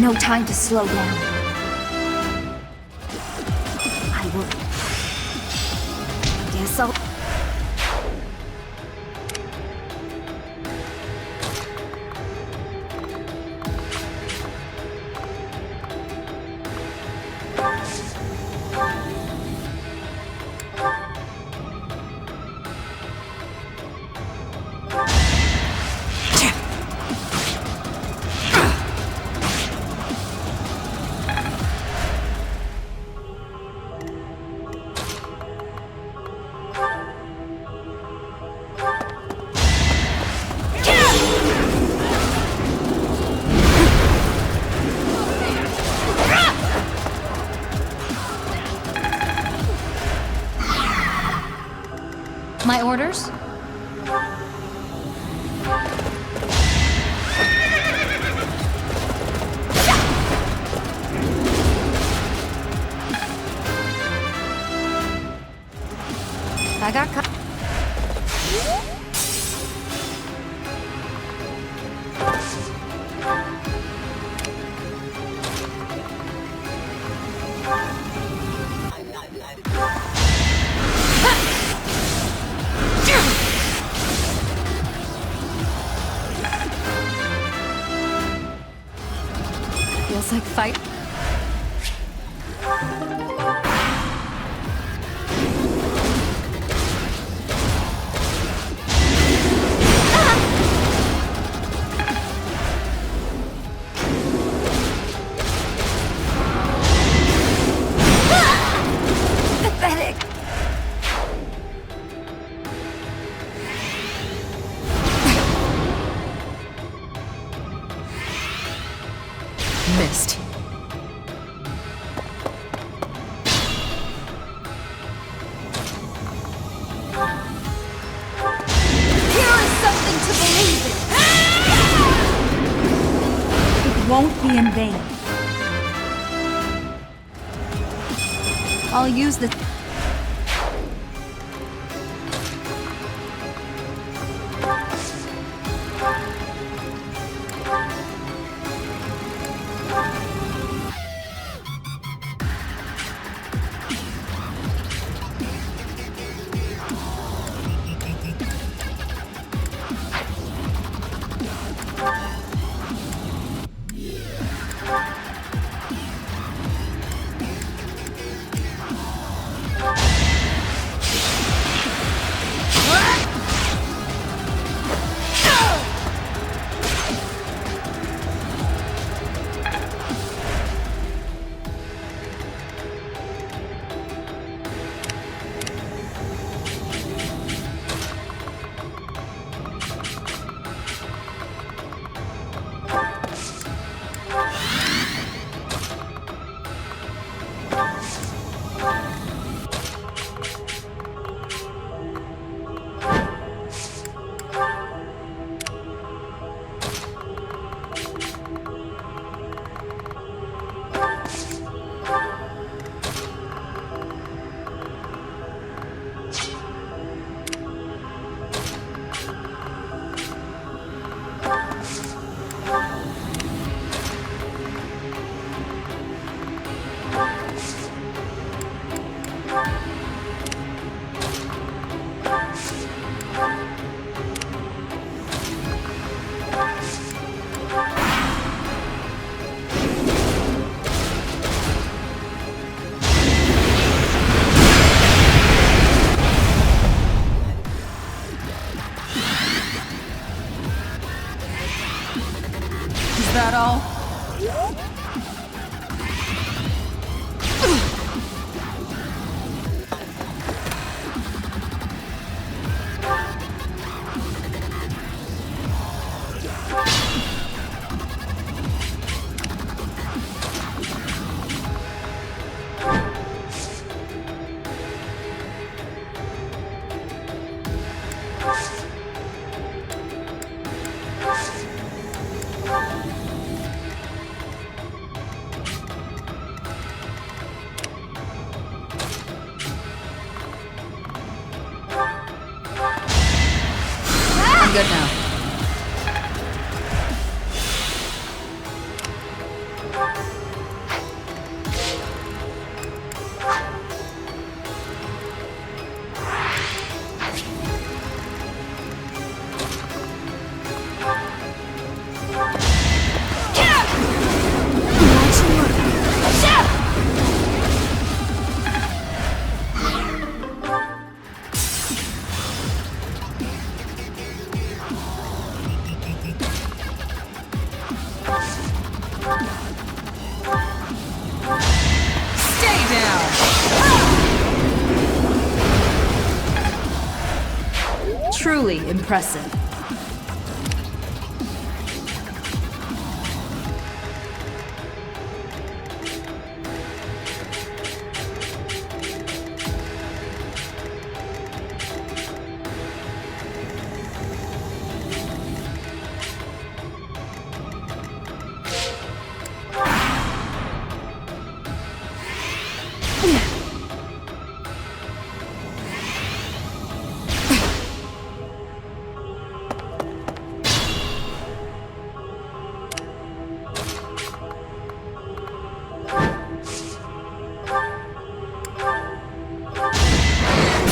No time to slow down. I will... Guess I'll... My orders? I got Feels like fight. pathetic. won't be in vain. I'll use the... Is that all? I'm good now. Truly impressive.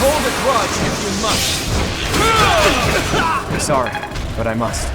Hold a grudge if you must. Sorry, but I must.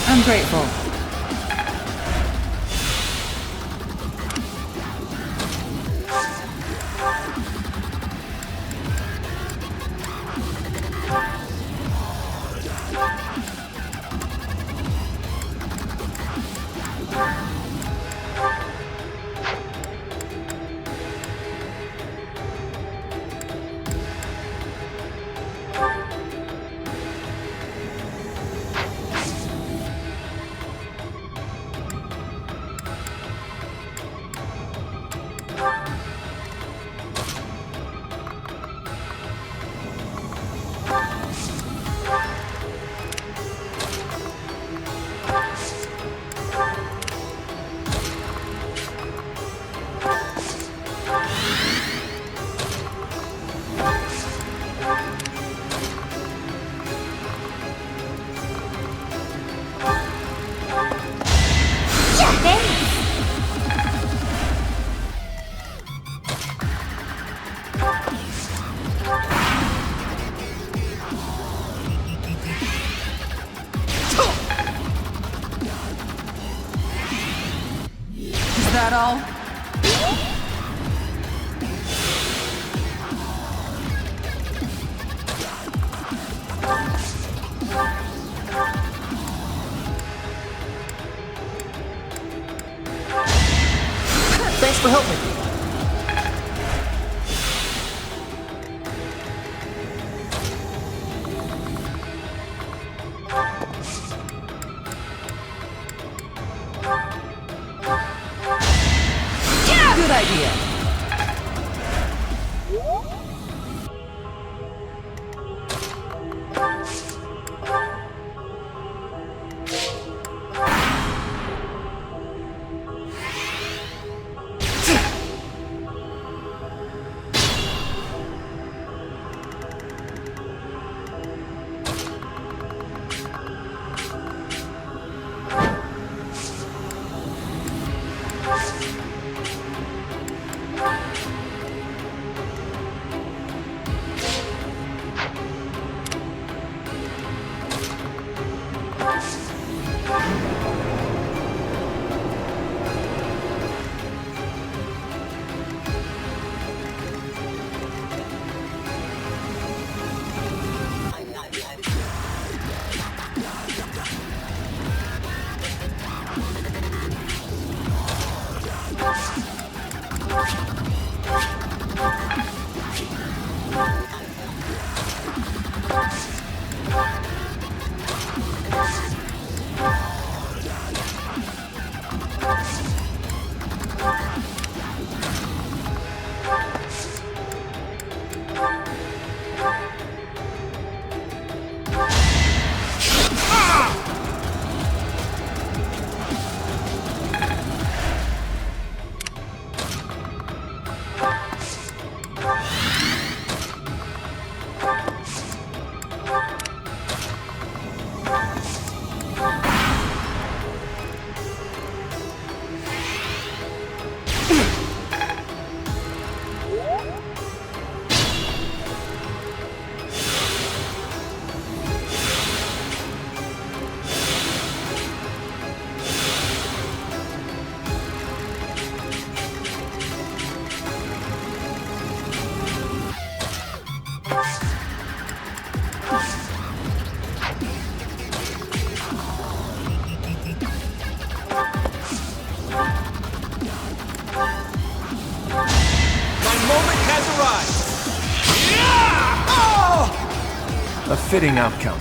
I'm grateful. that all? Thanks for helping. Good idea. A fitting outcome.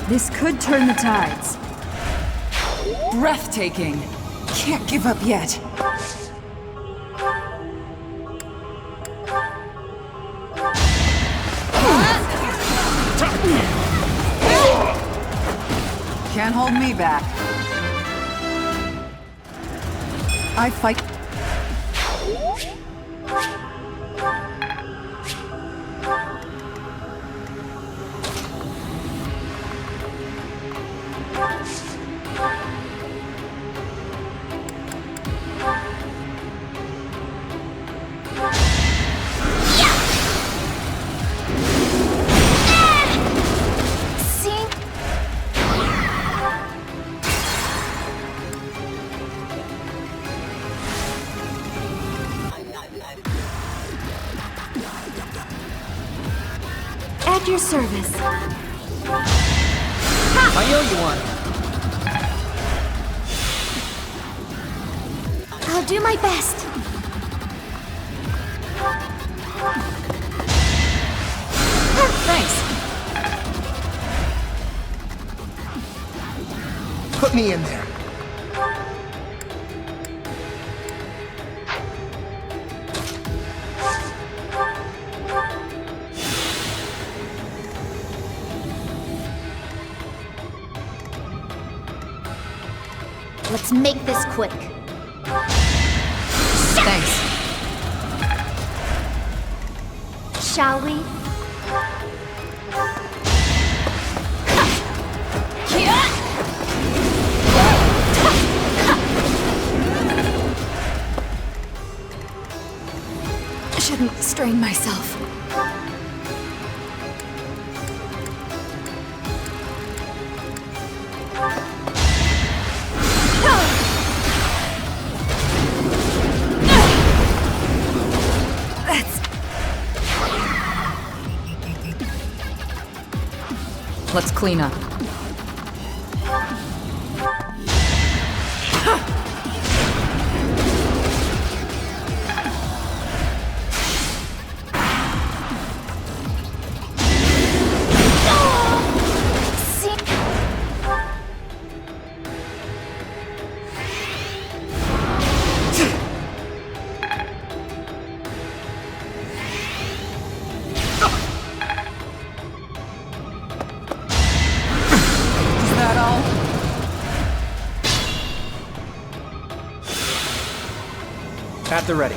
This could turn the tides. Breathtaking. Can't give up yet. Can't hold me back. I fight. At your service. I owe you one. I'll do my best. Thanks. Put me in there. Let's make this quick. Thanks. Shall we? shouldn't strain myself. Let's clean up. At the ready.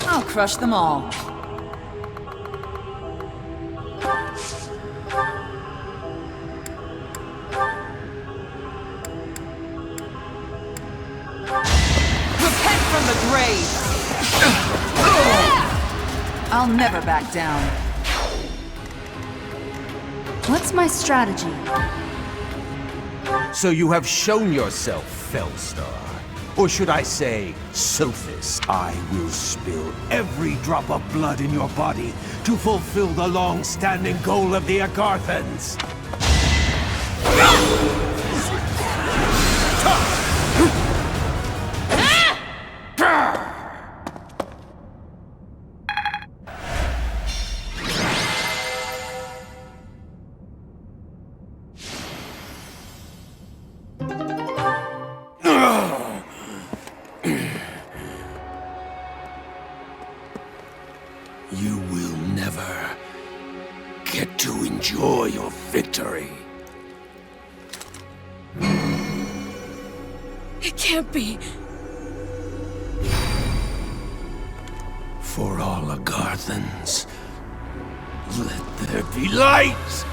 I'll crush them all. Repent from the grave! I'll never back down. What's my strategy? So you have shown yourself, Fellstar. Or should I say, Sophist. I will spill every drop of blood in your body to fulfill the long-standing goal of the Agarthans. You will never get to enjoy your victory. It can't be. For all Agarthans, let there be light!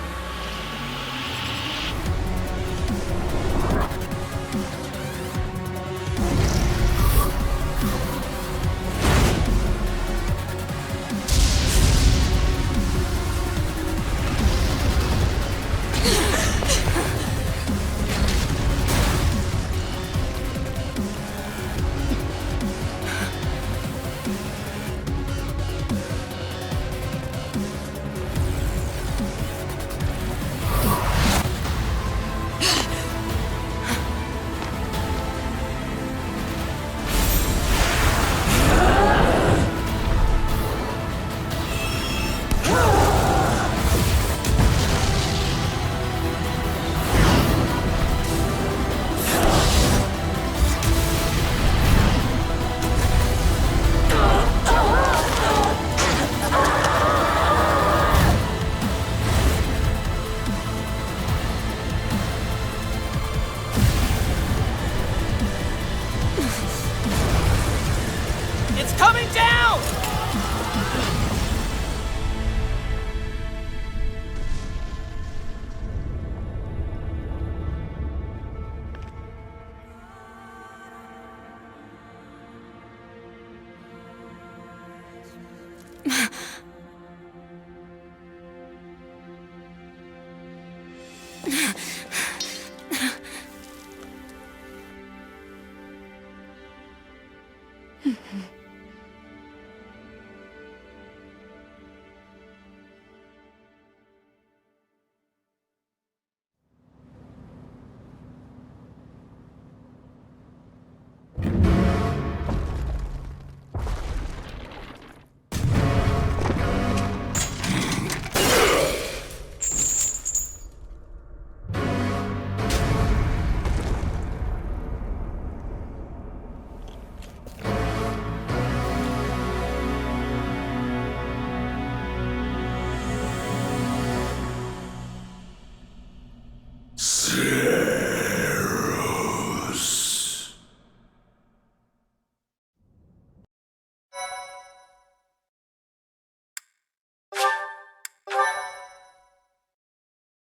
Coming down!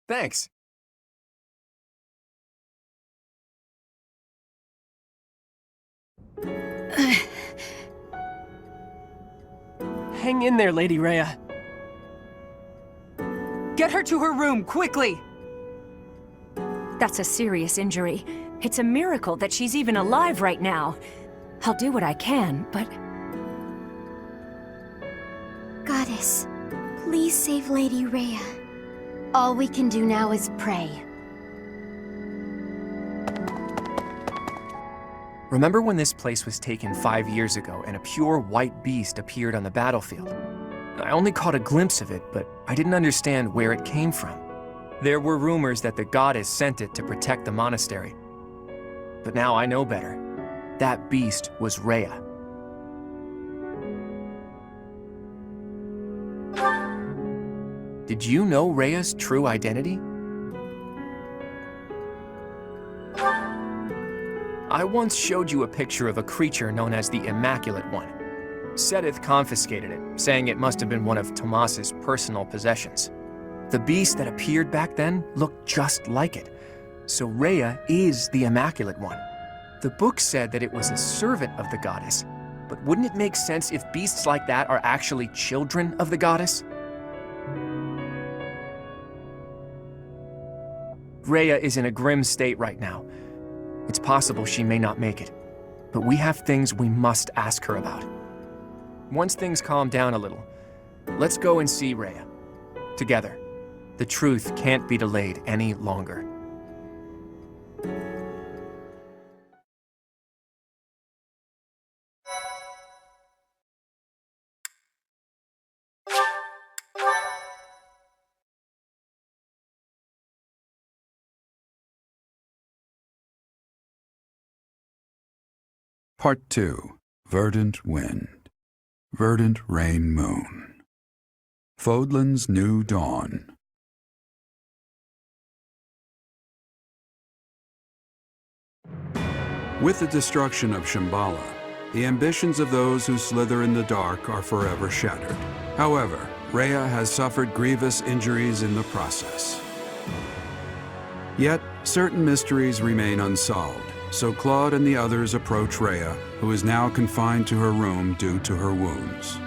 Thanks. Hang in there, Lady Rhea. Get her to her room, quickly! That's a serious injury. It's a miracle that she's even alive right now. I'll do what I can, but... Goddess, please save Lady Rhea. All we can do now is pray. Remember when this place was taken 5 years ago and a pure white beast appeared on the battlefield? I only caught a glimpse of it, but I didn't understand where it came from. There were rumors that the goddess sent it to protect the monastery. But now I know better. That beast was Rhea. Did you know Rhea's true identity? I once showed you a picture of a creature known as the Immaculate One. Sedith confiscated it, saying it must have been one of Tomas's personal possessions. The beast that appeared back then looked just like it, so Rhea is the Immaculate One. The book said that it was a servant of the goddess, but wouldn't it make sense if beasts like that are actually children of the goddess? Rhea is in a grim state right now. It's possible she may not make it, but we have things we must ask her about. Once things calm down a little, let's go and see Rhea. Together. The truth can't be delayed any longer. Part 2. Verdant Wind. Verdant Rain Moon. Fodlan's New Dawn. With the destruction of Shambhala, the ambitions of those who slither in the dark are forever shattered. However, Rhea has suffered grievous injuries in the process. Yet, certain mysteries remain unsolved, so Claude and the others approach Rhea, who is now confined to her room due to her wounds.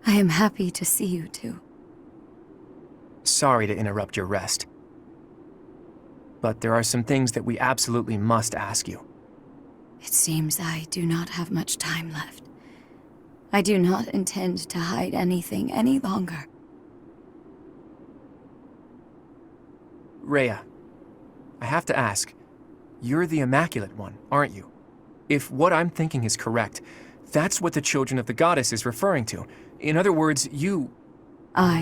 I am happy to see you two. Sorry to interrupt your rest, but there are some things that we absolutely must ask you. It seems I do not have much time left. I do not intend to hide anything any longer. Rhea, I have to ask, you're the Immaculate One, aren't you? If what I'm thinking is correct, that's what the Children of the Goddess is referring to. In other words, you... I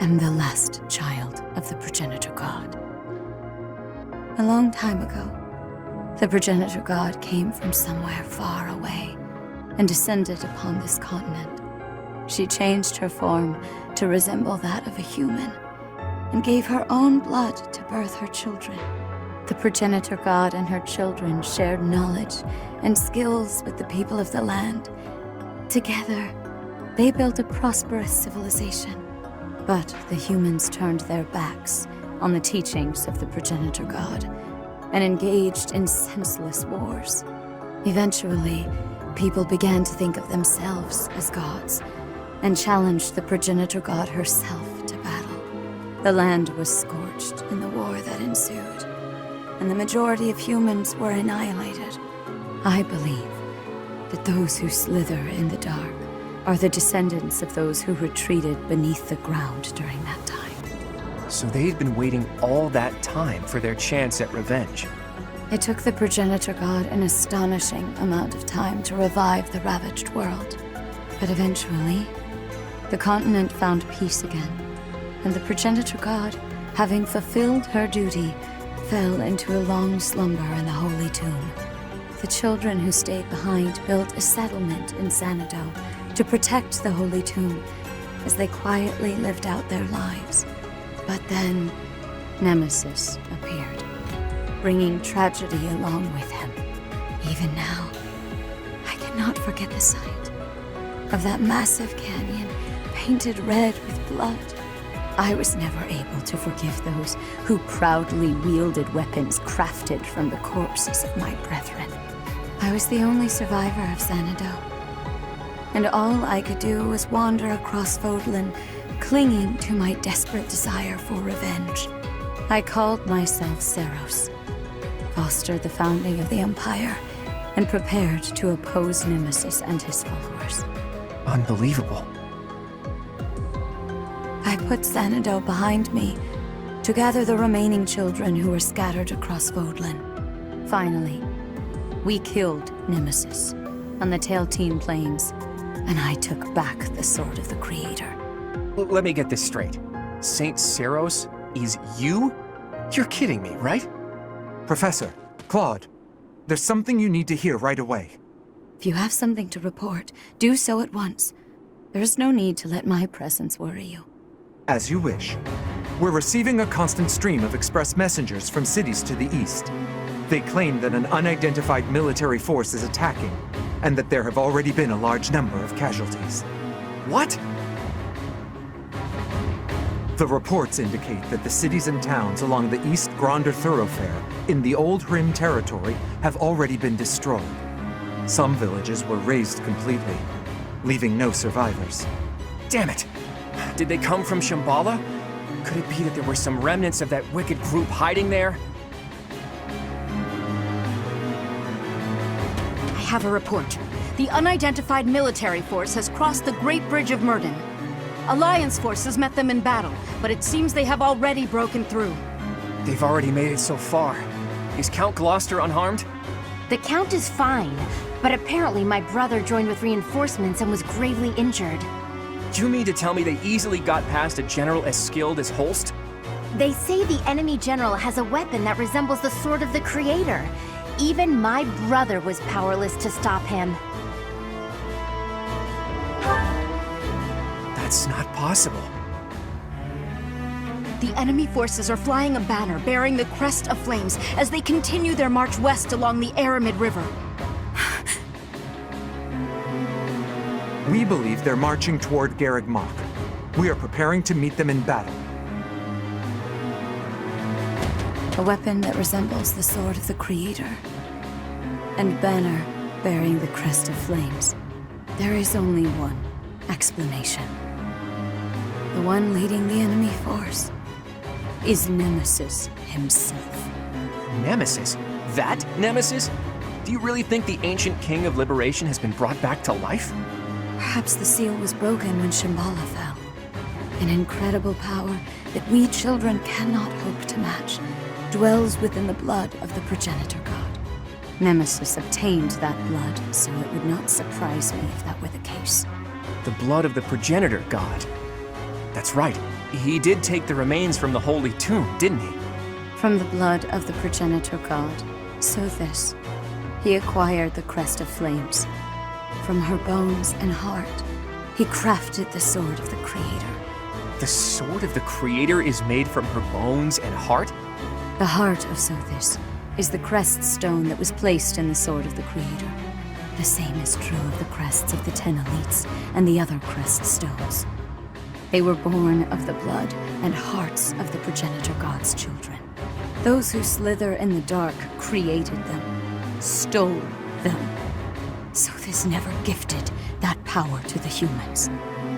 am the last child of the progenitor god. A long time ago, the progenitor god came from somewhere far away and descended upon this continent. She changed her form to resemble that of a human and gave her own blood to birth her children. The progenitor god and her children shared knowledge and skills with the people of the land. Together, they built a prosperous civilization. But the humans turned their backs on the teachings of the progenitor god and engaged in senseless wars. Eventually, people began to think of themselves as gods and challenged the progenitor god herself to battle. The land was scorched in the war that ensued, and the majority of humans were annihilated. I believe that those who slither in the dark are the descendants of those who retreated beneath the ground during that time. So they've been waiting all that time for their chance at revenge. It took the progenitor god an astonishing amount of time to revive the ravaged world. But eventually, the continent found peace again, and the progenitor god, having fulfilled her duty, fell into a long slumber in the holy tomb. the children who stayed behind built a settlement in Xanadu to protect the Holy Tomb as they quietly lived out their lives. But then, Nemesis appeared, bringing tragedy along with him. Even now, I cannot forget the sight of that massive canyon painted red with blood. I was never able to forgive those who proudly wielded weapons crafted from the corpses of my brethren. I was the only survivor of Xanadu, and all I could do was wander across Fodlan, clinging to my desperate desire for revenge. I called myself Seros, fostered the founding of the Empire, and prepared to oppose Nemesis and his followers. Unbelievable. I put Xanadu behind me to gather the remaining children who were scattered across Fodlan. Finally, we killed Nemesis on the Tailteen Plains, and I took back the Sword of the Creator. Let me get this straight. Saint Seros is you? You're kidding me, right? Professor, Claude, there's something you need to hear right away. If you have something to report, do so at once. There is no need to let my presence worry you. As you wish. We're receiving a constant stream of express messengers from cities to the east. They claim that an unidentified military force is attacking, and that there have already been a large number of casualties. What? The reports indicate that the cities and towns along the East Gronder thoroughfare in the Old Rim territory have already been destroyed. Some villages were razed completely, leaving no survivors. Damn it! Did they come from Shambhala? Could it be that there were some remnants of that wicked group hiding there? I have a report. The unidentified military force has crossed the Great Bridge of Murden. Alliance forces met them in battle, but it seems they have already broken through. They've already made it so far. Is Count Gloucester unharmed? The Count is fine, but apparently my brother joined with reinforcements and was gravely injured. Do you mean to tell me they easily got past a general as skilled as Holst? They say the enemy general has a weapon that resembles the Sword of the Creator. Even my brother was powerless to stop him. That's not possible. The enemy forces are flying a banner bearing the crest of flames as they continue their march west along the Aramid River. We believe they're marching toward Garreg Mach. We are preparing to meet them in battle. A weapon that resembles the Sword of the Creator. And banner bearing the crest of flames. There is only one explanation. The one leading the enemy force is Nemesis himself. Nemesis? That Nemesis? Do you really think the ancient king of liberation has been brought back to life? Perhaps the seal was broken when Shambhala fell. An incredible power that we children cannot hope to match dwells within the blood of the progenitor god. Nemesis obtained that blood, so it would not surprise me if that were the case. The blood of the progenitor god. That's right. He did take the remains from the Holy Tomb, didn't he? From the blood of the progenitor god, Sothis, he acquired the crest of flames. From her bones and heart, he crafted the Sword of the Creator. The Sword of the Creator is made from her bones and heart? The heart of Sothis is the crest stone that was placed in the Sword of the Creator. The same is true of the crests of the 10 elites and the other crest stones. They were born of the blood and hearts of the progenitor god's children. Those who slither in the dark created them, stole them. Sothis never gifted that power to the humans.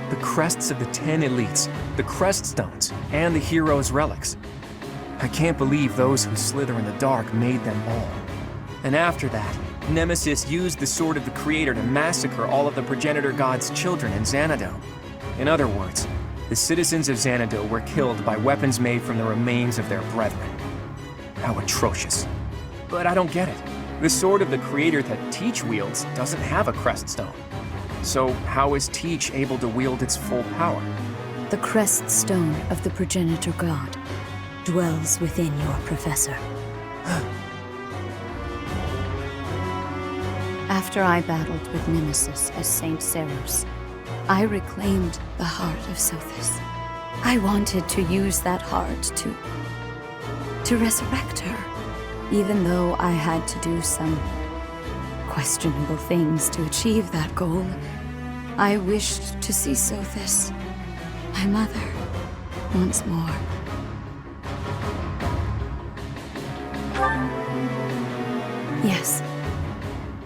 The crests of the 10 elites, the crest stones, and the heroes' relics. I can't believe those who slither in the dark made them all. And after that, Nemesis used the Sword of the Creator to massacre all of the progenitor god's children in Xanadu. In other words, the citizens of Xanadu were killed by weapons made from the remains of their brethren. How atrocious. But I don't get it. The Sword of the Creator that Teach wields doesn't have a crest stone. So how is Teach able to wield its full power? The crest stone of the progenitor god dwells within your professor. After I battled with Nemesis as Saint Seros, I reclaimed the heart of Sothis. I wanted to use that heart to resurrect her, even though I had to do some questionable things to achieve that goal. I wished to see Sothis, my mother, once more. Yes,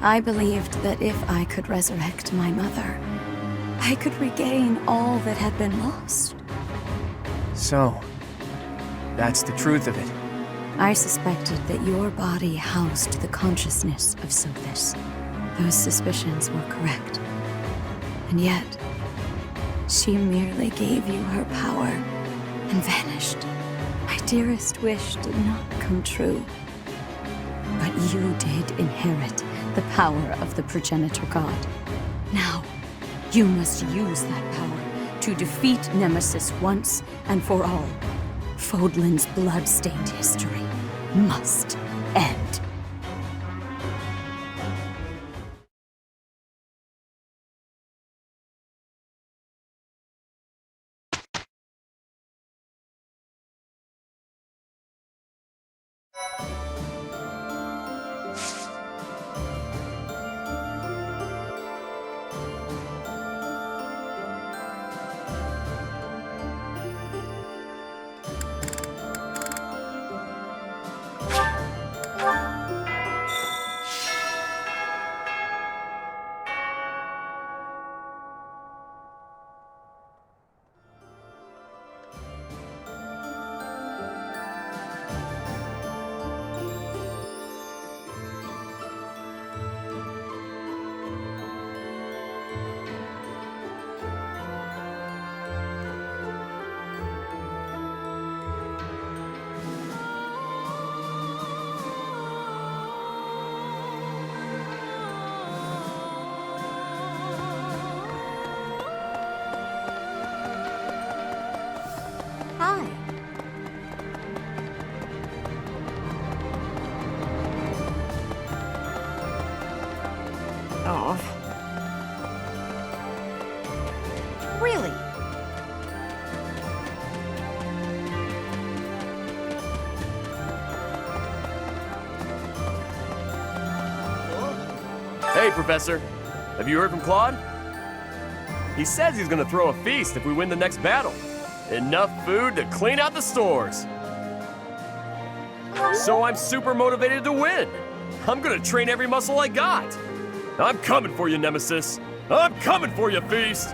I believed that if I could resurrect my mother, I could regain all that had been lost. So, that's the truth of it. I suspected that your body housed the consciousness of Sothis. Those suspicions were correct. And yet, she merely gave you her power and vanished. My dearest wish did not come true. But you did inherit the power of the progenitor god. Now, you must use that power to defeat Nemesis once and for all. Fodlan's blood-stained history must end. Oh. Really? Hey, Professor. Have you heard from Claude? He says he's gonna throw a feast if we win the next battle. Enough food to clean out the stores. So I'm super motivated to win. I'm gonna train every muscle I got. I'm coming for you, Nemesis. I'm coming for you, Feast.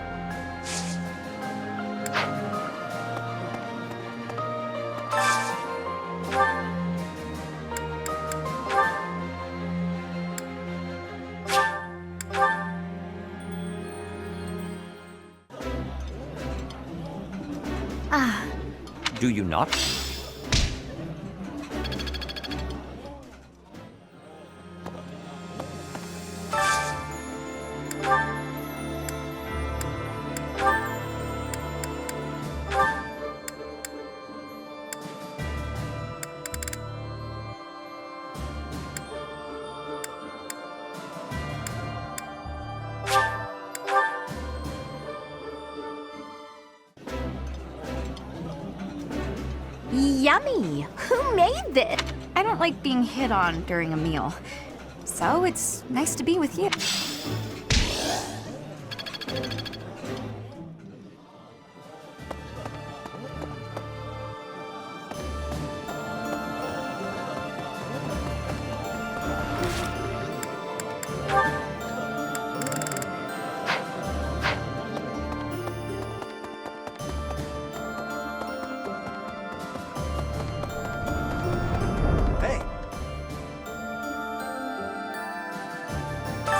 Do you not? Yummy! Who made this? I don't like being hit on during a meal, so it's nice to be with you.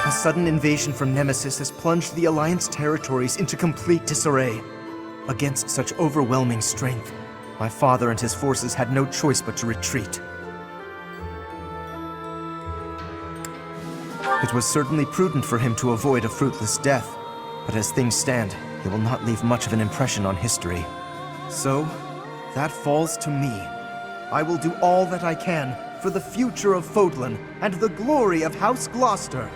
A sudden invasion from Nemesis has plunged the Alliance territories into complete disarray. Against such overwhelming strength, my father and his forces had no choice but to retreat. It was certainly prudent for him to avoid a fruitless death, but as things stand, he will not leave much of an impression on history. So, that falls to me. I will do all that I can for the future of Fodlan and the glory of House Gloucester.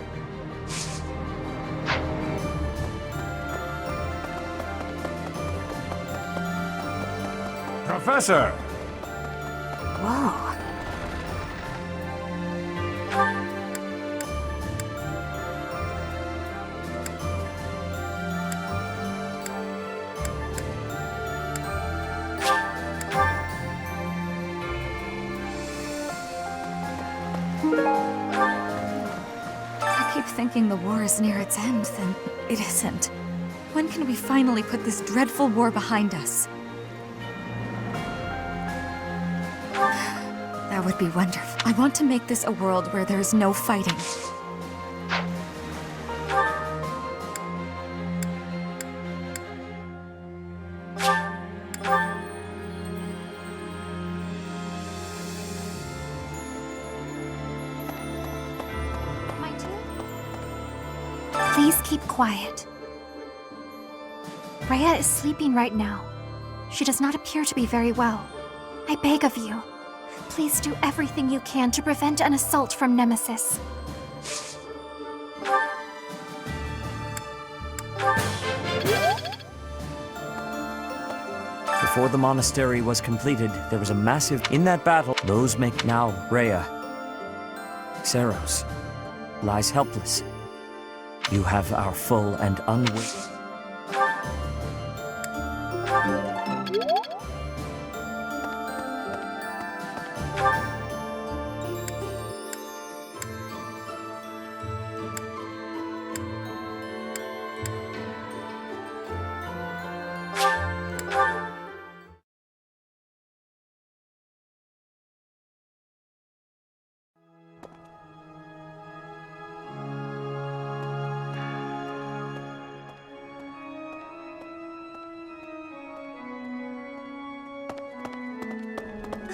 Professor! Whoa. I keep thinking the war is near its end, then it isn't. When can we finally put this dreadful war behind us? That would be wonderful. I want to make this a world where there is no fighting. Please keep quiet. Rhea is sleeping right now. She does not appear to be very well. I beg of you, please do everything you can to prevent an assault from Nemesis. Before the monastery was completed, there was a massive... In that battle, those make now Rhea. Xeros lies helpless. You have our full and unwavering...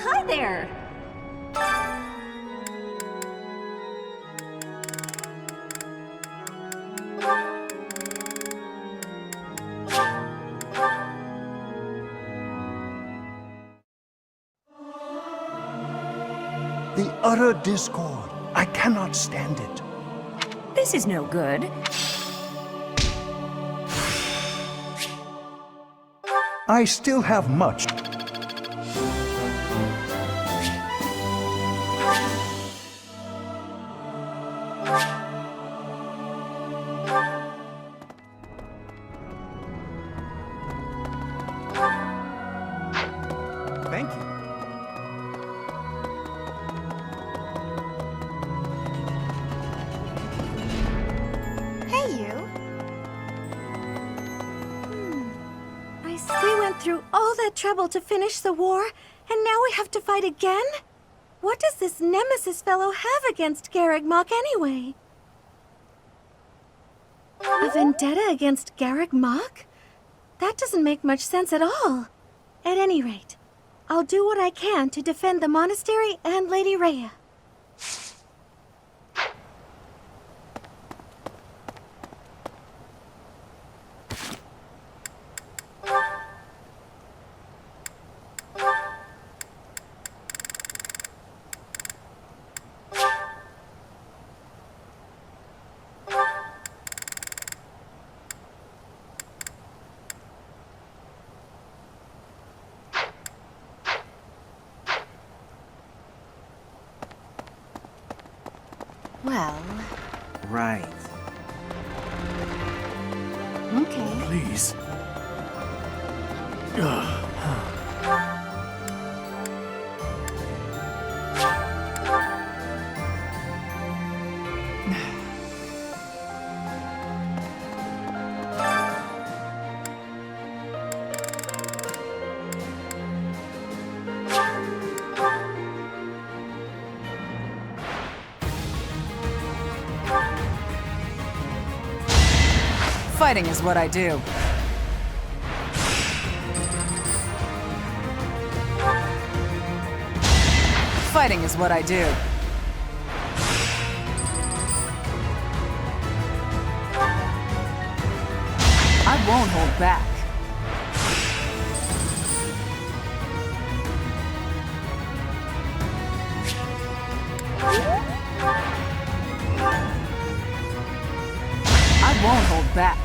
Hi there! The utter discord. I cannot stand it. This is no good. I still have much. Thank you. Hey, you. We went through all that trouble to finish the war, and now we have to fight again? What does this Nemesis fellow have against Garreg Mach anyway? A vendetta against Garreg Mach? That doesn't make much sense at all. At any rate, I'll do what I can to defend the monastery and Lady Rhea. Well, Right. okay. Please. Fighting is what I do. Fighting is what I do. I won't hold back. I won't hold back.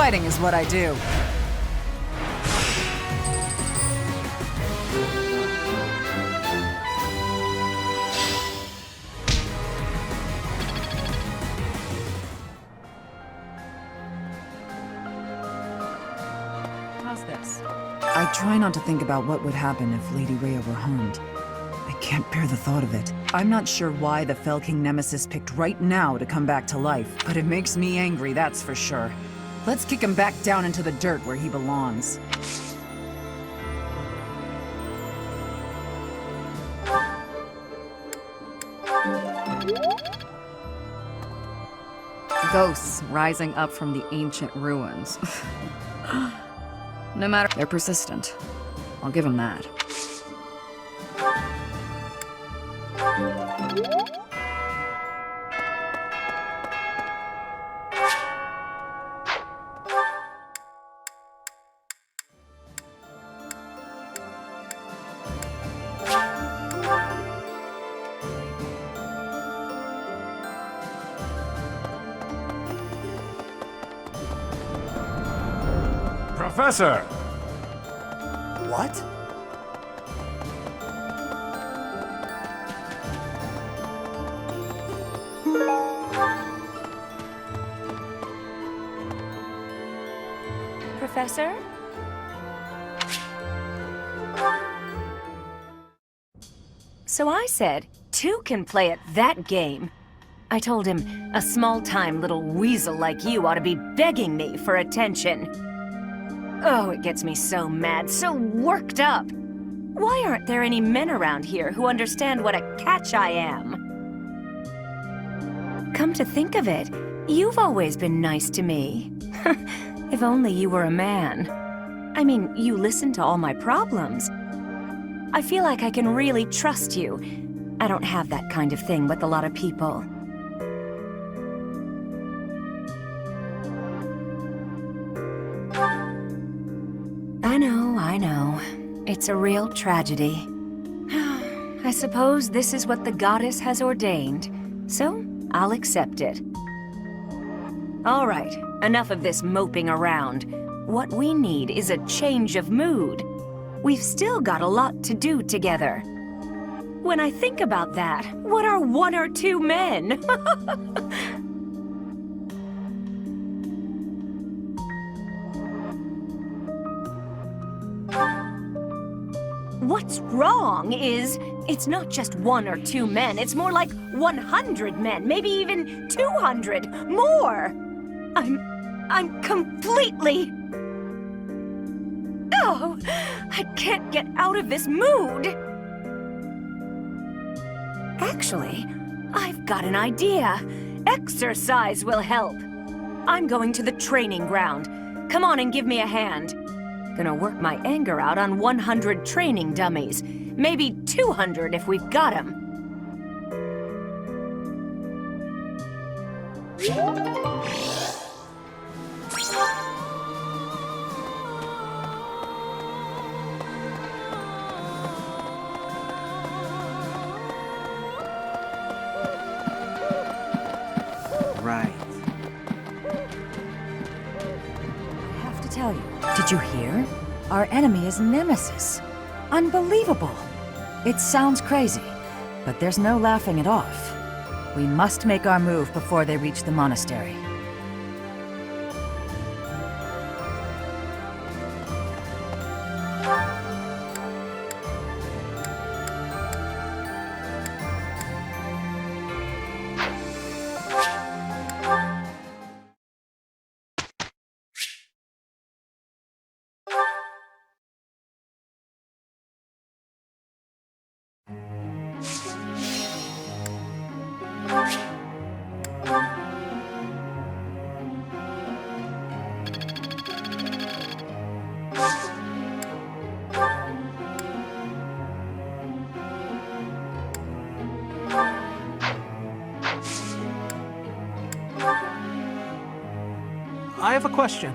Fighting is what I do. How's this? I try not to think about what would happen if Lady Rhea were harmed. I can't bear the thought of it. I'm not sure why the Fell King Nemesis picked right now to come back to life, but it makes me angry, that's for sure. Let's kick him back down into the dirt where he belongs. Ghosts rising up from the ancient ruins. No matter, they're persistent. I'll give them that. Professor! What? Professor? So I said, two can play at that game. I told him, a small-time little weasel like you ought to be begging me for attention. Oh, it gets me so mad, so worked up. Why aren't there any men around here who understand what a catch I am? Come to think of it, you've always been nice to me. If only you were a man. I mean, you listen to all my problems. I feel like I can really trust you. I don't have that kind of thing with a lot of people. I know. It's a real tragedy. I suppose this is what the goddess has ordained, so I'll accept it. All right, enough of this moping around. What we need is a change of mood. We've still got a lot to do together. When I think about that, what are one or two men? What's wrong is, it's not just one or two men, it's more like 100 men, maybe even 200, more! I'm completely... Oh, I can't get out of this mood! Actually, I've got an idea. Exercise will help. I'm going to the training ground. Come on and give me a hand. Gonna work my anger out on 100 training dummies. Maybe 200 if we've got 'em. Right. I have to tell you, did you hear? Our enemy is Nemesis. Unbelievable. It sounds crazy, but there's no laughing it off. We must make our move before they reach the monastery. I have a question.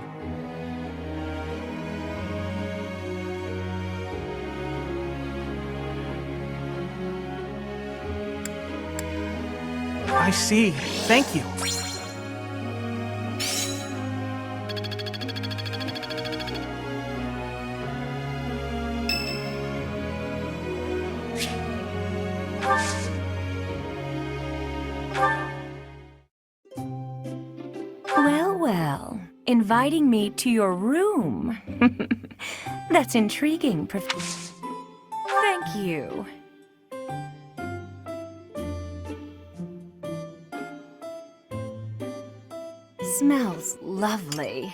I see. Thank you. Well, well. Inviting me to your room. That's intriguing, Thank you. Smells lovely.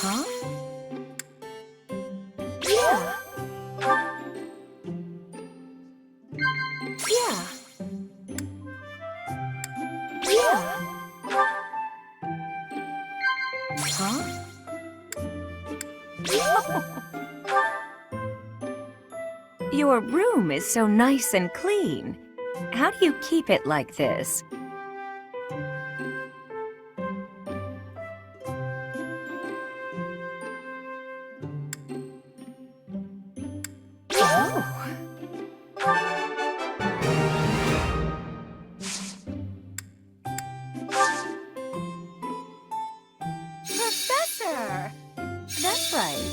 Huh? Yeah. Yeah. Yeah. Huh? Your room is so nice and clean. How do you keep it like this? Professor! That's right.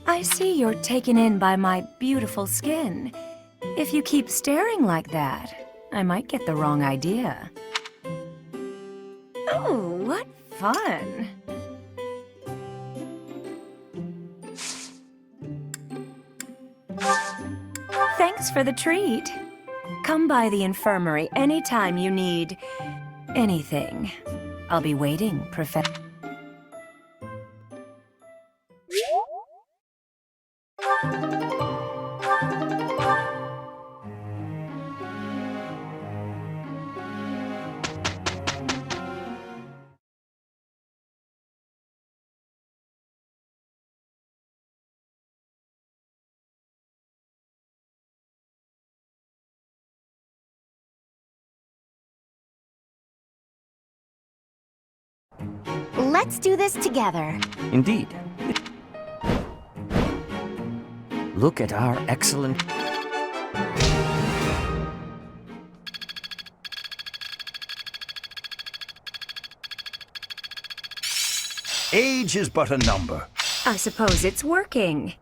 I see you're taken in by my beautiful skin. If you keep staring like that, I might get the wrong idea. Oh, what fun! Thanks for the treat. Come by the infirmary anytime you need anything. I'll be waiting, Professor. Let's do this together. Indeed. Look at our excellent... Age is but a number. I suppose it's working.